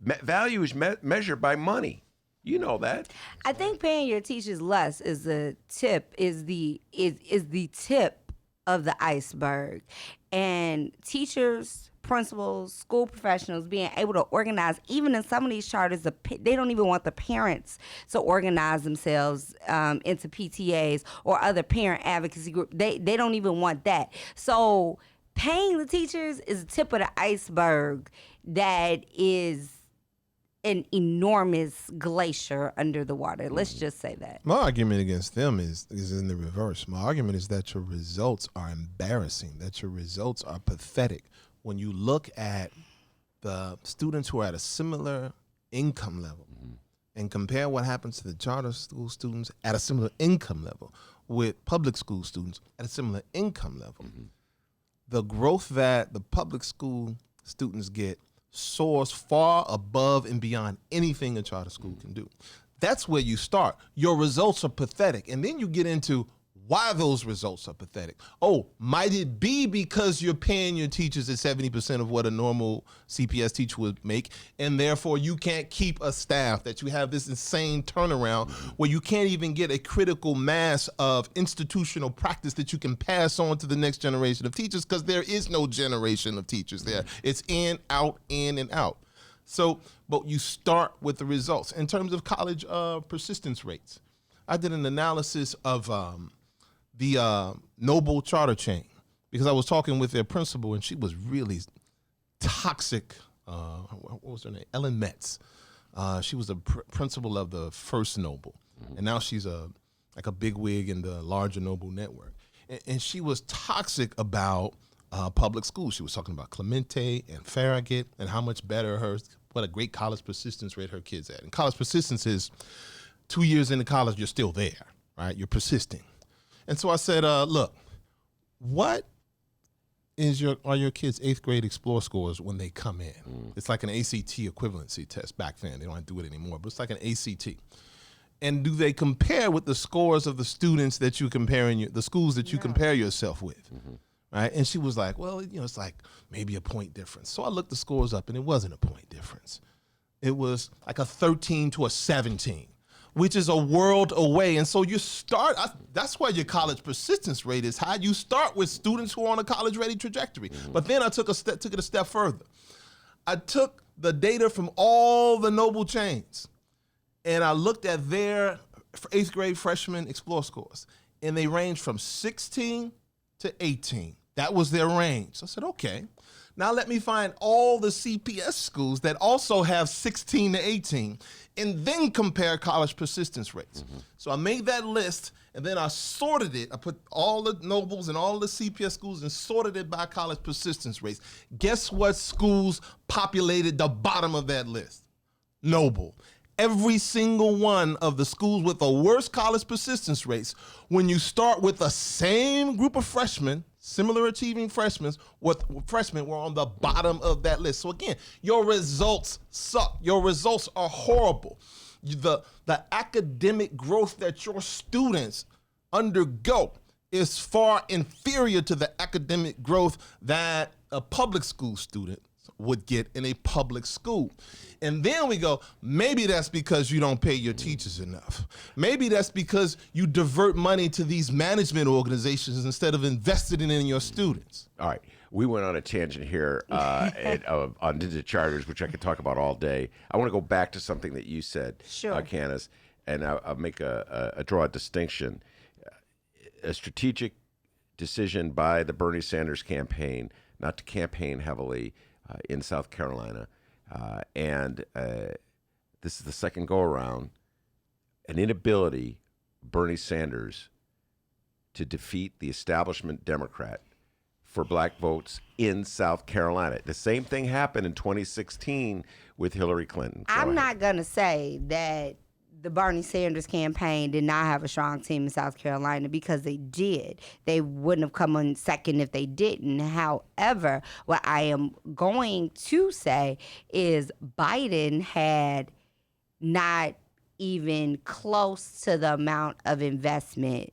value is measured by money. You know that. I think paying your teachers less is the tip of the iceberg. And teachers, principals, school professionals being able to organize, even in some of these charters, they don't even want the parents to organize themselves into PTAs or other parent advocacy groups. They don't even want that. So paying the teachers is the tip of the iceberg that is an enormous glacier under the water. Let's just say that. My argument against them is in the reverse. My argument is that your results are embarrassing, that your results are pathetic. When you look at the students who are at a similar income level and compare what happens to the charter school students at a similar income level with public school students at a similar income level, the growth that the public school students get soars far above and beyond anything a charter school can do. That's where you start. Your results are pathetic. And then you get into why those results are pathetic. Oh, might it be because you're paying your teachers at 70% of what a normal CPS teacher would make, and therefore you can't keep a staff, that you have this insane turnaround where you can't even get a critical mass of institutional practice that you can pass on to the next generation of teachers, because there is no generation of teachers there. It's in, out, in, and out. So, but you start with the results. In terms of college persistence rates, I did an analysis of the Noble charter chain, because I was talking with their principal and she was really toxic. What was her name? Ellen Metz. She was the principal of the first Noble, and now she's like a bigwig in the larger Noble network. And she was toxic about public schools. She was talking about Clemente and Farragut and how much better what a great college persistence rate her kids at. And college persistence is 2 years into college, you're still there, right? You're persisting. And so I said, look, what are your kids' 8th grade Explore scores when they come in? It's like an ACT equivalency test back then. They don't do it anymore, but it's like an ACT. And do they compare with the scores of the students that you the schools that you compare yourself with? Right? And she was like, well, it's like maybe a point difference. So I looked the scores up, and it wasn't a point difference. It was like a 13 to a 17. Which is a world away. And so you start, that's why your college persistence rate is high. You start with students who are on a college-ready trajectory. But then I took it a step further. I took the data from all the Noble chains, and I looked at their 8th grade freshman Explore scores, and they range from 16 to 18. That was their range. So I said, okay. Now let me find all the CPS schools that also have 16 to 18 and then compare college persistence rates. So I made that list and then I sorted it. I put all the Nobles and all the CPS schools and sorted it by college persistence rates. Guess what schools populated the bottom of that list? Noble. Every single one of the schools with the worst college persistence rates, when you start with the same group of freshmen, similar achieving freshmen were on the bottom of that list. So again, your results suck. Your results are horrible. The academic growth that your students undergo is far inferior to the academic growth that a public school student would get in a public school. And then we go, maybe that's because you don't pay your teachers enough. Maybe that's because you divert money to these management organizations instead of investing it in your students. All right. We went on a tangent here on Ninja Charters, which I could talk about all day. I want to go back to something that you said, Candis, and I'll make draw a distinction. A strategic decision by the Bernie Sanders campaign not to campaign heavily in South Carolina. And this is the second go-around, an inability, Bernie Sanders, to defeat the establishment Democrat for black votes in South Carolina. The same thing happened in 2016 with Hillary Clinton. I'm not going to say that the Bernie Sanders campaign did not have a strong team in South Carolina, because they did. They wouldn't have come on second if they didn't. However, what I am going to say is Biden had not even close to the amount of investment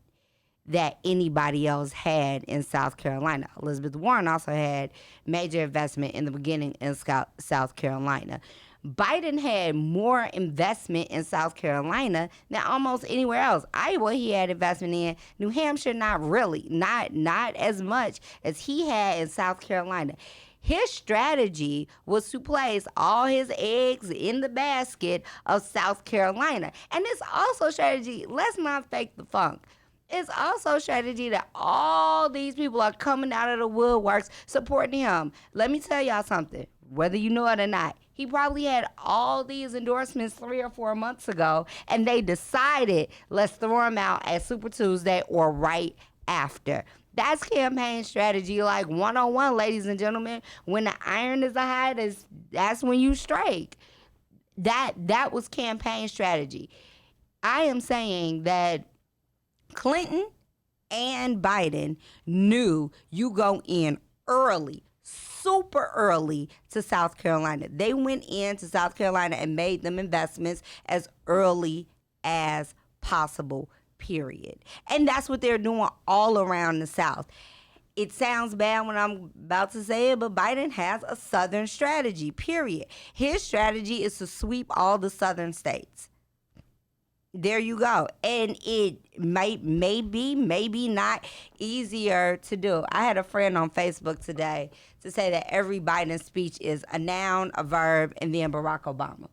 that anybody else had in South Carolina. Elizabeth Warren also had major investment in the beginning in South Carolina. Biden had more investment in South Carolina than almost anywhere else. Iowa, he had investment in. New Hampshire, not really. Not as much as he had in South Carolina. His strategy was to place all his eggs in the basket of South Carolina. And it's also strategy, let's not fake the funk. It's also strategy that all these people are coming out of the woodworks supporting him. Let me tell y'all something, whether you know it or not. He probably had all these endorsements 3 or 4 months ago, and they decided, let's throw them out at Super Tuesday or right after. That's campaign strategy, like 101, ladies and gentlemen. When the iron is the hottest, that's when you strike. That was campaign strategy. I am saying that Clinton and Biden knew you go in early, super early to South Carolina. They went into South Carolina and made them investments as early as possible, period. And that's what they're doing all around the South. It sounds bad when I'm about to say it, but Biden has a Southern strategy, period. His strategy is to sweep all the Southern states. There you go. And it maybe not easier to do. I had a friend on Facebook today to say that every Biden speech is a noun, a verb, and then Barack Obama.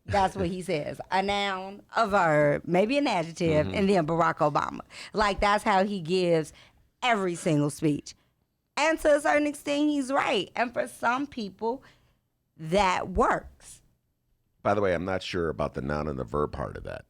That's what he says. A noun, a verb, maybe an adjective, and then Barack Obama. Like, that's how he gives every single speech. And to a certain extent, he's right. And for some people, that works. By the way, I'm not sure about the noun and the verb part of that.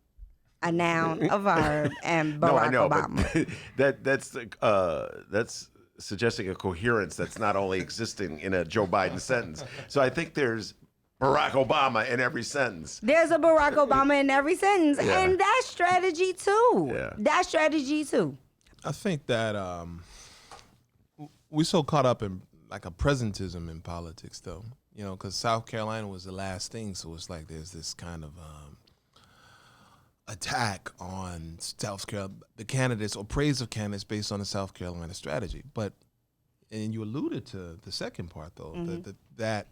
A noun, a verb, and Barack Obama. But that's suggesting a coherence that's not only existing in a Joe Biden sentence. So I think there's Barack Obama in every sentence. There's a Barack Obama in every sentence, Yeah. and that's strategy too. Yeah. That's strategy too. I think that we're so caught up in like a presentism in politics, though. You know, because South Carolina was the last thing, so it's like there's this kind of attack on South Carolina, the candidates, or praise of candidates based on the South Carolina strategy. But, and you alluded to the second part, though, that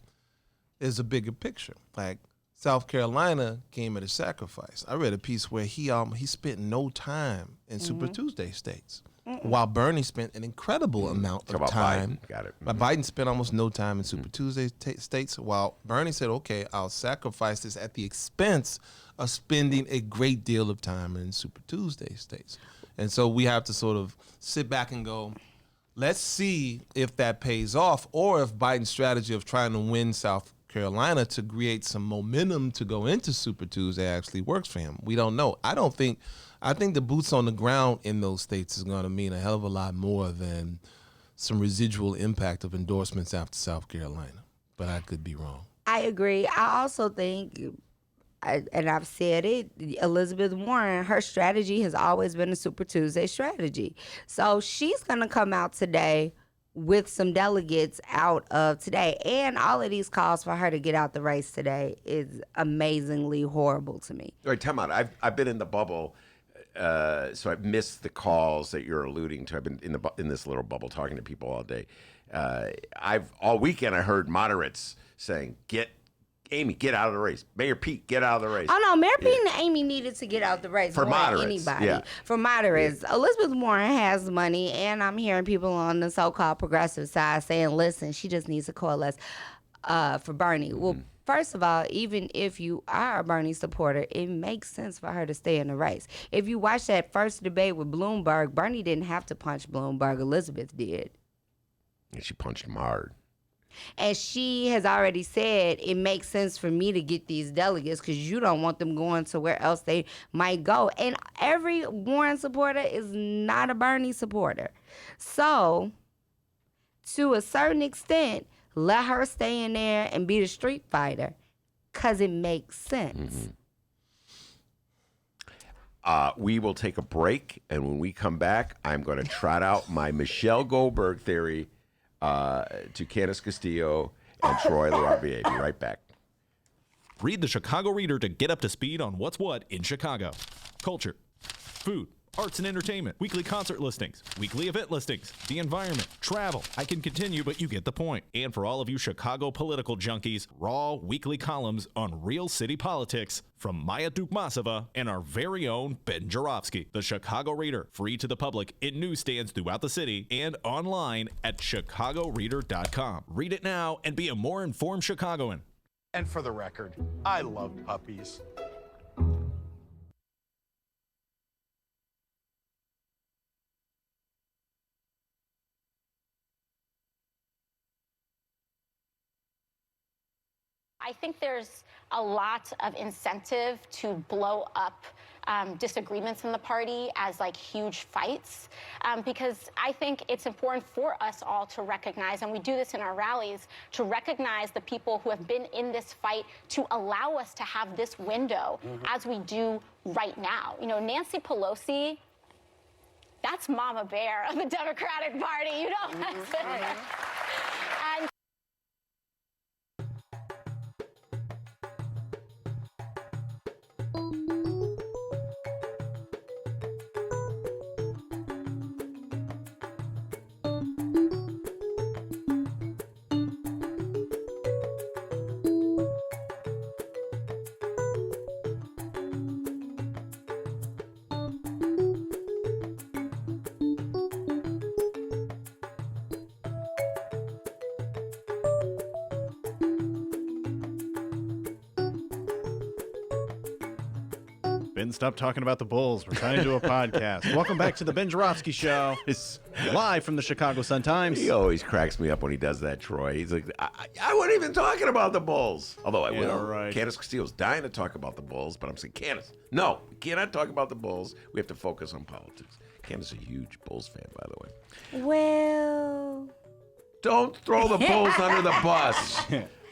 is a bigger picture. Like, South Carolina came at a sacrifice. I read a piece where he spent no time in Super Tuesday states. While Bernie spent an incredible amount of time. Biden. Got it. But Biden spent almost no time in Super Tuesday states, while Bernie said, okay, I'll sacrifice this at the expense of spending a great deal of time in Super Tuesday states. And so we have to sort of sit back and go, Let's see if that pays off, or if Biden's strategy of trying to win South Carolina to create some momentum to go into Super Tuesday actually works for him. We don't know. I think the boots on the ground in those states is going to mean a hell of a lot more than some residual impact of endorsements after South Carolina. But I could be wrong. I agree. I also think, and I've said it, Elizabeth Warren, her strategy has always been a Super Tuesday strategy. So she's going to come out today with some delegates out of today. And all of these calls for her to get out the race today is amazingly horrible to me. All right, time out. I've been in the bubble, so I've missed the calls that you're alluding to. I've been in this little bubble talking to people all day. All weekend I heard moderates saying, Amy, get out of the race. Mayor Pete, get out of the race. Oh, no, Mayor Pete and Amy needed to get out the race For more than moderates, anybody. yeah. For moderates. Elizabeth Warren has money, and I'm hearing people on the so-called progressive side saying, listen, she just needs to coalesce for Bernie. Well, first of all, even if you are a Bernie supporter, it makes sense for her to stay in the race. If you watch that first debate with Bloomberg, Bernie didn't have to punch Bloomberg. Elizabeth did. And she punched him hard. And she has already said it makes sense for me to get these delegates because you don't want them going to where else they might go. And every Warren supporter is not a Bernie supporter. So, to a certain extent, let her stay in there and be the street fighter because it makes sense. We will take a break, and when we come back, I'm going to trot out my Michelle Goldberg theory to Candis Castillo and Troy LaRaviere. Be right back. Read the Chicago Reader to get up to speed on what's what in Chicago. Culture, food, arts and entertainment, weekly concert listings, weekly event listings, the environment, travel. I can continue, but you get the point. And for all of you Chicago political junkies, raw weekly columns on real city politics from Maya Dukmasova and our very own Ben Joravsky. The Chicago Reader, free to the public in newsstands throughout the city and online at chicagoreader.com. Read it now and be a more informed Chicagoan. And for the record, I love puppies. I think there's a lot of incentive to blow up disagreements in the party as like huge fights, because I think it's important for us all to recognize, and we do this in our rallies, to recognize the people who have been in this fight to allow us to have this window as we do right now. You know, Nancy Pelosi, that's Mama Bear of the Democratic Party, you know? And Ben, stop talking about the Bulls. We're trying to do a podcast. Welcome back to the Ben Joravsky Show. It's live from the Chicago Sun-Times. He always cracks me up when he does that, Troy. He's like, I wasn't even talking about the Bulls. Although I will. Right. Candace Castillo's dying to talk about the Bulls, but I'm saying, Candace, no, we cannot talk about the Bulls. We have to focus on politics. Candace is a huge Bulls fan, by the way. Well, don't throw the Bulls under the bus.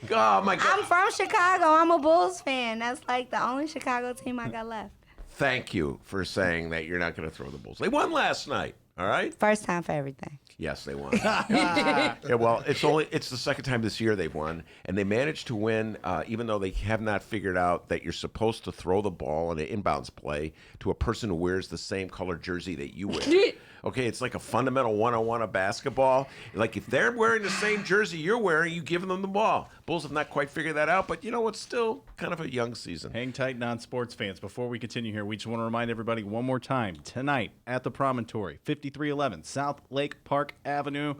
Oh, my God. I'm from Chicago. I'm a Bulls fan. That's like the only Chicago team I got left. Thank you for saying that you're not going to throw the Bulls. They won last night, all right? First time for everything. Yes, they won. Yeah, well, it's the second time this year they've won, and they managed to win even though they have not figured out that you're supposed to throw the ball in an inbounds play to a person who wears the same color jersey that you wear. Okay, it's like a fundamental one-on-one of basketball. Like if they're wearing the same jersey you're wearing, you give them the ball. Bulls have not quite figured that out, but you know, it's still kind of a young season. Hang tight, non-sports fans. Before we continue here, we just want to remind everybody one more time. Tonight at the Promontory, 5311 South Lake Park Avenue.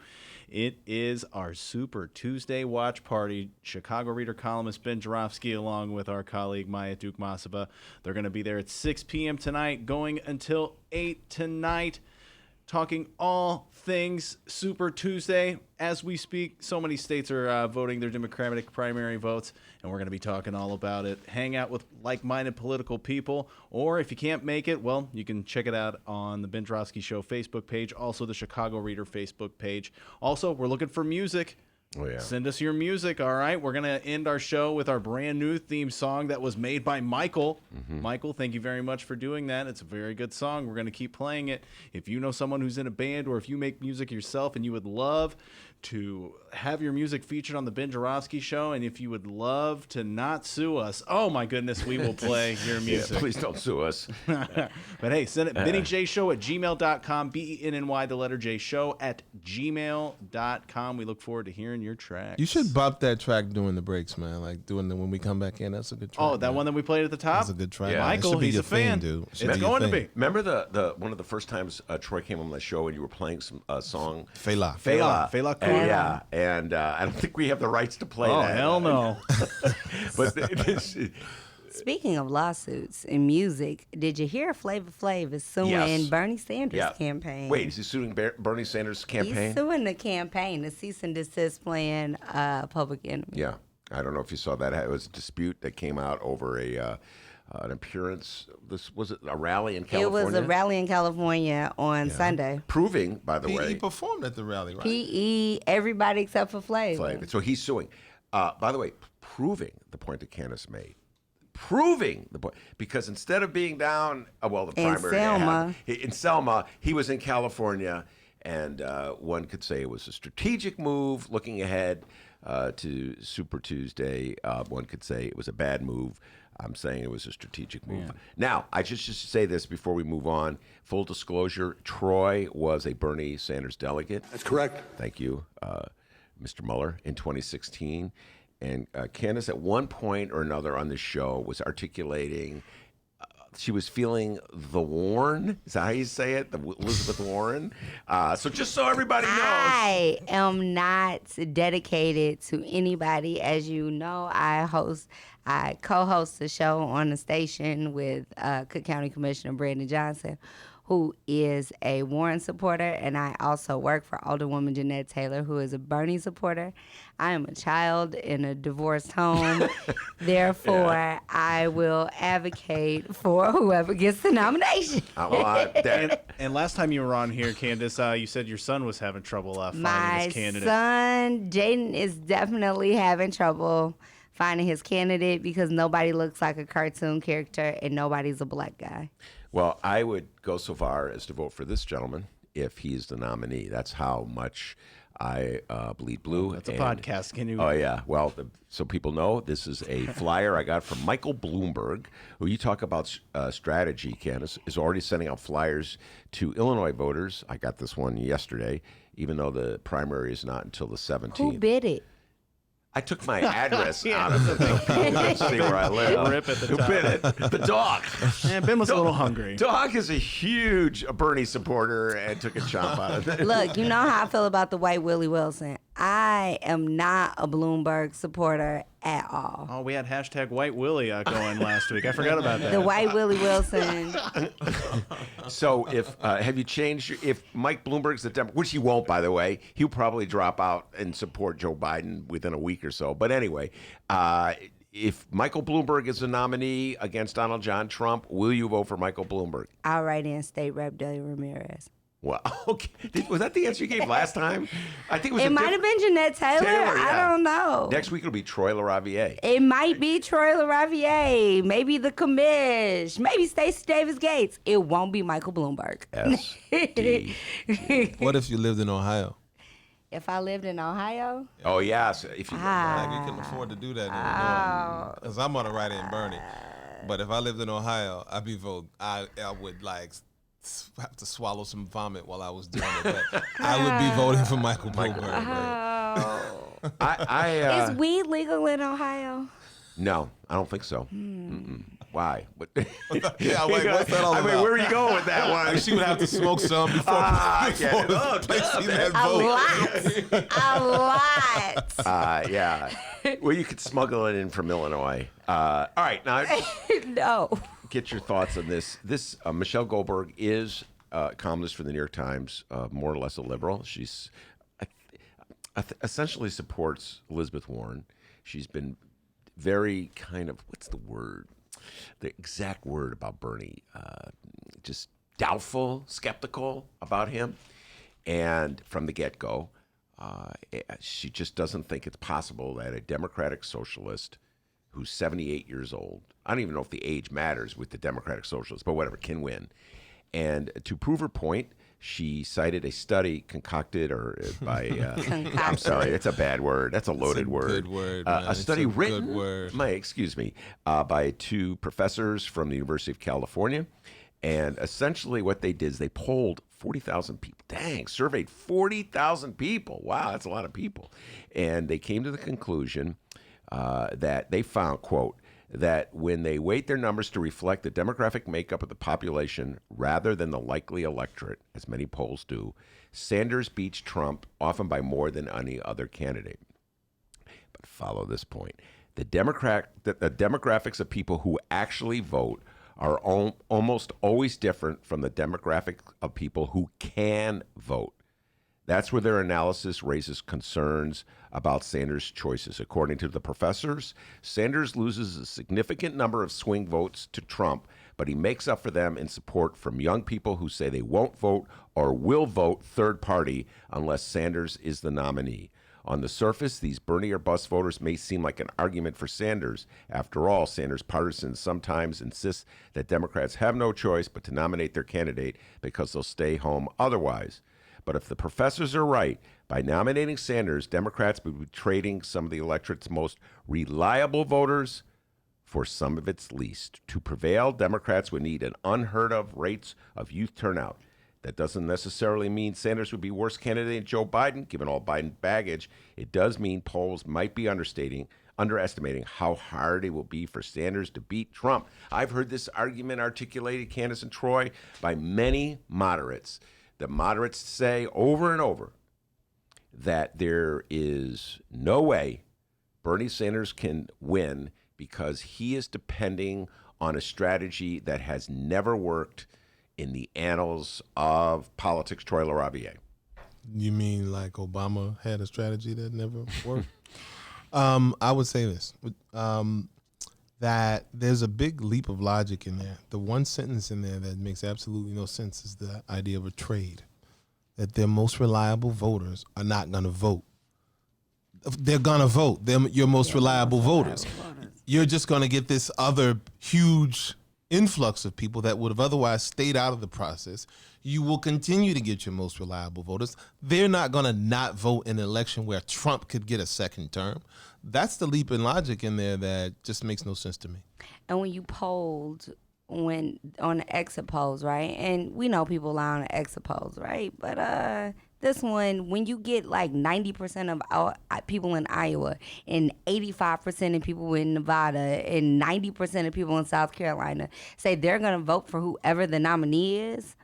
It is our Super Tuesday watch party. Chicago Reader columnist Ben Joravsky along with our colleague Maya Dukmasova. They're going to be there at 6 p.m. tonight, going until 8 tonight. talking all things Super Tuesday. As we speak, so many states are voting their Democratic primary votes, and we're going to be talking all about it. Hang out with like-minded political people, or if you can't make it, well, you can check it out on the Ben Joravsky Show Facebook page, also the Chicago Reader Facebook page. Also, we're looking for music. Oh, yeah. Send us your music, all right? We're going to end our show with our brand new theme song that was made by Michael. Michael, thank you very much for doing that. It's a very good song. We're going to keep playing it. If you know someone who's in a band or if you make music yourself and you would love to have your music featured on the Ben Joravsky Show, and if you would love to not sue us, oh my goodness, we will play your music. Yeah, please don't sue us. But hey, send it BennyJShow@gmail.com, BENNY, the letter J, show@gmail.com. We look forward to hearing your tracks. You should bop that track during the breaks, man. Like doing when we come back in. That's a good track. Oh, that one that we played at the top? That's a good track. Yeah. Michael, he's a fan. Dude. It's going to be. Remember the one of the first times Troy came on the show and you were playing some song? Fela. Yeah, and I don't think we have the rights to play that. Oh, hell no. But Speaking of lawsuits and music, did you hear Flavor Flav is suing Yes. Bernie Sanders' campaign? Wait, is he suing Bernie Sanders' campaign? He's suing the campaign, the cease and desist plan, Public Enemy. Yeah, I don't know if you saw that. It was a dispute that came out over an appearance. This was it a rally in California? It was a rally in California on Sunday. Proving, by the way, He performed at the rally, right? PE, everybody except for Flav. So he's suing. By the way, proving the point that Candis made. Proving the point, because instead of being down, the primary in Selma, he was in California, and one could say it was a strategic move looking ahead to Super Tuesday. One could say it was a bad move. I'm saying it was a strategic move. Yeah. Now, I just say this before we move on. Full disclosure, Troy was a Bernie Sanders delegate. That's correct. Thank you, Mr. Mueller, in 2016. And Candis, at one point or another on the show, was articulating she was feeling the Warren. Is that how you say it? The Elizabeth Warren? So just so everybody knows. I am not dedicated to anybody. As you know, I co-host a show on the station with Cook County Commissioner Brandon Johnson, who is a Warren supporter, and I also work for Alderwoman Jeanette Taylor, who is a Bernie supporter. I am a child in a divorced home. Therefore, I will advocate for whoever gets the nomination. And last time you were on here, Candis, you said your son was having trouble finding his candidate. My son, Jaden, is definitely having trouble finding his candidate because nobody looks like a cartoon character and nobody's a black guy. Well, I would go so far as to vote for this gentleman if he's the nominee. That's how much I bleed blue. That's a podcast. Can you? Oh, yeah. Well, so people know, this is a flyer I got from Michael Bloomberg, who you talk about strategy, Candis, is already sending out flyers to Illinois voters. I got this one yesterday, even though the primary is not until the 17th. Who bid it? I took my address out of the thing. People see where I live. Rip at the top. Who bid it? The dog. Yeah, Ben was a little hungry. Dog is a huge Bernie supporter and took a chomp out of it. Look, you know how I feel about the white Willie Wilson. I am not a Bloomberg supporter at all. Oh, we had hashtag White Willie going last week. I forgot about that. The white Willie Wilson. So if have you changed if Mike Bloomberg's the Democrat, which he won't, by the way, he'll probably drop out and support Joe Biden within a week or so. But anyway, if Michael Bloomberg is the nominee against Donald John Trump, will you vote for Michael Bloomberg? I'll write in State Rep Deli Ramirez. Well, okay. Was that the answer you gave last time? I think it was. It might have been Jeanette Taylor. I don't know. Next week it'll be Troy LaRaviere. It might be Troy LaRaviere. Maybe the commish. Maybe Stacey Davis Gates. It won't be Michael Bloomberg. S-D. What if you lived in Ohio? If I lived in Ohio? Oh, yes. If you like, you can afford to do that. Because I'm going to write in Bernie. But if I lived in Ohio, I'd be vote. I would like have to swallow some vomit while I was doing it. But I would be voting for Michael Bloomberg. Is weed legal in Ohio? No, I don't think so. Why? Yeah, wait, what's that all about? Where were you going with that one? She would have to smoke some before placing that vote. A lot. Yeah. Well, you could smuggle it in from Illinois. All right, now no. Get your thoughts on this. This Michelle Goldberg is columnist for the New York Times, more or less a liberal. She's essentially supports Elizabeth Warren. She's been very kind of, what's the word? The exact word about Bernie. Just doubtful, skeptical about him. And from the get-go, she just doesn't think it's possible that a Democratic socialist who's 78 years old, I don't even know if the age matters with the Democratic socialists, but whatever, can win. And to prove her point, she cited a study concocted by, I'm sorry, it's a bad word. That's a loaded word. Good word. A study written, good word. by two professors from the University of California. And essentially what they did is they polled 40,000 people. Dang, surveyed 40,000 people. Wow, that's a lot of people. And they came to the conclusion that they found, quote, that when they weight their numbers to reflect the demographic makeup of the population rather than the likely electorate, as many polls do, Sanders beats Trump often by more than any other candidate. But follow this point. The demographics of people who actually vote are almost always different from the demographic of people who can vote. That's where their analysis raises concerns about Sanders' choices. According to the professors, Sanders loses a significant number of swing votes to Trump, but he makes up for them in support from young people who say they won't vote or will vote third party unless Sanders is the nominee. On the surface, these Bernie or bust voters may seem like an argument for Sanders. After all, Sanders partisans sometimes insist that Democrats have no choice but to nominate their candidate because they'll stay home otherwise. But if the professors are right, by nominating Sanders, Democrats would be trading some of the electorate's most reliable voters for some of its least. To prevail, Democrats would need an unheard of rates of youth turnout. That doesn't necessarily mean Sanders would be worse candidate than Joe Biden, given all Biden baggage. It does mean polls might be underestimating how hard it will be for Sanders to beat Trump. I've heard this argument articulated, Candis and Troy, by many moderates. The moderates say over and over that there is no way Bernie Sanders can win because he is depending on a strategy that has never worked in the annals of politics. Troy LaRaviere. You mean like Obama had a strategy that never worked? I would say this, that there's a big leap of logic in there. The one sentence in there that makes absolutely no sense is the idea of a trade, that their most reliable voters are not going to vote. They're going to vote. They're your most reliable voters. You're just going to get this other huge influx of people that would have otherwise stayed out of the process. You will continue to get your most reliable voters. They're not going to not vote in an election where Trump could get a second term. That's the leap in logic in there that just makes no sense to me. And when you polled on the exit polls, right? And we know people lie on the exit polls, right? But this one, when you get like 90% of our people in Iowa and 85% of people in Nevada and 90% of people in South Carolina say they're going to vote for whoever the nominee is,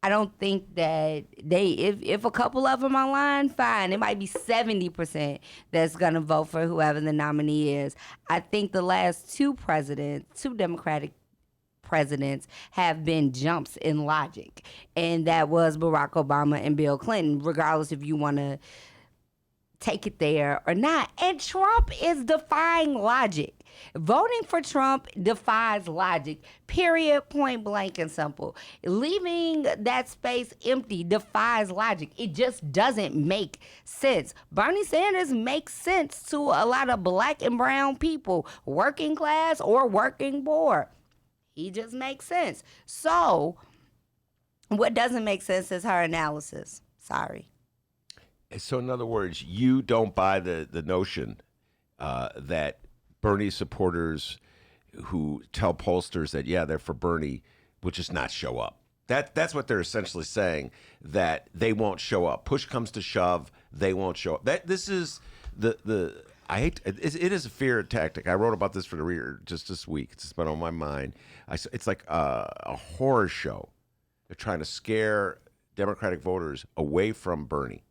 I don't think that if a couple of them are lying, fine. It might be 70% that's going to vote for whoever the nominee is. I think the last two Democratic presidents have been jumps in logic, and that was Barack Obama and Bill Clinton, regardless if you want to take it there or not. And Trump is defying logic. Voting for Trump defies logic, period, point blank and simple. Leaving that space empty defies logic. It just doesn't make sense. Bernie Sanders makes sense to a lot of black and brown people, working class or working poor. He just makes sense. So what doesn't make sense is her analysis. Sorry. So in other words, you don't buy the notion that Bernie supporters who tell pollsters that, yeah, they're for Bernie, will just not show up. That's what they're essentially saying, that they won't show up. Push comes to shove, they won't show up. This is it is a fear tactic. I wrote about this for the Reader just this week. It's just been on my mind. It's like a horror show. They're trying to scare Democratic voters away from Bernie.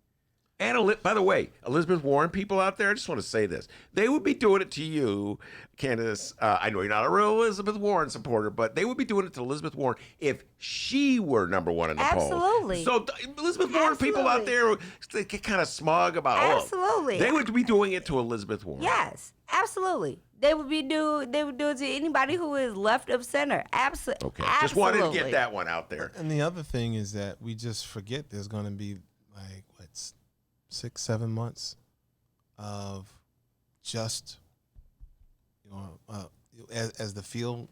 And by the way, Elizabeth Warren people out there, I just want to say this. They would be doing it to you, Candis. I know you're not a real Elizabeth Warren supporter, but they would be doing it to Elizabeth Warren if she were number one in the polls. Absolutely. So Elizabeth Warren people out there, they get kind of smug about Absolutely. They would be doing it to Elizabeth Warren. Yes, absolutely. They would do it to anybody who is left of center. Absolutely. Okay. Just wanted to get that one out there. And the other thing is that we just forget there's going to be like, 6-7 months of just, as the field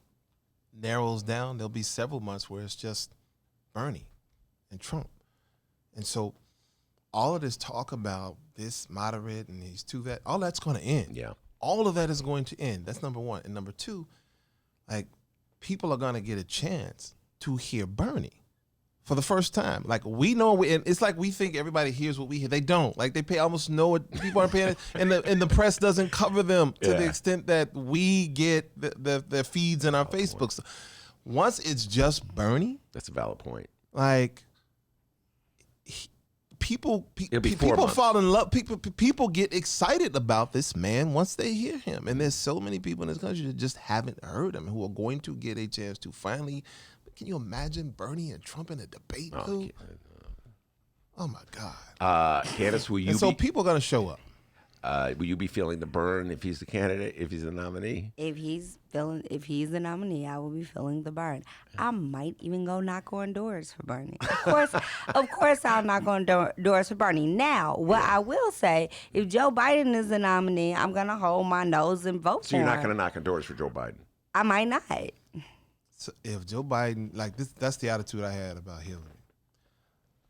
narrows down, there'll be several months where it's just Bernie and Trump. And so all of this talk about this moderate and these two that, all that's going to end. Yeah. All of that is going to end. That's number one. And number two, like, people are going to get a chance to hear Bernie for the first time. Like, we know, and it's like we think everybody hears what we hear. They don't. Like, they pay almost no, people aren't paying, and the press doesn't cover them to the extent that we get the feeds in our Facebook. So once it's just Bernie. That's a valid point. Like, people months. fall in love. People get excited about this man once they hear him. And there's so many people in this country that just haven't heard him, who are going to get a chance to finally. Can you imagine Bernie and Trump in a debate? Oh my God. Candis, will you? And so people are going to show up. Will you be feeling the burn if he's the candidate, if he's the nominee? If he's the nominee, I will be feeling the burn. I might even go knock on doors for Bernie. Of course, I'll knock on doors for Bernie. Now, what I will say, if Joe Biden is the nominee, I'm gonna hold my nose and vote for him. So you're not gonna knock on doors for Joe Biden? I might not. So if Joe Biden, like this, that's the attitude I had about Hillary.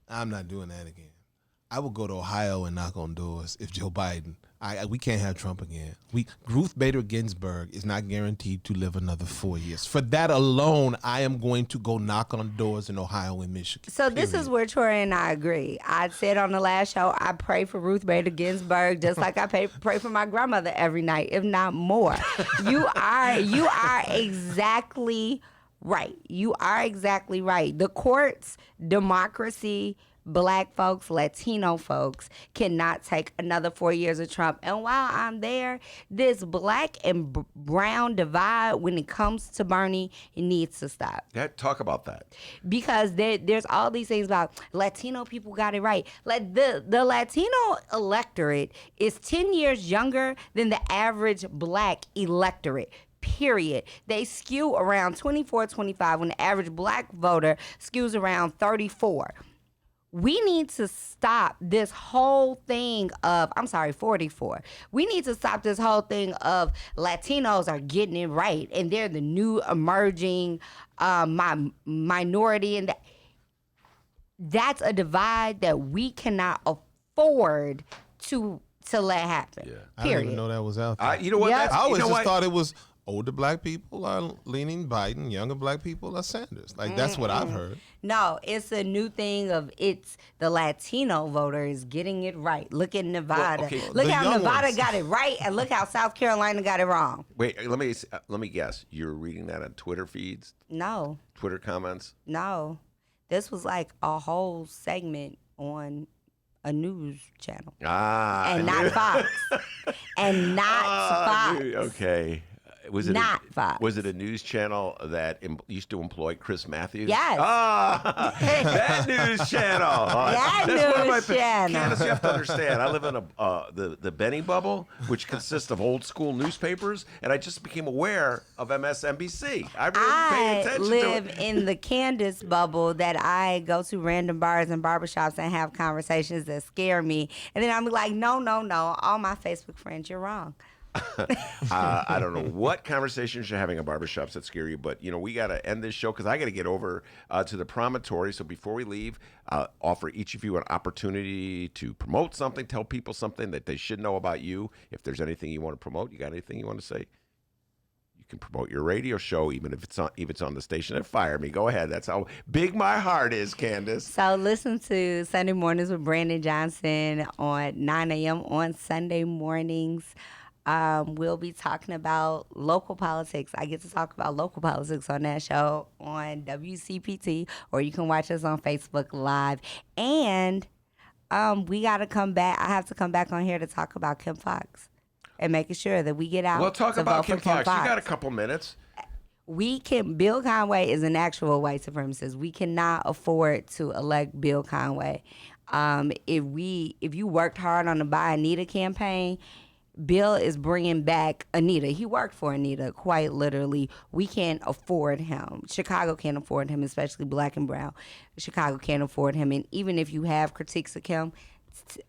I'm not doing that again. I will go to Ohio and knock on doors if Joe Biden. We can't have Trump again. Ruth Bader Ginsburg is not guaranteed to live another 4 years. For that alone, I am going to go knock on doors in Ohio and Michigan. So this is where Troy and I agree. I said on the last show, I pray for Ruth Bader Ginsburg just like I pray for my grandmother every night, if not more. You are exactly right. You are exactly right. The courts, democracy, Black folks, Latino folks cannot take another 4 years of Trump. And while I'm there, this black and brown divide when it comes to Bernie, it needs to stop. Talk about that. Because there's all these things about Latino people got it right. Like the Latino electorate is 10 years younger than the average black electorate. Period. They skew around 24, 25 when the average black voter skews around 34. We need to stop this whole thing of, 44. We need to stop this whole thing of Latinos are getting it right and they're the new emerging minority. And that's a divide that we cannot afford to let happen. Yeah. Period. I didn't even know that was out there. You know what? Yep. I always just thought it was older black people are leaning Biden, younger black people are Sanders. Like, that's what I've heard. No, it's a new thing of it's the Latino voter is getting it right. Look at Nevada. Look The how young Nevada ones. got it right, and look how South Carolina got it wrong. Wait, let me guess. You're reading that on Twitter feeds? No, Twitter comments? no. This was like a whole segment on a news channel. And not Fox. And not Fox. Okay. Was it Not Fox. Was it a news channel that used to employ Chris Matthews? Yes. That news channel. That news channel. Candace, you have to understand. I live in the Benny bubble, which consists of old school newspapers, and I just became aware of MSNBC. I really pay attention to live it. in the Candis bubble that I go to random bars and barbershops and have conversations that scare me. And then I'm like, no. All my Facebook friends, you're wrong. I don't know what conversations you're having at barbershops that scare you, but we got to end this show because I got to get over to the promontory. So before we leave, offer each of you an opportunity to promote something, tell people something that they should know about you. If there's anything you want to promote, you got anything you want to say? You can promote your radio show, even if it's on the station that Fire Me. Go ahead. That's how big my heart is, Candace. So listen to Sunday Mornings with Brandon Johnson on 9 a.m. on Sunday mornings. We'll be talking about local politics. I get to talk about local politics on that show on WCPT, or you can watch us on Facebook Live. And we got to come back. I have to come back on here to talk about Kim Fox and making sure that we get out. We'll talk to about vote Kim for Kim Fox. Fox. You got a couple minutes. Bill Conway is an actual white supremacist. We cannot afford to elect Bill Conway. If you worked hard on the Buy Anita campaign, Bill is bringing back Anita. He worked for Anita, quite literally. We can't afford him. Chicago can't afford him, especially black and brown. Chicago can't afford him. And even if you have critiques of him,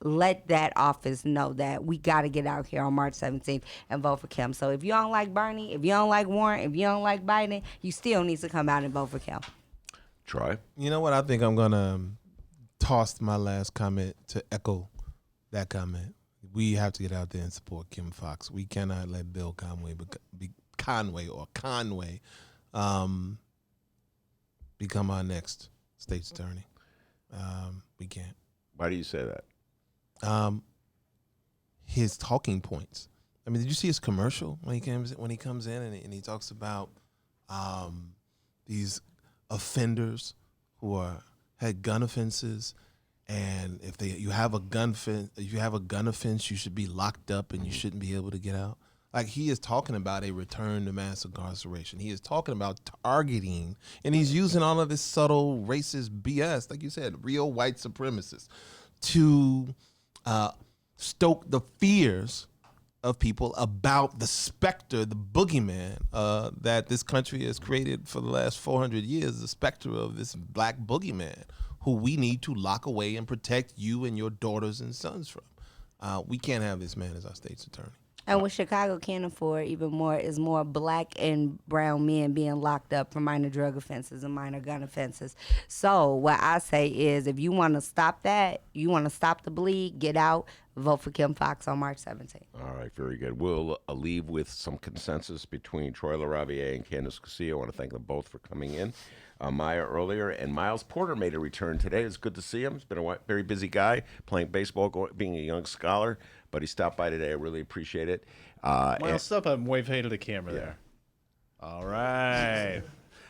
let that office know that we got to get out here on March 17th and vote for Kim. So if you don't like Bernie, if you don't like Warren, if you don't like Biden, you still need to come out and vote for Kim. Troy? You know what? I think I'm going to toss my last comment to echo that comment. We have to get out there and support Kim Fox. We cannot let Bill Conway become our next state's attorney. We can't. Why do you say that? His talking points. I mean, did you see his commercial when he comes in and he talks about these offenders who had gun offenses, and if you have a gun offense, you should be locked up and you shouldn't be able to get out. Like, he is talking about a return to mass incarceration. He is talking about targeting, and he's using all of this subtle racist BS, like you said, real white supremacists, to stoke the fears of people about the specter, the boogeyman that this country has created for the last 400 years, the specter of this black boogeyman who we need to lock away and protect you and your daughters and sons from. We can't have this man as our state's attorney. And what Chicago can't afford even more is more black and brown men being locked up for minor drug offenses and minor gun offenses. So what I say is, if you want to stop that, you want to stop the bleed, get out, vote for Kim Fox on March 17th. All right, very good. We'll leave with some consensus between Troy LaRaviere and Candis Castillo. I want to thank them both for coming in. Maya earlier, and Miles Porter made a return today. It's good to see him. He's been a very busy guy, playing baseball, being a young scholar, but he stopped by today. I really appreciate it. Miles, stop up and wave hey to the camera there. All right.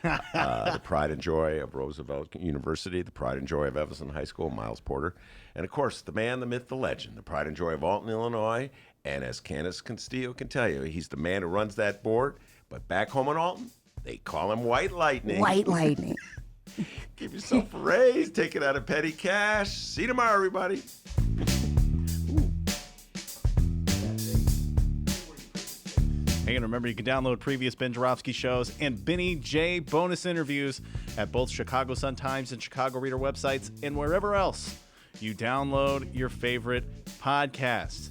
The pride and joy of Roosevelt University, the pride and joy of Evanston High School, Miles Porter. And, of course, the man, the myth, the legend, the pride and joy of Alton, Illinois. And as Candis Castillo can tell you, he's the man who runs that board. But back home in Alton, they call him White Lightning. White Lightning. Give yourself a raise. Take it out of petty cash. See you tomorrow, everybody. Hey, and remember, you can download previous Ben Joravsky shows and Benny J bonus interviews at both Chicago Sun-Times and Chicago Reader websites and wherever else you download your favorite podcasts.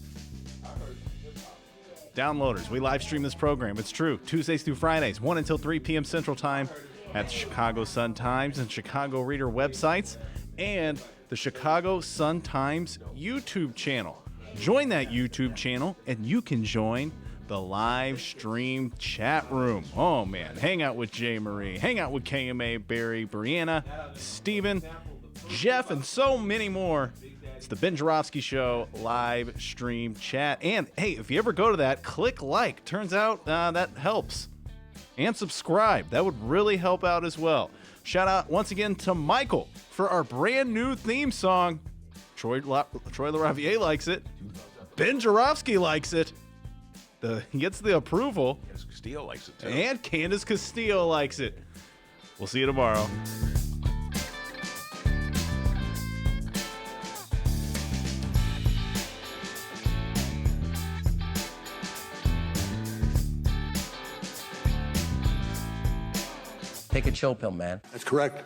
Downloaders, we live stream this program. It's true. Tuesdays through Fridays, 1 until 3 p.m. Central Time at the Chicago Sun-Times and Chicago Reader websites and the Chicago Sun-Times YouTube channel. Join that YouTube channel and you can join the live stream chat room. Oh, man. Hang out with Jay Marie. Hang out with KMA, Barry, Brianna, Steven, Jeff, and so many more. It's the Ben Joravsky Show live stream chat. And, hey, if you ever go to that, click like. Turns out that helps. And subscribe. That would really help out as well. Shout out once again to Michael for our brand new theme song. Troy LaRaviere likes it. Ben Joravsky likes it. He gets the approval. Candis Castillo likes it, too. And Candis Castillo likes it. We'll see you tomorrow. Take a chill pill, man. That's correct.